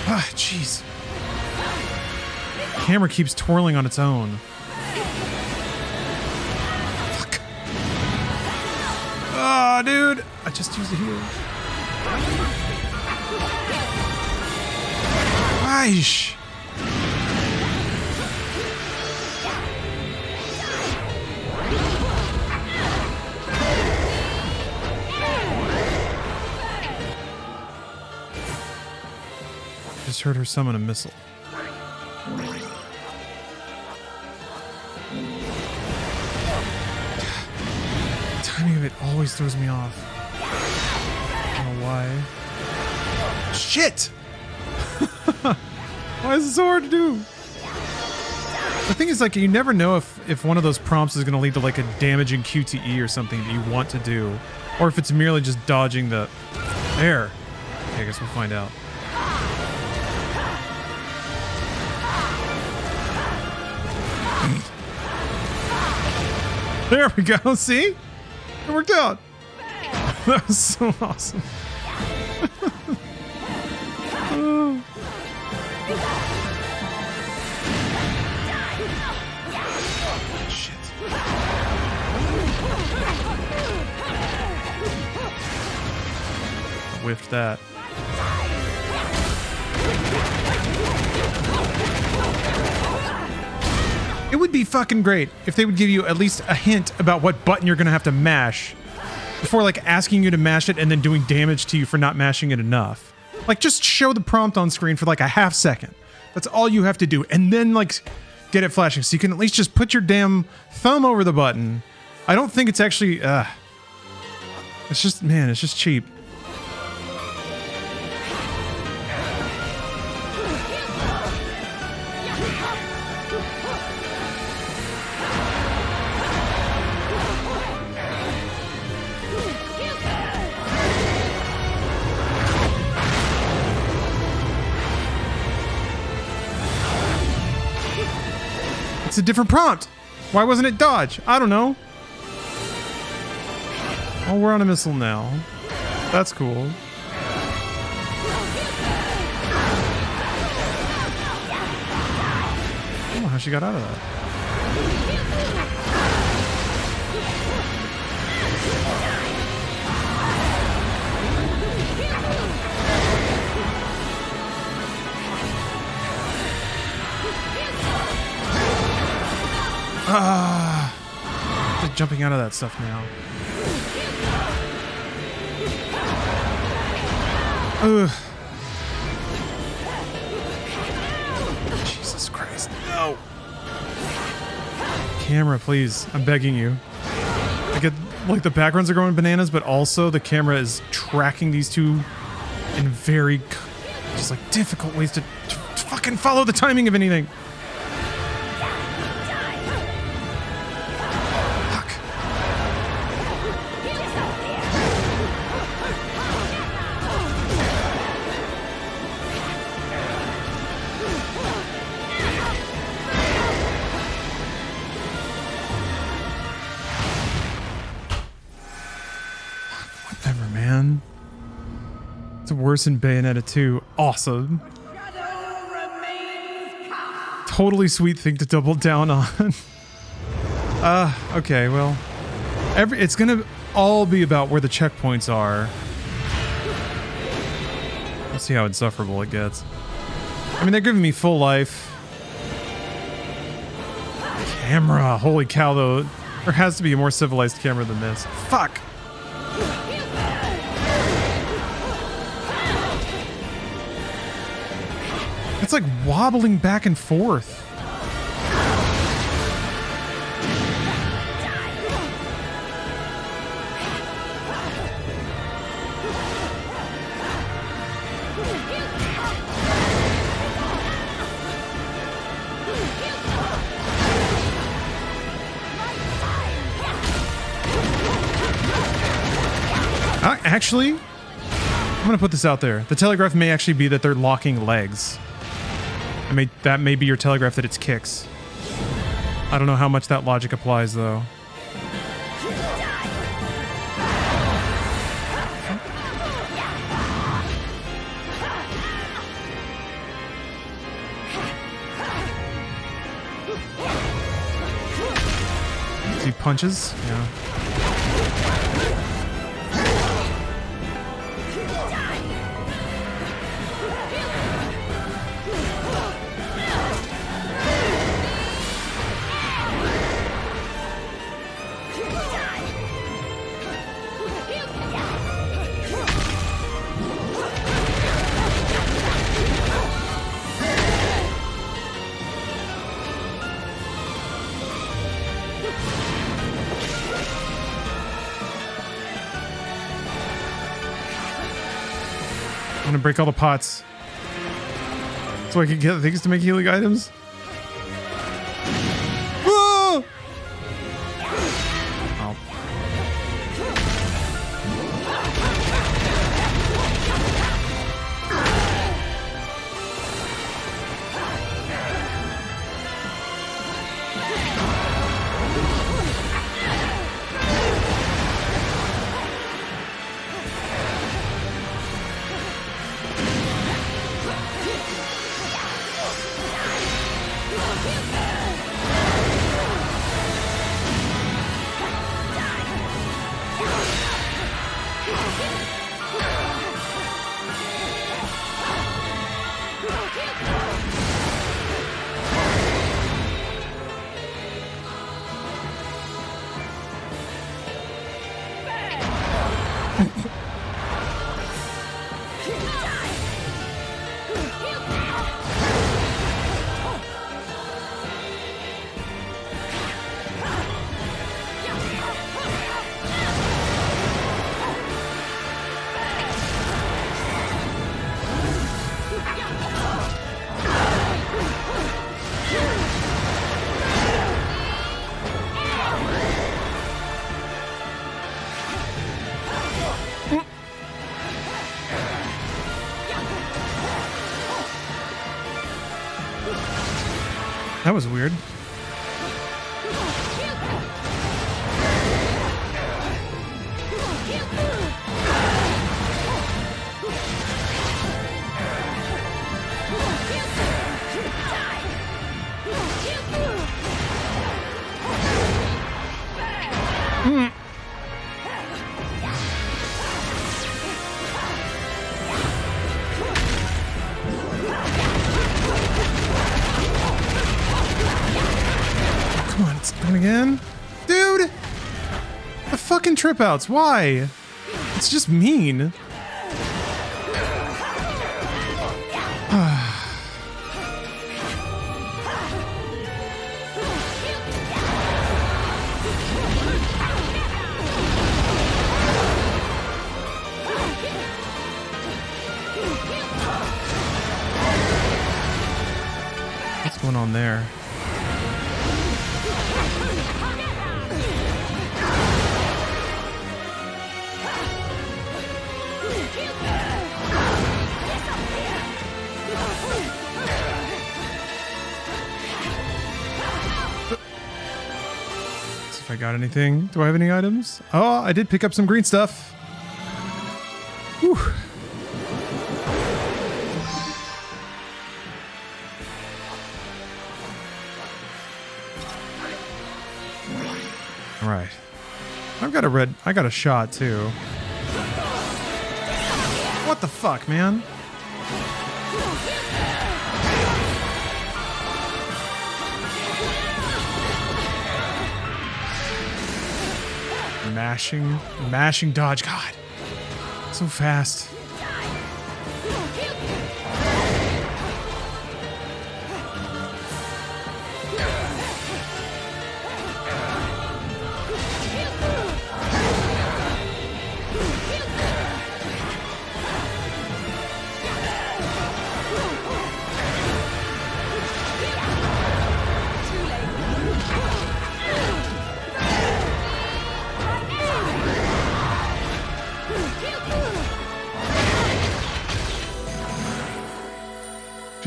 Ah, jeez. Camera keeps twirling on its own. Fuck. Ah, dude. I just used the heal. Aish. Just heard her summon a missile. The timing of it always throws me off. I don't know why. Shit! Why is it so hard to do? The thing is, like, you never know if one of those prompts is going to lead to, like, a damaging QTE or something that you want to do. Or if it's merely just dodging the... There. Okay, I guess we'll find out. There we go. See? It worked out. That was so awesome. Oh. Shit. I whiffed that. It would be fucking great if they would give you at least a hint about what button you're gonna have to mash before, like, asking you to mash it and then doing damage to you for not mashing it enough. Like, just show the prompt on screen for like a half second. That's all you have to do, and then, like, get it flashing so you can at least just put your damn thumb over the button. I don't think it's actually it's just, man, it's just cheap. It's a different prompt. Why wasn't it dodge? I don't know. Oh, we're on a missile now. That's cool. I don't know how she got out of that. Just jumping out of that stuff now. Ugh. Jesus Christ. No. Camera, please. I'm begging you. I get, like, the backgrounds are going bananas, but also the camera is tracking these two in very, just, like, difficult ways to fucking follow the timing of anything. Worse than Bayonetta 2. Awesome. Totally sweet thing to double down on. Okay, well. It's gonna all be about where the checkpoints are. Let's see how insufferable it gets. I mean, they're giving me full life. Camera. Holy cow, though. There has to be a more civilized camera than this. Fuck! It's like wobbling back and forth. Actually, I'm gonna put this out there. The telegraph may actually be that they're locking legs. That may be your telegraph that it's kicks. I don't know how much that logic applies, though. He punches? Yeah. I'm gonna break all the pots so I can get things to make healing items. Whoa! Oh. That was weird. Again? Dude! The fucking trip outs, why? It's just mean. What's going on there? If I got anything. Do I have any items? Oh, I did pick up some green stuff. Whew. All right. I've got a red. I got a shot too. What the fuck, man? Mashing dodge. God, so fast.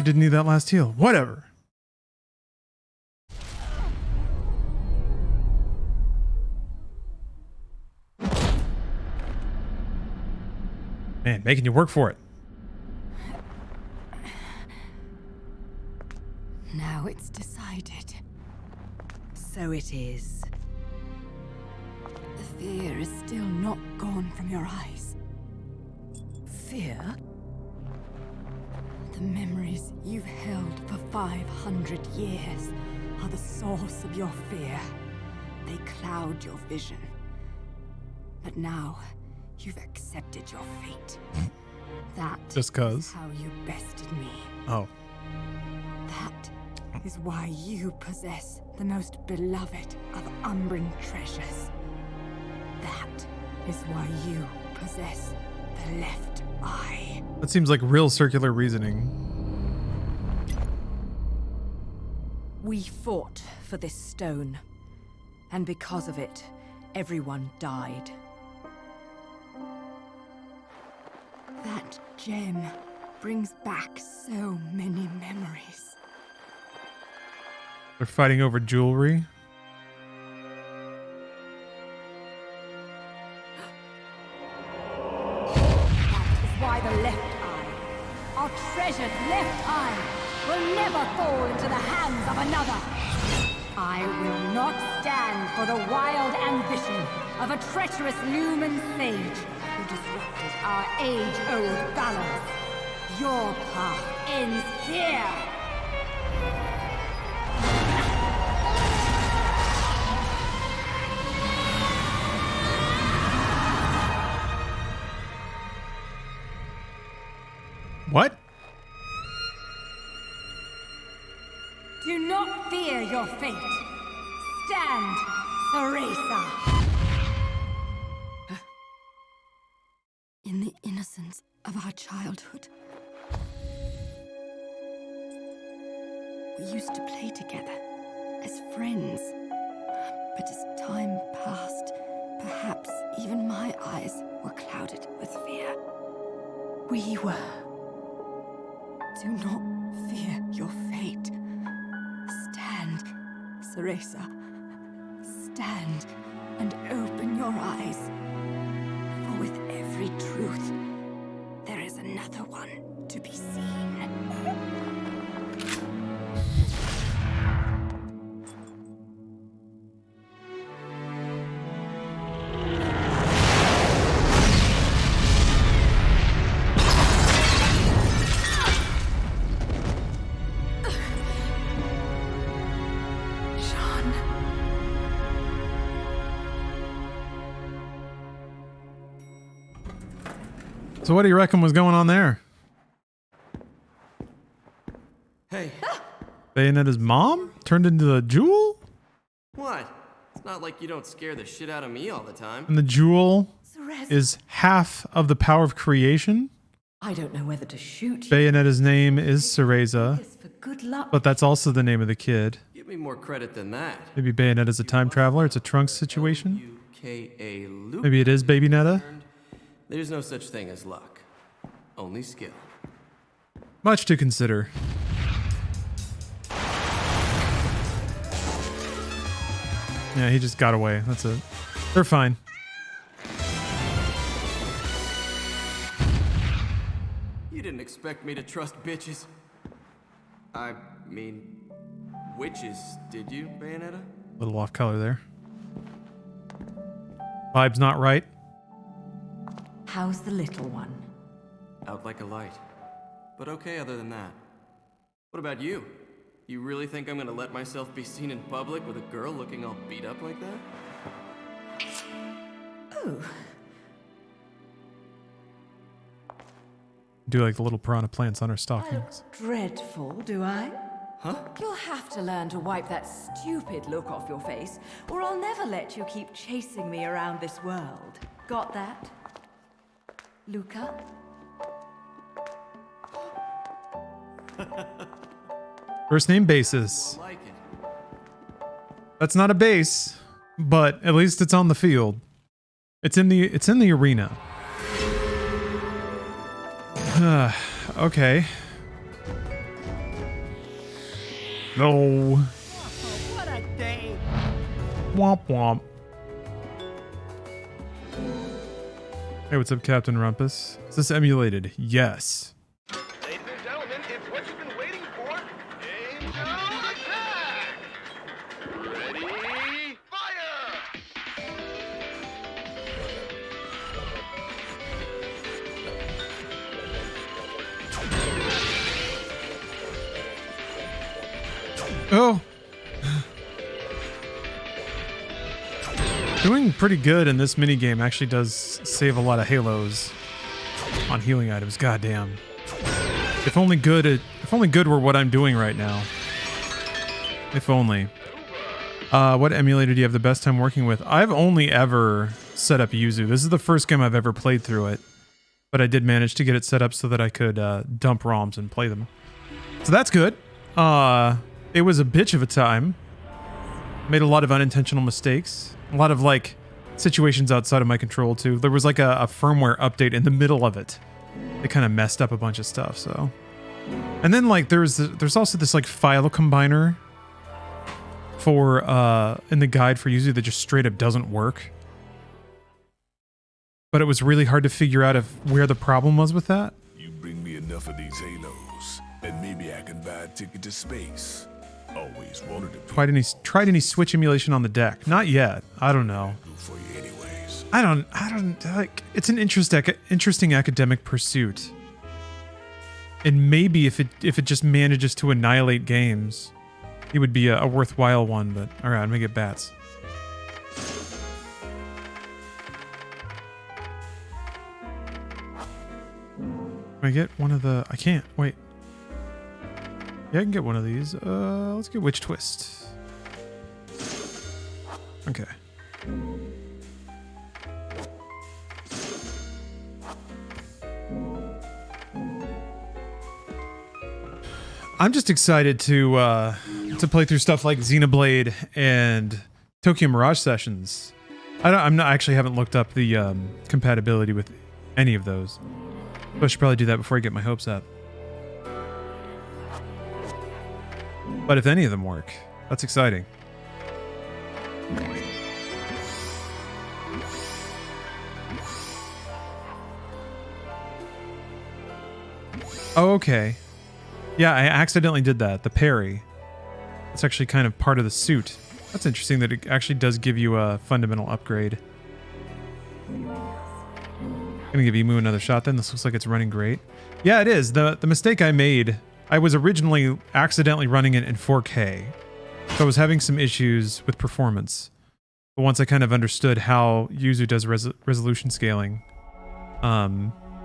Didn't need that last heal. Whatever. Man, making you work for it. Now it's decided. So it is. The fear is still not gone from your eyes. Fear? The memories you've held for 500 years are the source of your fear. They cloud your vision. But now, you've accepted your fate. That Just 'cause. is how you bested me. Oh. That is why you possess the most beloved of Umbran treasures. That is why you possess the left eye. That seems like real circular reasoning. We fought for this stone. And because of it, everyone died. That gem brings back so many memories. They're fighting over jewelry. That is why the left eye, our treasured left eye, will never fall into the hands of another. I will not stand for the wild ambition of a treacherous Lumen sage who disrupted our age-old balance. Your path ends here. What? Do not fear your fate. Stand, Teresa. In the innocence of our childhood, we used to play together as friends. But as time passed, perhaps even my eyes were clouded with fear. We were. Do not fear your fate. Stand, Teresa. Stand and open your eyes. For with every truth, there is another one to be seen. So what do you reckon was going on there? Hey, Bayonetta's mom turned into a jewel? what? It's not like you don't scare the shit out of me all the time. And the jewel Cereza. is half of the power of creation? I don't know whether to shoot you. Bayonetta's name is Cereza, Yes, for good luck. but that's also the name of the kid. Give me more credit than that. Maybe Bayonetta's a time traveler. It's a Trunks situation. UKA loop. Maybe it is Babynetta. There's no such thing as luck. Only skill. Much to consider. Yeah, he just got away. That's it. They're fine. You didn't expect me to trust bitches. I mean, witches, did you, Bayonetta? A little off color there. Vibe's not right. How's the little one? Out like a light. But okay other than that. What about you? You really think I'm gonna let myself be seen in public with a girl looking all beat up like that? Oh, Do like the little piranha plants on her stockings. dreadful, do I? Huh? You'll have to learn to wipe that stupid look off your face, or I'll never let you keep chasing me around this world. Got that? Luca? First name basis. Like it. That's not a base, but at least it's on the field. It's in the arena. Okay. No. Oh, what a day. Womp womp. Hey, what's up, Captain Rumpus? Is this emulated? Yes. Ladies and gentlemen, it's what you've been waiting for. Angel attack! Ready, fire! Oh. Doing pretty good in this minigame actually does save a lot of halos on healing items. Goddamn. If only good were what I'm doing right now. If only. What emulator do you have the best time working with? I've only ever set up Yuzu. This is the first game I've ever played through it. But I did manage to get it set up so that I could dump ROMs and play them. So that's good. It was a bitch of a time. Made a lot of unintentional mistakes. A lot of, like, situations outside of my control, too. There was, like, a firmware update in the middle of it. It kind of messed up a bunch of stuff, so... And then, like, there's also this, like, file combiner for, in the guide for Yuzu that just straight up doesn't work. But it was really hard to figure out where the problem was with that. You bring me enough of these halos, and maybe I can buy a ticket to space. Always wanted to Tried any Switch emulation on the deck? Not yet. I don't know. do for you anyways. I don't like. It's an interesting academic pursuit, and maybe if it just manages to annihilate games, it would be a worthwhile one. But all right, I'm gonna get bats. Can I get one of the? I can't. Wait. Yeah, I can get one of these. Let's get Witch Twist. Okay. I'm just excited to play through stuff like Xenoblade and Tokyo Mirage Sessions. I haven't looked up the compatibility with any of those. So I should probably do that before I get my hopes up. But if any of them work, that's exciting. Oh, okay. Yeah, I accidentally did that. The parry. It's actually kind of part of the suit. That's interesting that it actually does give you a fundamental upgrade. Gonna give Emu another shot then. This looks like it's running great. Yeah, it is. The mistake I made, I was originally accidentally running it in 4K. So I was having some issues with performance. But once I kind of understood how Yuzu does resolution scaling,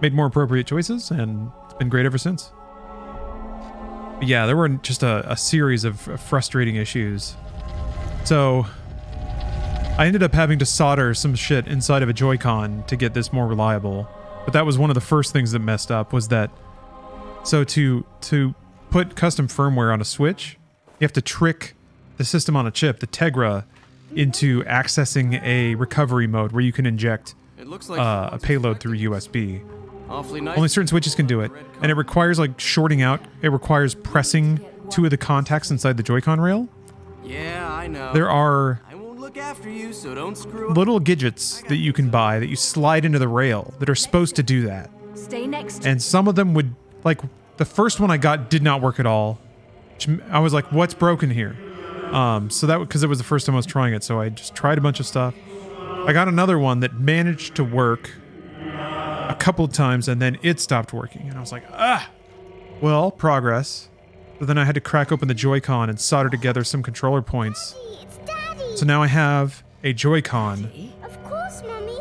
made more appropriate choices, and it's been great ever since. But yeah, there were just a series of frustrating issues. So I ended up having to solder some shit inside of a Joy-Con to get this more reliable. But that was one of the first things that messed up, was that... So to put custom firmware on a Switch, you have to trick the system on a chip, the Tegra, into accessing a recovery mode where you can inject a payload through USB. Awfully nice. Only certain Switches can do it, and it requires like shorting out. It requires pressing two of the contacts inside the Joy-Con rail. Yeah, I know. There are I won't look after you, so don't screw up. little gadgets that you can buy that you slide into the rail that are supposed to do that. Stay next to And some of them would, like, the first one I got did not work at all. I was like, what's broken here? So that, because it was the first time I was trying it, so I just tried a bunch of stuff. I got another one that managed to work a couple of times, and then it stopped working. And I was like, well, progress. So then I had to crack open the Joy-Con and solder together some controller points. It's Daddy. So now I have a Joy-Con Of course, Mommy.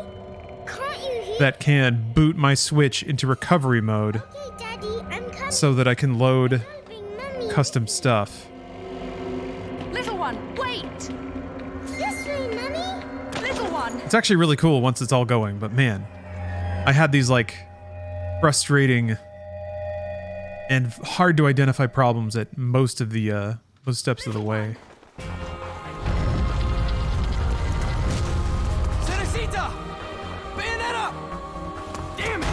Can't you hear? that can boot my Switch into recovery mode Okay, Daddy, I'm coming. so that I can load Helping Mommy. custom stuff. Little one, wait! This way, Mommy. Little one! It's actually really cool once it's all going, but man, I had these like frustrating and hard to identify problems at most of the most steps of the way. Cerecita! Bayonetta! Damn it!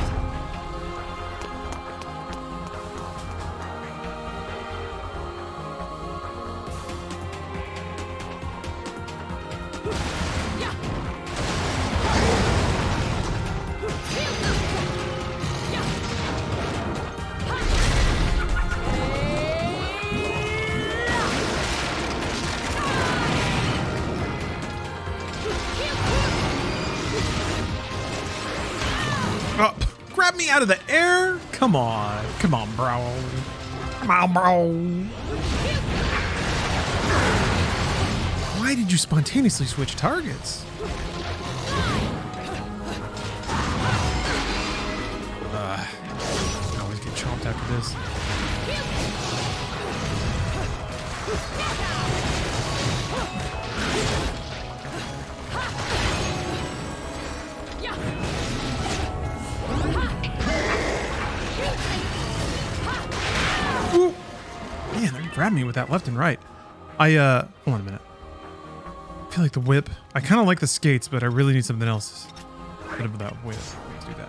me out of the air? Come on. Come on, bro. Come on, bro. Why did you spontaneously switch targets? I always get chomped after this. Ooh. Man, they grabbed me with that left and right. Hold on a minute. I feel like the whip. I kind of like the skates, but I really need something else. Bit of that whip. Let's do that.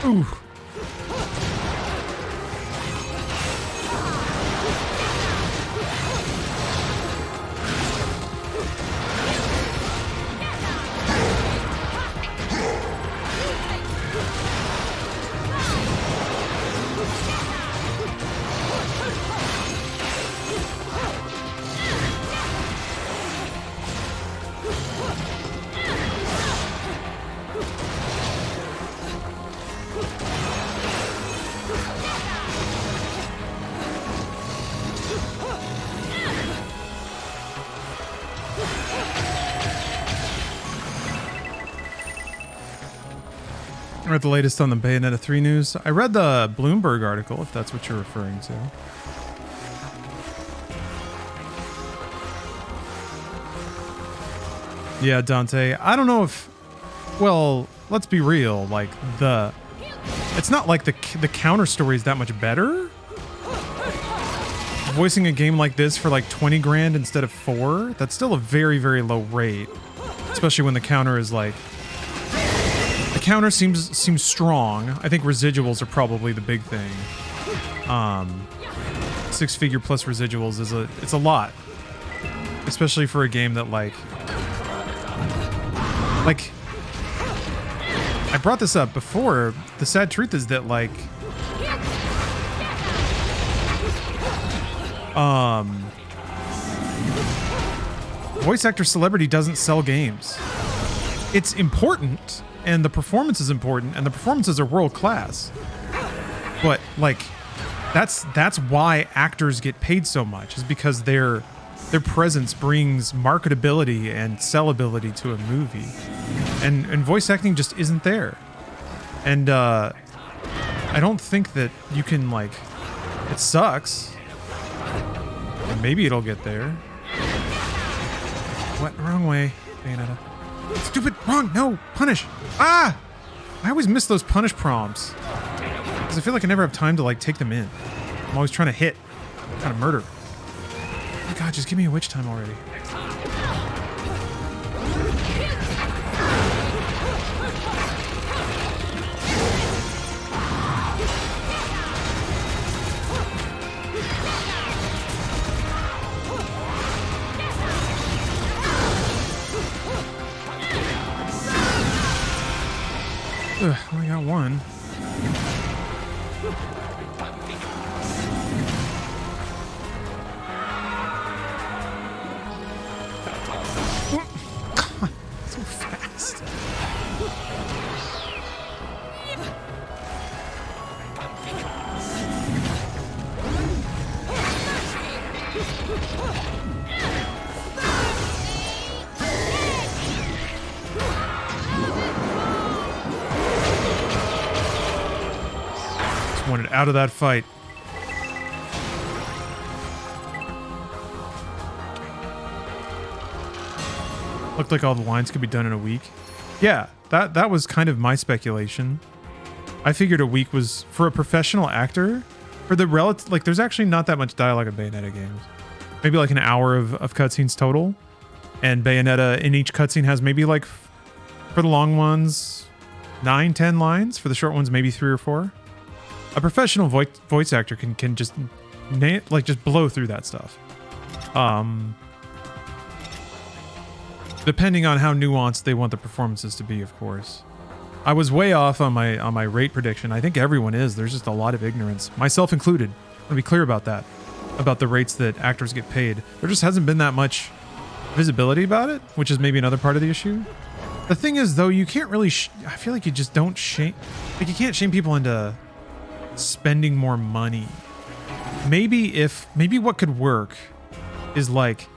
Ooh. I read the latest on the Bayonetta 3 news. I read the Bloomberg article, if that's what you're referring to. Yeah, Dante. I don't know if... Well, let's be real. Like, it's not like the counter story is that much better. Voicing a game like this for like 20 grand instead of 4, that's still a very, very low rate. Especially when the counter is like... The counter seems strong. I think residuals are probably the big thing. 6-figure plus residuals it's a lot. Especially for a game that like I brought this up before. The sad truth is that like voice actor celebrity doesn't sell games. It's important, and the performance is important, and the performances are world class. But like that's why actors get paid so much, is because their presence brings marketability and sellability to a movie. And voice acting just isn't there. And I don't think that you can like, it sucks. And maybe it'll get there. What? Wrong way, Bayonetta. Stupid, wrong, no, punish. Ah! I always miss those punish prompts. Because I feel like I never have time to like take them in. I'm always trying to hit, trying to murder. Oh my god, just give me a witch time already. Ugh, I only got one. God, so fast. Wanted out of that fight. Looked like all the lines could be done in a week. Yeah, that was kind of my speculation. I figured a week was for a professional actor. For the relative, like there's actually not that much dialogue in Bayonetta games. Maybe like an hour of cutscenes total. And Bayonetta in each cutscene has maybe like, for the long ones, 9-10 lines. For the short ones, maybe 3 or 4. A professional voice actor can just just blow through that stuff. Depending on how nuanced they want the performances to be, of course. I was way off on my rate prediction. I think everyone is. There's just a lot of ignorance, myself included. I want to be clear about that, about the rates that actors get paid. There just hasn't been that much visibility about it, which is maybe another part of the issue. The thing is, though, you can't really I feel like you just don't shame, like you can't shame people into spending more money. Maybe what could work is like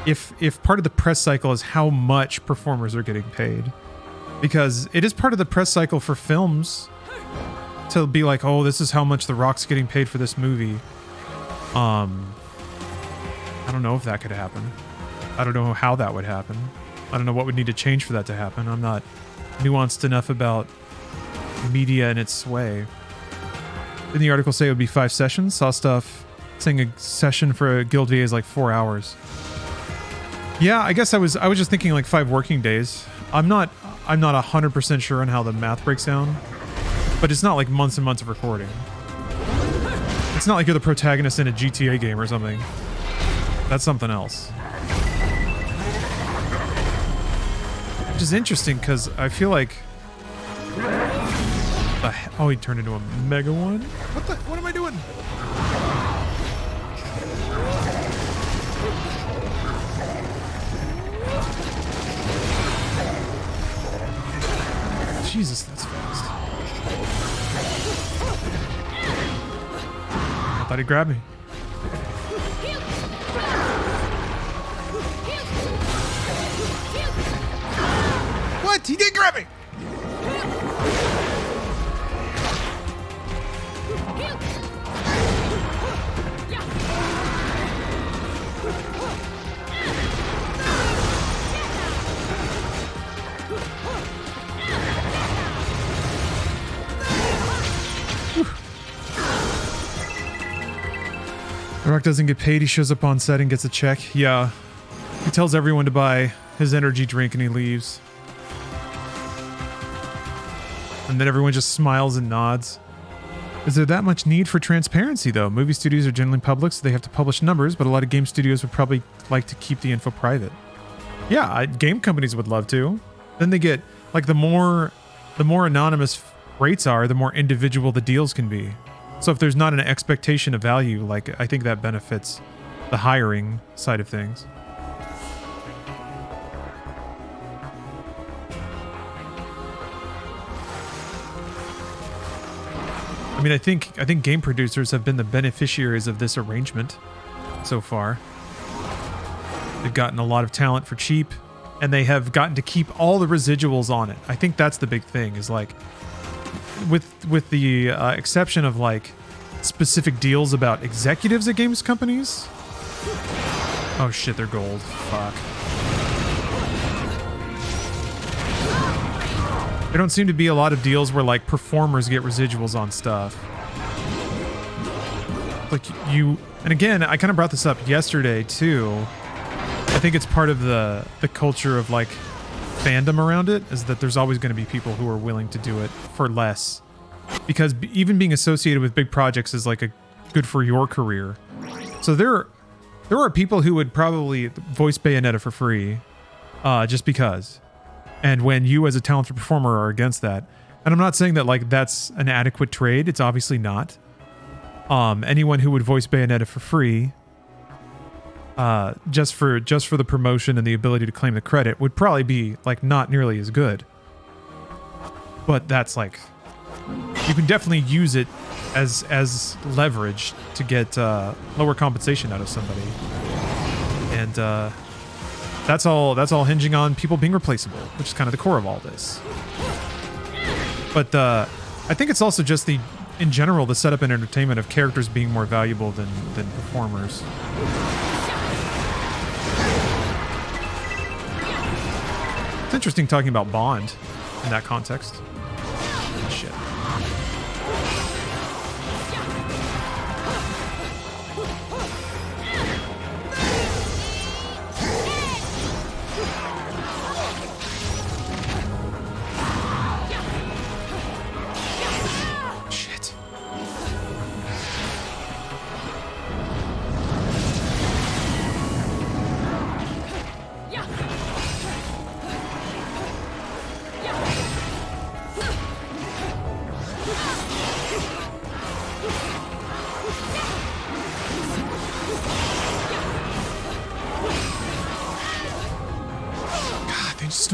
if part of the press cycle is how much performers are getting paid, because it is part of the press cycle for films to be like, oh, this is how much The Rock's getting paid for this movie. I don't know if that could happen. I don't know how that would happen. I don't know what would need to change for that to happen. I'm not nuanced enough about media in its way. Didn't the article say it would be 5 sessions? Saw stuff saying a session for a Guild VA is like 4 hours. Yeah, I guess I was just thinking like 5 working days. I'm not 100% sure on how the math breaks down, but it's not like months and months of recording. It's not like you're the protagonist in a GTA game or something. That's something else. Which is interesting because I feel like... Oh, he turned into a mega one? What am I doing? Jesus, that's fast. I thought he'd grab me. What? He did grab me! The Rock doesn't get paid, he shows up on set and gets a check. Yeah. He tells everyone to buy his energy drink and he leaves. And then everyone just smiles and nods. Is there that much need for transparency, though? Movie studios are generally public, so they have to publish numbers, but a lot of game studios would probably like to keep the info private. Yeah, game companies would love to. Then they get, like, the more anonymous rates are, the more individual the deals can be. So if there's not an expectation of value, like, I think that benefits the hiring side of things. I mean, I think game producers have been the beneficiaries of this arrangement so far. They've gotten a lot of talent for cheap, and they have gotten to keep all the residuals on it. I think that's the big thing, is like, with the exception of like specific deals about executives at games companies. Oh shit, they're gold. Fuck. There don't seem to be a lot of deals where like performers get residuals on stuff. Like you, and again, I kind of brought this up yesterday too. I think it's part of the culture of like fandom around it, is that there's always going to be people who are willing to do it for less, because even being associated with big projects is like a good for your career. So there are people who would probably voice Bayonetta for free, just because. And when you as a talented performer are against that, and I'm not saying that like that's an adequate trade, it's obviously not. Anyone who would voice Bayonetta for free, just for the promotion and the ability to claim the credit, would probably be like not nearly as good. But that's like, you can definitely use it as leverage to get lower compensation out of somebody, and that's all hinging on people being replaceable, which is kind of the core of all this. But I think it's also just in general, the setup and entertainment of characters being more valuable than performers. It's interesting talking about Bond in that context. Shit.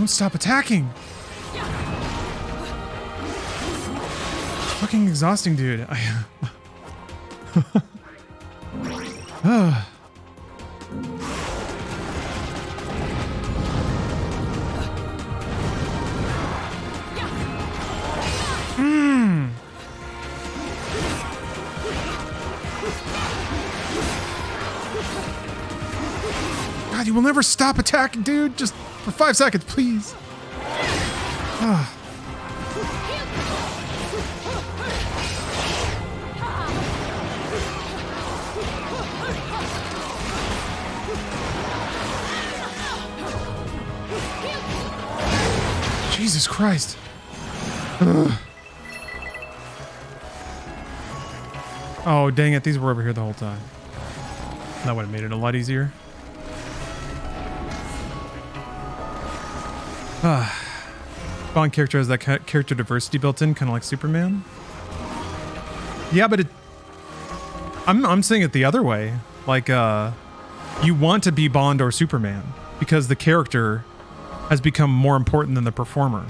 don't stop attacking. Fucking exhausting, dude. God, you will never stop attacking, dude. Just for 5 seconds, please. Jesus Christ. Oh, dang it. These were over here the whole time. That would have made it a lot easier. Bond character has that character diversity built in, kind of like Superman. Yeah, but I'm saying it the other way. Like, you want to be Bond or Superman because the character has become more important than the performer.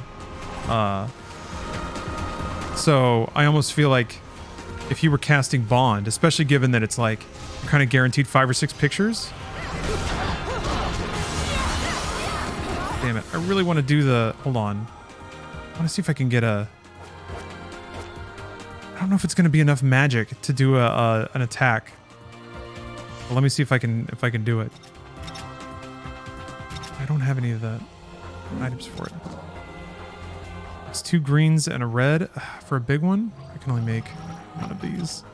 So I almost feel like if you were casting Bond, especially given that it's like you're kind of guaranteed 5 or 6 pictures. Damn it. I really want to do the... Hold on. I want to see if I can get a... I don't know if it's going to be enough magic to do an attack. Well, let me see if I can do it. I don't have any of the items for it. It's 2 greens and a red for a big one. I can only make one of these.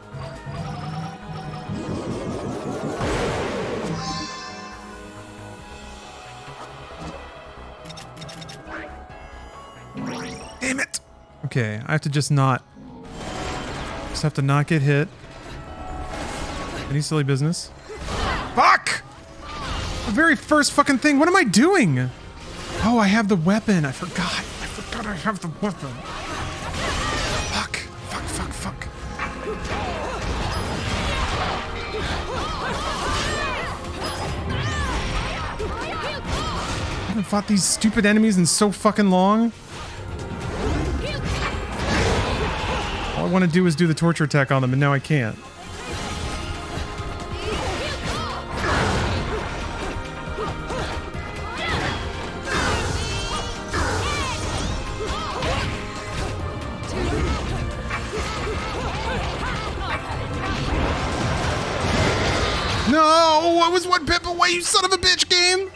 Damn it! Okay, I have to just not... Just have to not get hit. Any silly business. Fuck! The very first fucking thing. What am I doing? Oh, I have the weapon. I forgot. I have the weapon. Fuck. Fuck, fuck, fuck. I haven't fought these stupid enemies in so fucking long. All I want to do is do the torture attack on them, and now I can't. No! I was 1 pip away, you son of a bitch, game!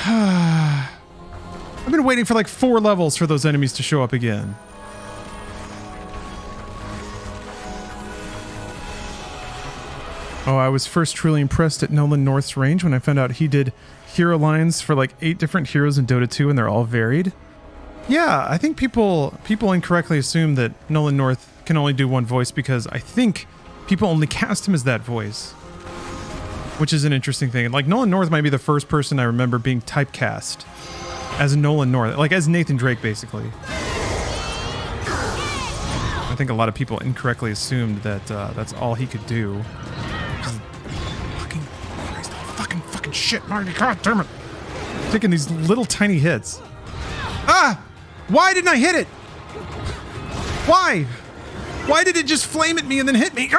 I've been waiting for like 4 levels for those enemies to show up again. Oh, I was first truly impressed at Nolan North's range when I found out he did hero lines for like 8 different heroes in Dota 2 and they're all varied. Yeah, I think people incorrectly assume that Nolan North can only do one voice because I think people only cast him as that voice. Which is an interesting thing. Like, Nolan North might be the first person I remember being typecast as Nolan North. Like, as Nathan Drake, basically. I think a lot of people incorrectly assumed that that's all he could do. Fucking Christ, fucking shit, Marty. God damn it. Taking these little tiny hits. Ah! Why didn't I hit it? Why? Why did it just flame at me and then hit me?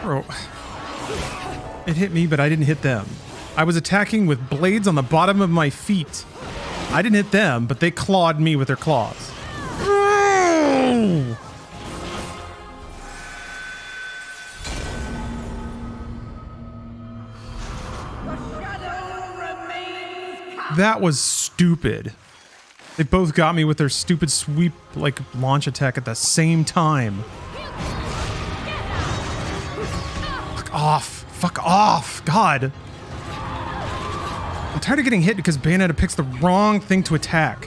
Bro. It hit me, but I didn't hit them. I was attacking with blades on the bottom of my feet. I didn't hit them, but they clawed me with their claws. That was stupid. They both got me with their stupid sweep, like, launch attack at the same time. Fuck off. Fuck off, God. I'm tired of getting hit because Bayonetta picks the wrong thing to attack.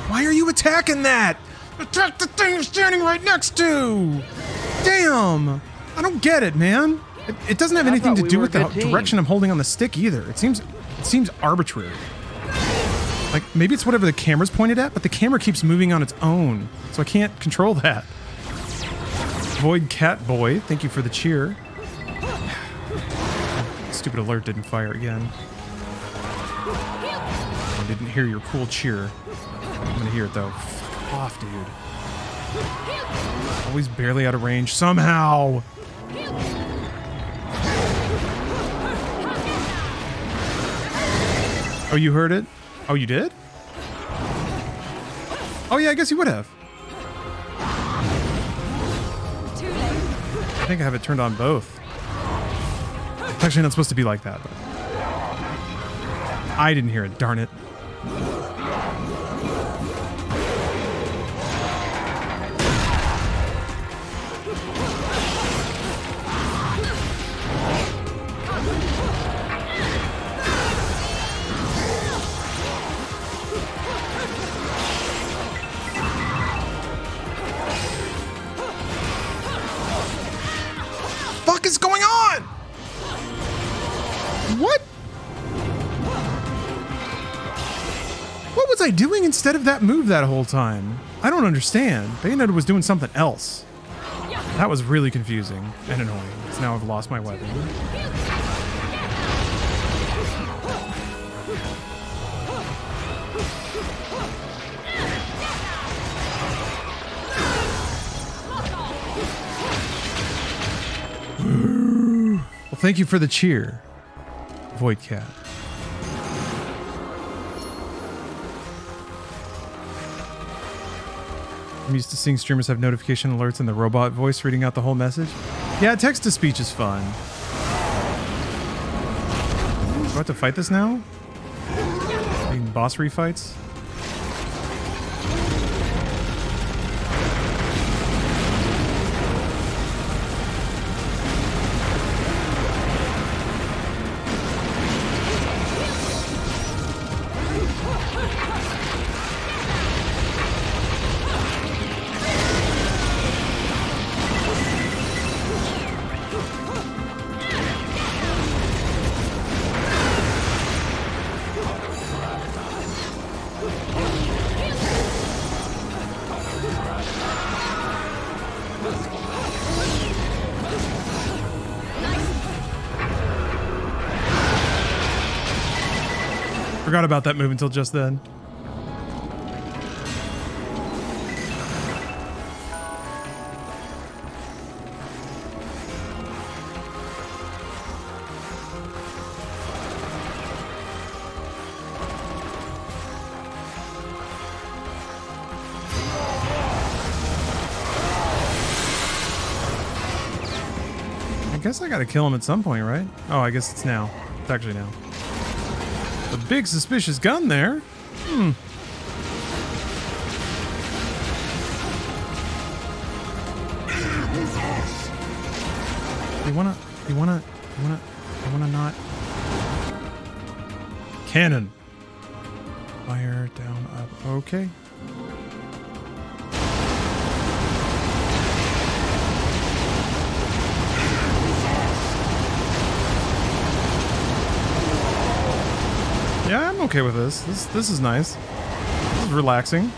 Why are you attacking that? Attack the thing you're standing right next to! Damn! I don't get it, man. It doesn't have anything to do with the direction I'm holding on the stick either. It seems arbitrary. Like, maybe it's whatever the camera's pointed at, but the camera keeps moving on its own, so I can't control that. Void Cat Boy, thank you for the cheer. Stupid alert didn't fire again. I didn't hear your cool cheer. I'm gonna hear it though. F off, dude. Always barely out of range somehow. Oh, you heard it? Oh, you did? Oh yeah, I guess you would have. I think I have it turned on both. It's actually not supposed to be like that, but I didn't hear it, darn it. Fuck is going on? What? What was I doing instead of that move that whole time? I don't understand. Bayonetta was doing something else. That was really confusing and annoying. So now I've lost my weapon. Well, thank you for the cheer, Void Cat. I'm used to seeing streamers have notification alerts and the robot voice reading out the whole message. Yeah, text-to-speech is fun. Do I have to fight this now? Boss refights? Forgot about that move until just then. I guess I gotta kill him at some point, right? Oh, I guess it's now. It's actually now. A big suspicious gun there. You wanna not. Cannon. Fire down, up. Okay. Yeah, I'm okay with this. This is nice. This is relaxing.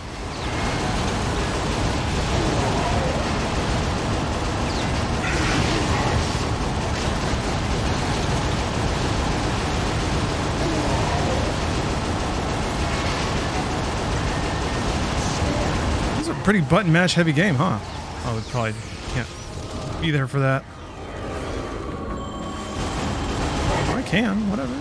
This is a pretty button mash heavy game, huh? Oh, we probably can't be there for that. Oh, I can, whatever.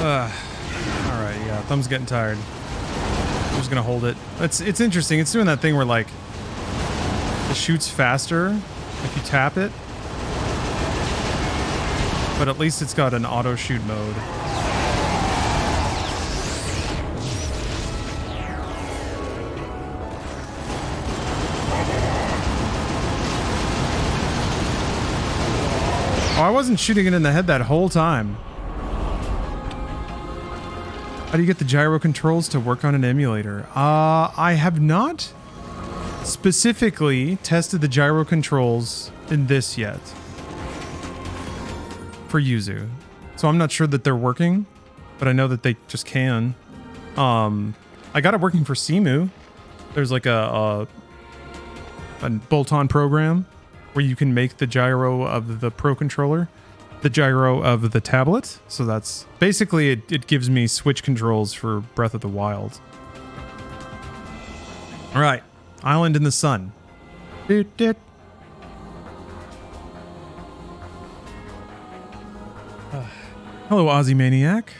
Alright, yeah, thumb's getting tired. I'm just gonna hold it. It's interesting. It's doing that thing where like it shoots faster if you tap it. But at least it's got an auto shoot mode. Oh, I wasn't shooting it in the head that whole time. How do you get the gyro controls to work on an emulator? I have not specifically tested the gyro controls in this yet. For Yuzu. So I'm not sure that they're working, but I know that they just can. I got it working for Simu. There's like a bolt-on program where you can make the gyro of the Pro Controller the gyro of the tablet. So that's basically it gives me Switch controls for Breath of the Wild. All right, Island in the Sun. Doot, doot. Hello, Aussie Maniac.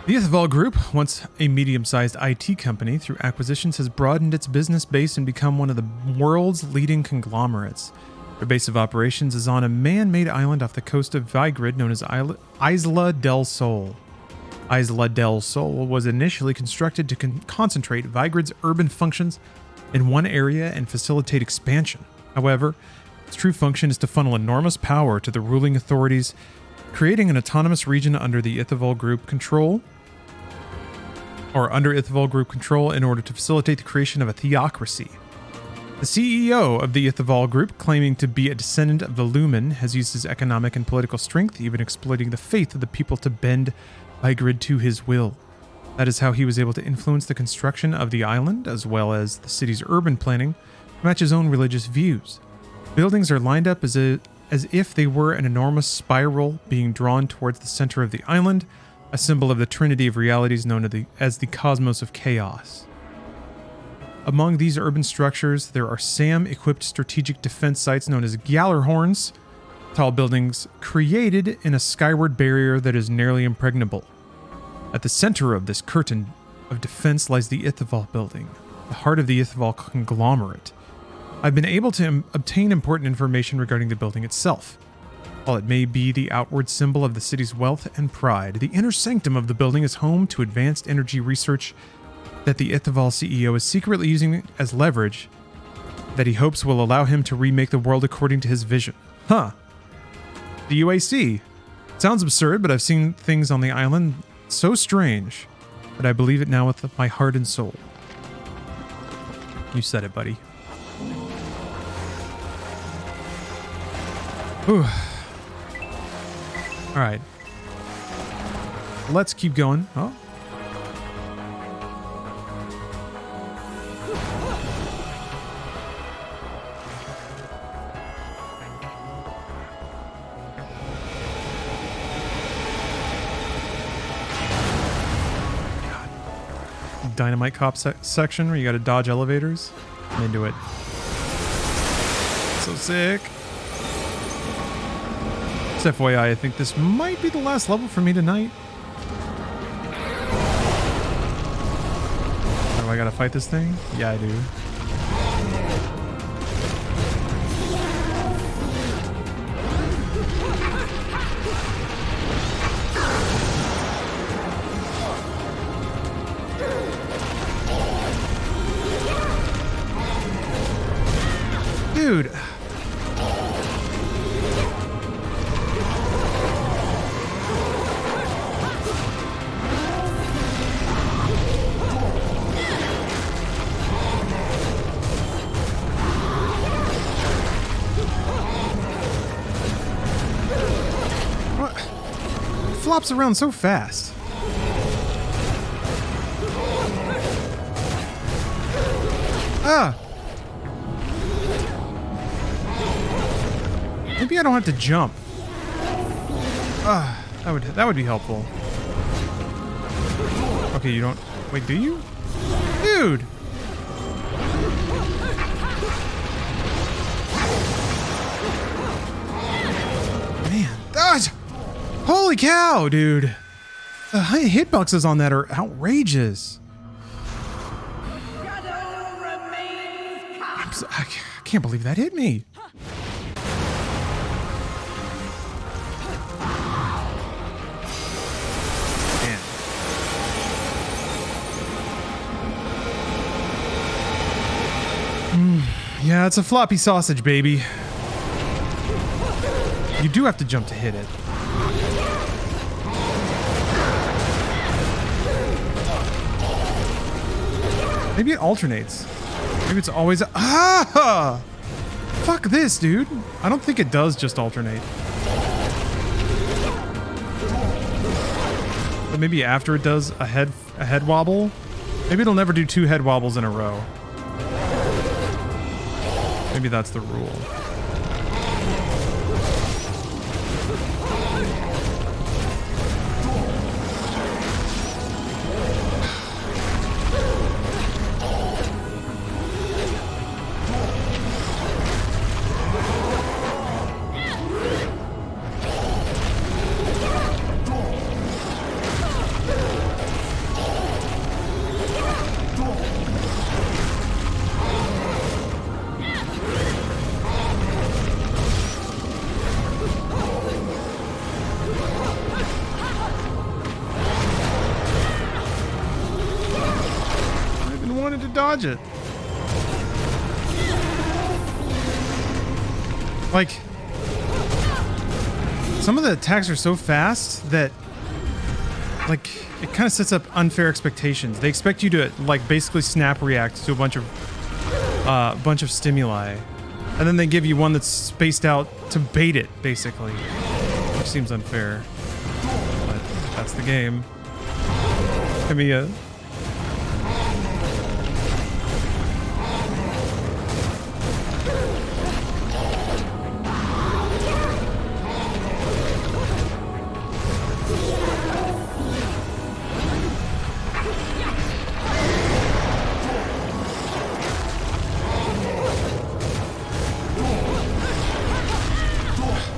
The Ithval Group, once a medium-sized IT company, through acquisitions has broadened its business base and become one of the world's leading conglomerates. Their base of operations is on a man-made island off the coast of Vigrid known as Isla del Sol. Isla del Sol was initially constructed to concentrate Vigrid's urban functions in one area and facilitate expansion. However, its true function is to funnel enormous power to the ruling authorities, creating an autonomous region under the Ithval Group control, in order to facilitate the creation of a theocracy. The CEO of the Ithval Group, claiming to be a descendant of the Lumen, has used his economic and political strength, even exploiting the faith of the people to bend Vigrid to his will. That is how he was able to influence the construction of the island, as well as the city's urban planning, to match his own religious views. Buildings are lined up as if they were an enormous spiral being drawn towards the center of the island, a symbol of the trinity of realities known as the cosmos of chaos. Among these urban structures, there are SAM-equipped strategic defense sites known as Gallerhorns, tall buildings created in a skyward barrier that is nearly impregnable. At the center of this curtain of defense lies the Ithval building, the heart of the Ithval conglomerate. I've been able to obtain important information regarding the building itself. While it may be the outward symbol of the city's wealth and pride, the inner sanctum of the building is home to advanced energy research that the Ithval CEO is secretly using as leverage that he hopes will allow him to remake the world according to his vision. Huh. The UAC. Sounds absurd, but I've seen things on the island so strange that I believe it now with my heart and soul. You said it, buddy. Whew. All right. Let's keep going. Oh. Dynamite cop section where you gotta dodge elevators. I'm into it. So sick. Just FYI, I think this might be the last level for me tonight. Oh, I gotta fight this thing? Yeah, I do. Dude. What? It flops around so fast. Ah. Maybe I don't have to jump. That would be helpful. Okay, you don't... Wait, do you? Dude! Man. Holy cow, dude. The hitboxes on that are outrageous. I can't believe that hit me. Yeah, it's a floppy sausage, baby. You do have to jump to hit it. Maybe it alternates. Maybe it's always... Ah! Fuck this, dude. I don't think it does just alternate. But maybe after it does a head wobble, maybe it'll never do 2 head wobbles in a row. Maybe that's the rule. Dodge it. Like, some of the attacks are so fast that, like, it kind of sets up unfair expectations. They expect you to, like, basically snap react to a bunch of stimuli, and then they give you one that's spaced out to bait it, basically, which seems unfair. But that's the game. Give me a...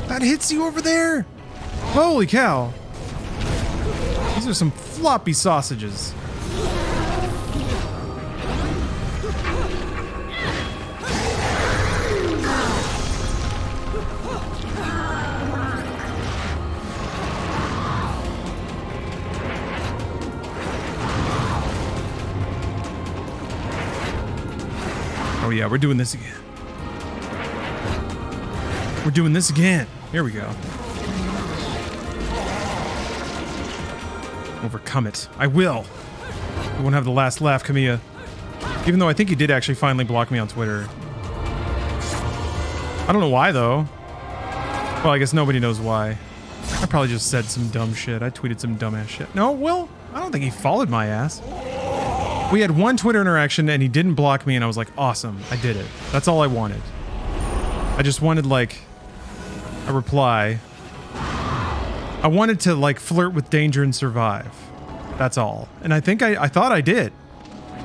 That hits you over there? Holy cow. These are some floppy sausages. Oh yeah, we're doing this again. We're doing this again. Here we go. Overcome it. I will. You won't have the last laugh, Camilla. Even though I think you did actually finally block me on Twitter. I don't know why, though. Well, I guess nobody knows why. I probably just said some dumb shit. I tweeted some dumbass shit. No, well, I don't think he followed my ass. We had one Twitter interaction and he didn't block me and I was like, awesome, I did it. That's all I wanted. I just wanted, like, a reply. I wanted to, like, flirt with danger and survive. That's all. And I think I thought I did.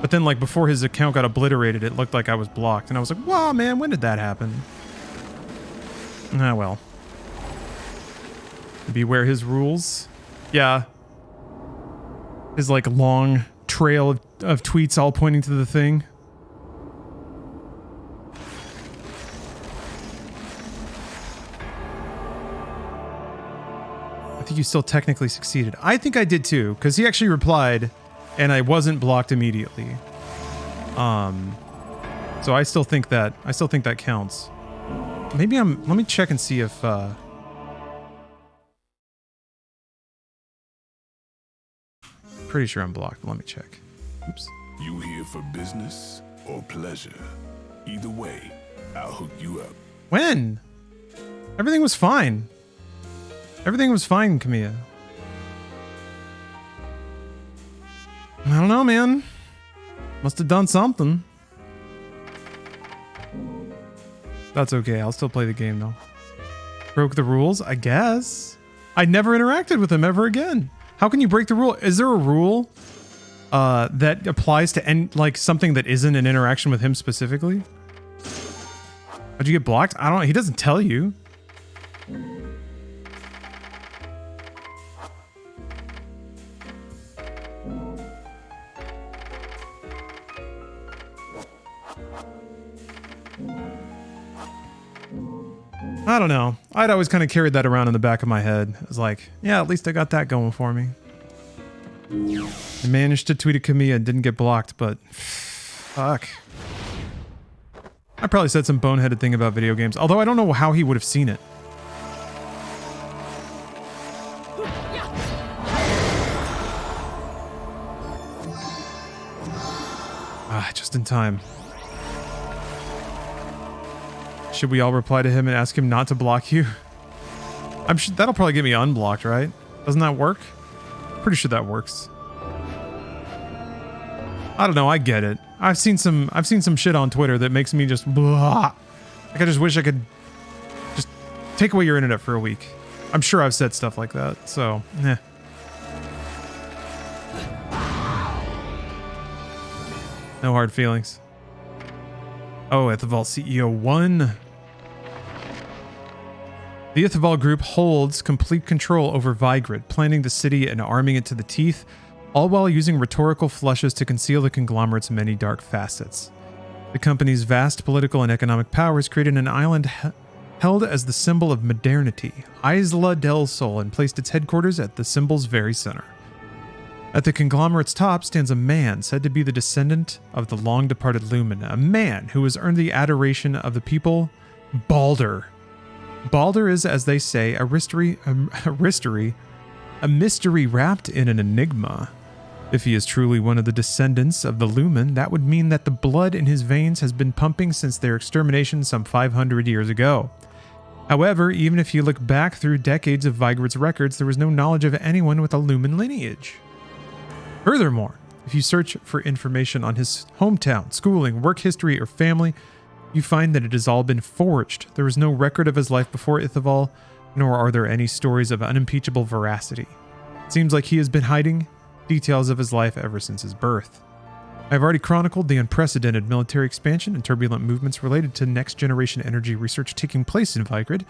But then, like, before his account got obliterated, it looked like I was blocked. And I was like, wow, man, when did that happen? Ah, well. Beware his rules. Yeah. His, like, long trail of tweets all pointing to the thing. I think you still technically succeeded. I think I did too, because he actually replied and I wasn't blocked immediately. So I still think that counts. Maybe let me check and see if pretty sure I'm blocked. Let me check. Oops. You here for business or pleasure? Either way, I'll hook you up. When? Everything was fine. Everything was fine, Camilla. I don't know, man. Must have done something. That's okay. I'll still play the game, though. Broke the rules, I guess. I never interacted with him ever again. How can you break the rule? Is there a rule that applies to like something that isn't an interaction with him specifically? How'd you get blocked? I don't know. He doesn't tell you. I don't know. I'd always kind of carried that around in the back of my head. I was like, yeah, at least I got that going for me. I managed to tweet at Kamiya and didn't get blocked, but fuck. I probably said some boneheaded thing about video games, although I don't know how he would have seen it. Just in time. Should we all reply to him and ask him not to block you? I'm sure that'll probably get me unblocked, right? Doesn't that work? Pretty sure that works. I don't know, I get it. I've seen some shit on Twitter that makes me just blah. Like I just wish I could just take away your internet for a week. I'm sure I've said stuff like that, so eh. No hard feelings. Oh, Ithavoll CEO 1. The Ithavoll Group holds complete control over Vigrid, planning the city and arming it to the teeth, all while using rhetorical flushes to conceal the conglomerate's many dark facets. The company's vast political and economic powers created an island held as the symbol of modernity, Isla del Sol, and placed its headquarters at the symbol's very center. At the conglomerate's top stands a man said to be the descendant of the long-departed Lumen, a man who has earned the adoration of the people, Baldur. Baldur is, as they say, a mystery wrapped in an enigma. If he is truly one of the descendants of the Lumen, that would mean that the blood in his veins has been pumping since their extermination some 500 years ago. However, even if you look back through decades of Vigrid's records, there was no knowledge of anyone with a Lumen lineage. Furthermore, if you search for information on his hometown, schooling, work history, or family, you find that it has all been forged. There is no record of his life before Ithavoll, nor are there any stories of unimpeachable veracity. It seems like he has been hiding details of his life ever since his birth. I have already chronicled the unprecedented military expansion and turbulent movements related to next-generation energy research taking place in Vigrid.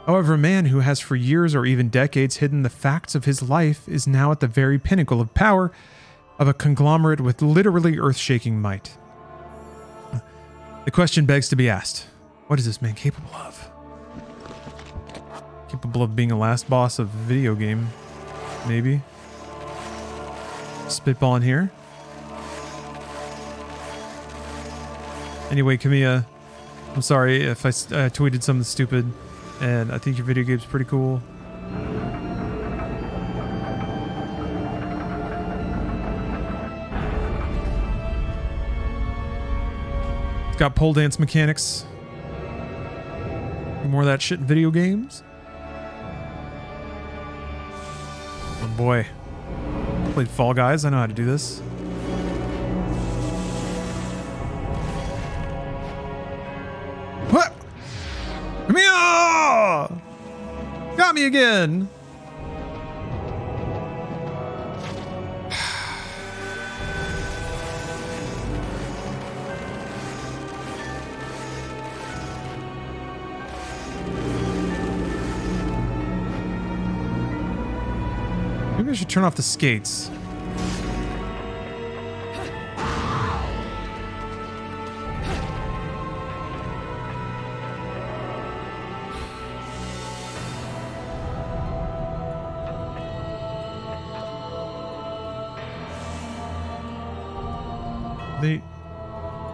However, a man who has for years or even decades hidden the facts of his life is now at the very pinnacle of power of a conglomerate with literally earth-shaking might. The question begs to be asked, what is this man capable of? Capable of being a last boss of a video game, maybe? Spitballing here. Anyway, Kamiya, I'm sorry if I tweeted something stupid, and I think your video game's pretty cool. It's got pole dance mechanics. More of that shit in video games. Oh boy. Played Fall Guys, I know how to do this. What? Kamiya! Got me again! Maybe I should turn off the skates.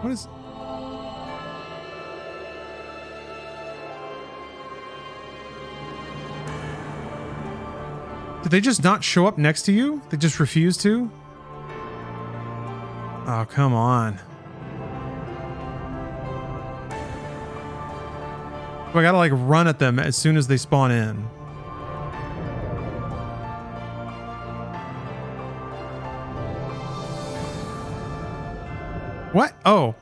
What is... Did they just not show up next to you? They just refuse to? Oh, come on. So I gotta like run at them as soon as they spawn in. What? Oh.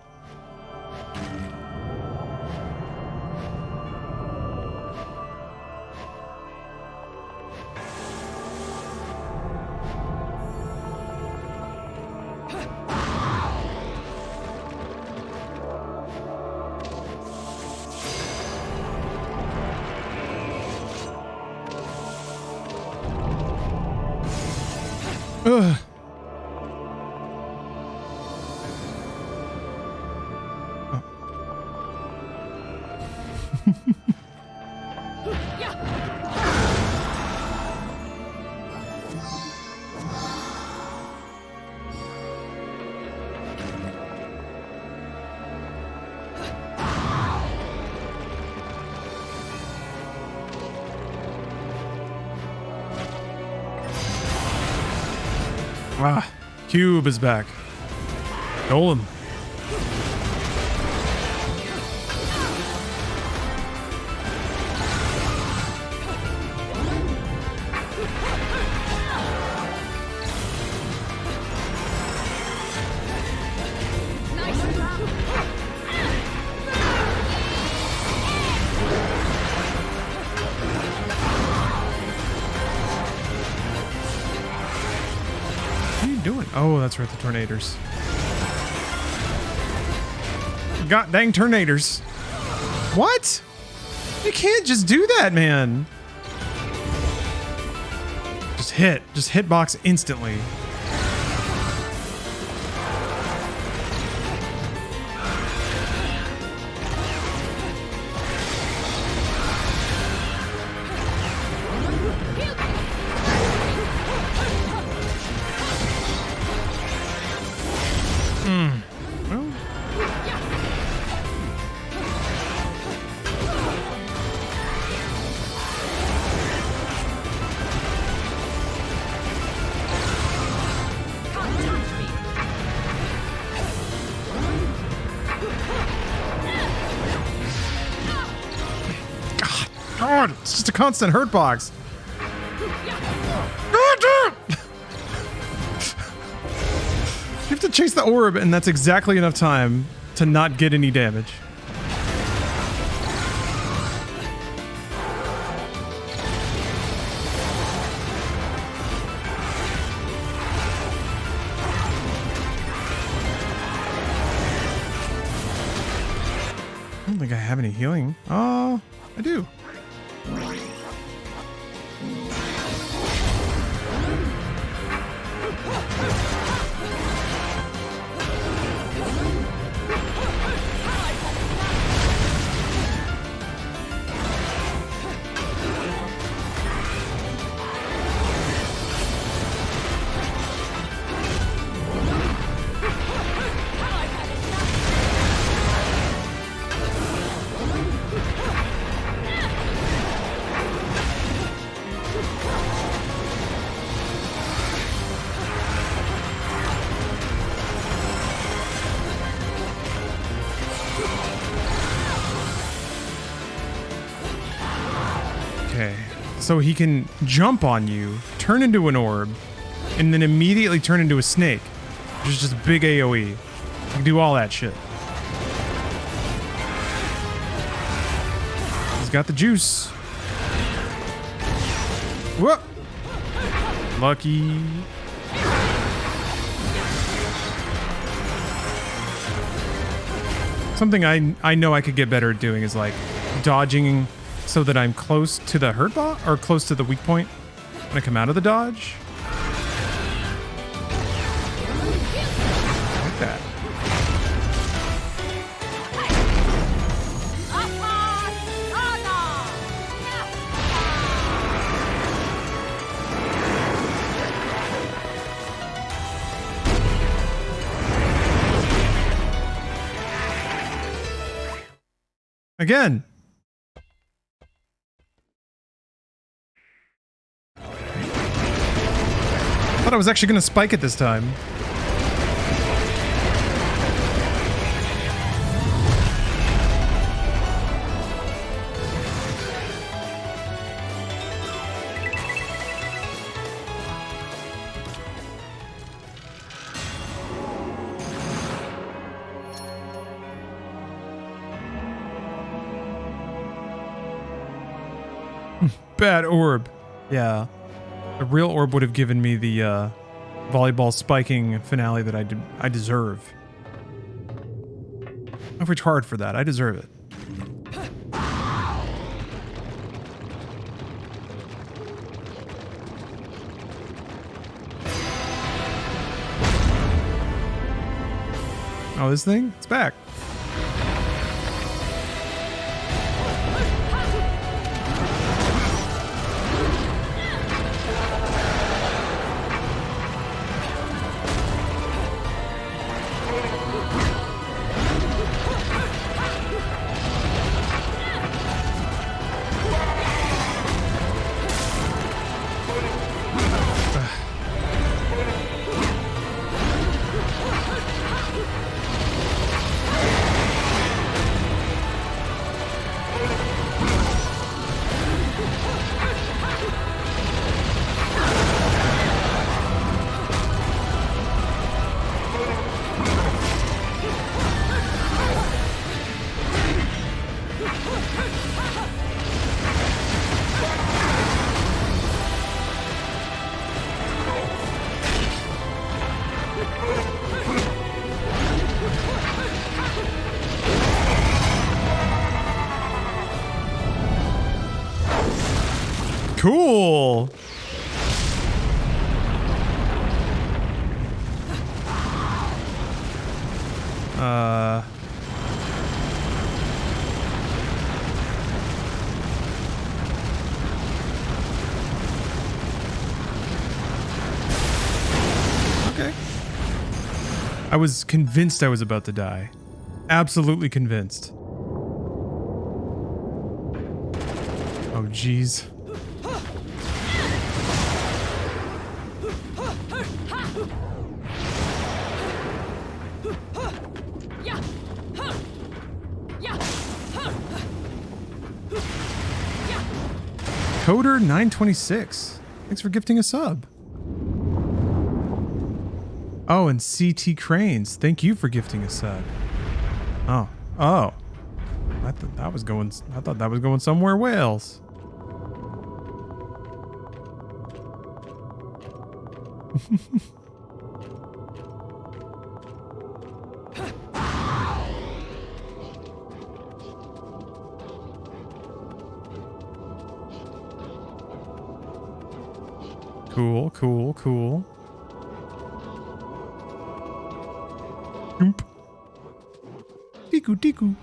Ugh. Ah, Cube is back. Golem. What are you doing? Oh, that's right, the tornadoes. God dang tornadoes. What? You can't just do that, man. Just hitbox instantly. God, it's just a constant hurt box. You have to chase the orb, and that's exactly enough time to not get any damage. I don't think I have any healing. Oh, I do. Okay, so he can jump on you, turn into an orb, and then immediately turn into a snake, which is just a big AoE. You can do all that shit. He's got the juice. Whoop! Lucky. Something I know I could get better at doing is like dodging so that I'm close to the hurt bot or close to the weak point when I come out of the dodge. Like that. Again. I thought I was actually going to spike it this time. Bad orb. Yeah. A real orb would have given me the volleyball spiking finale that I deserve. I've worked hard for that. I deserve it. Oh, this thing? It's back. Cool. Okay. I was convinced I was about to die. Absolutely convinced. Oh, jeez. Coder 926. Thanks for gifting a sub. Oh, and CT Cranes. Thank you for gifting a sub. Oh. Oh. I thought that was going somewhere Wales. Cool, cool, cool. Oop. Tiku, tiku.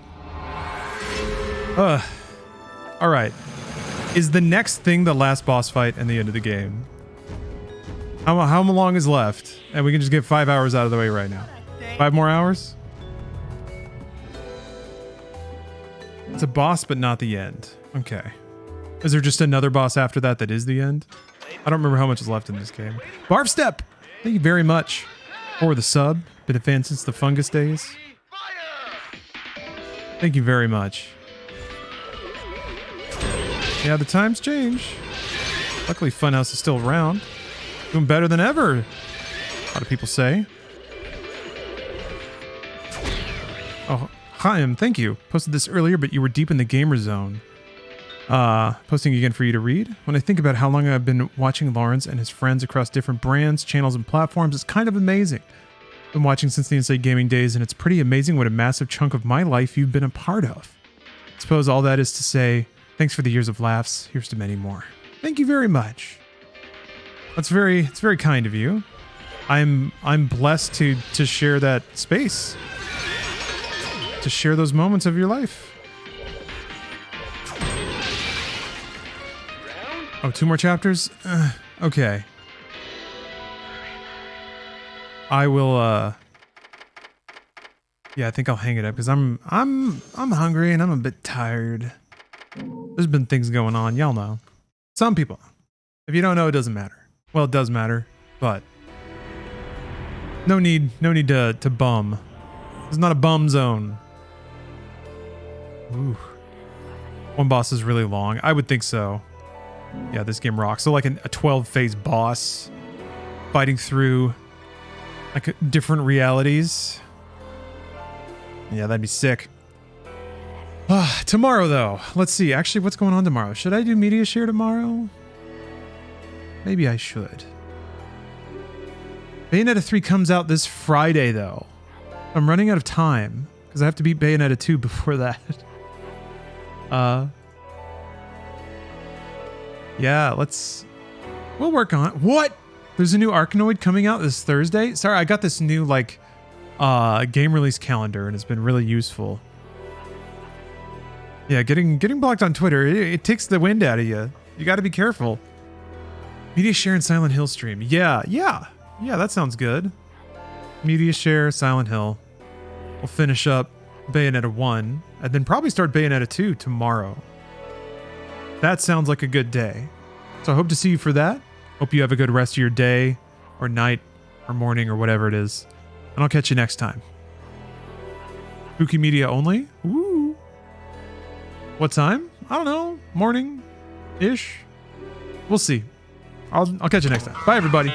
All right. Is the next thing the last boss fight and the end of the game? How long is left? And we can just get 5 hours out of the way right now. 5 more hours? It's a boss, but not the end. Okay. Is there just another boss after that that is the end? I don't remember how much is left in this game. Barf Step! Thank you very much for the sub. Been a fan since the fungus days. Thank you very much. Yeah, the times change. Luckily, Funhouse is still around. Doing better than ever, a lot of people say. Oh, Chaim, thank you. Posted this earlier, but you were deep in the gamer zone. Posting again for you to read. When I think about how long I've been watching Lawrence and his friends across different brands, channels, and platforms, it's kind of amazing. I've been watching since the Inside Gaming days, and it's pretty amazing what a massive chunk of my life you've been a part of. I suppose all that is to say, thanks for the years of laughs. Here's to many more. Thank you very much. It's very kind of you. I'm blessed to share that space. To share those moments of your life. Oh, 2 more chapters? Okay. I will yeah, I think I'll hang it up because I'm hungry and I'm a bit tired. There's been things going on, y'all know. Some people. If you don't know, it doesn't matter. Well, it does matter, but no need to bum. It's not a bum zone. Ooh. One boss is really long. I would think so. Yeah, this game rocks. So like a 12-phase boss fighting through like different realities. Yeah, that'd be sick. Tomorrow though, let's see. Actually, what's going on tomorrow? Should I do media share tomorrow? Maybe I should. Bayonetta 3 comes out this Friday though. I'm running out of time because I have to beat Bayonetta 2 before that. Yeah, we'll work on it. What? There's a new Arkanoid coming out this Thursday? Sorry, I got this new like game release calendar and has been really useful. Yeah, getting blocked on Twitter, it takes the wind out of you. You got to be careful. Media share and Silent Hill stream. Yeah, that sounds good. Media share, Silent Hill. We'll finish up Bayonetta 1 and then probably start Bayonetta 2 tomorrow. That sounds like a good day. So I hope to see you for that. Hope you have a good rest of your day or night or morning or whatever it is. And I'll catch you next time. Spooky Media only? Ooh. What time? I don't know. Morning-ish? We'll see. I'll catch you next time. Bye, everybody.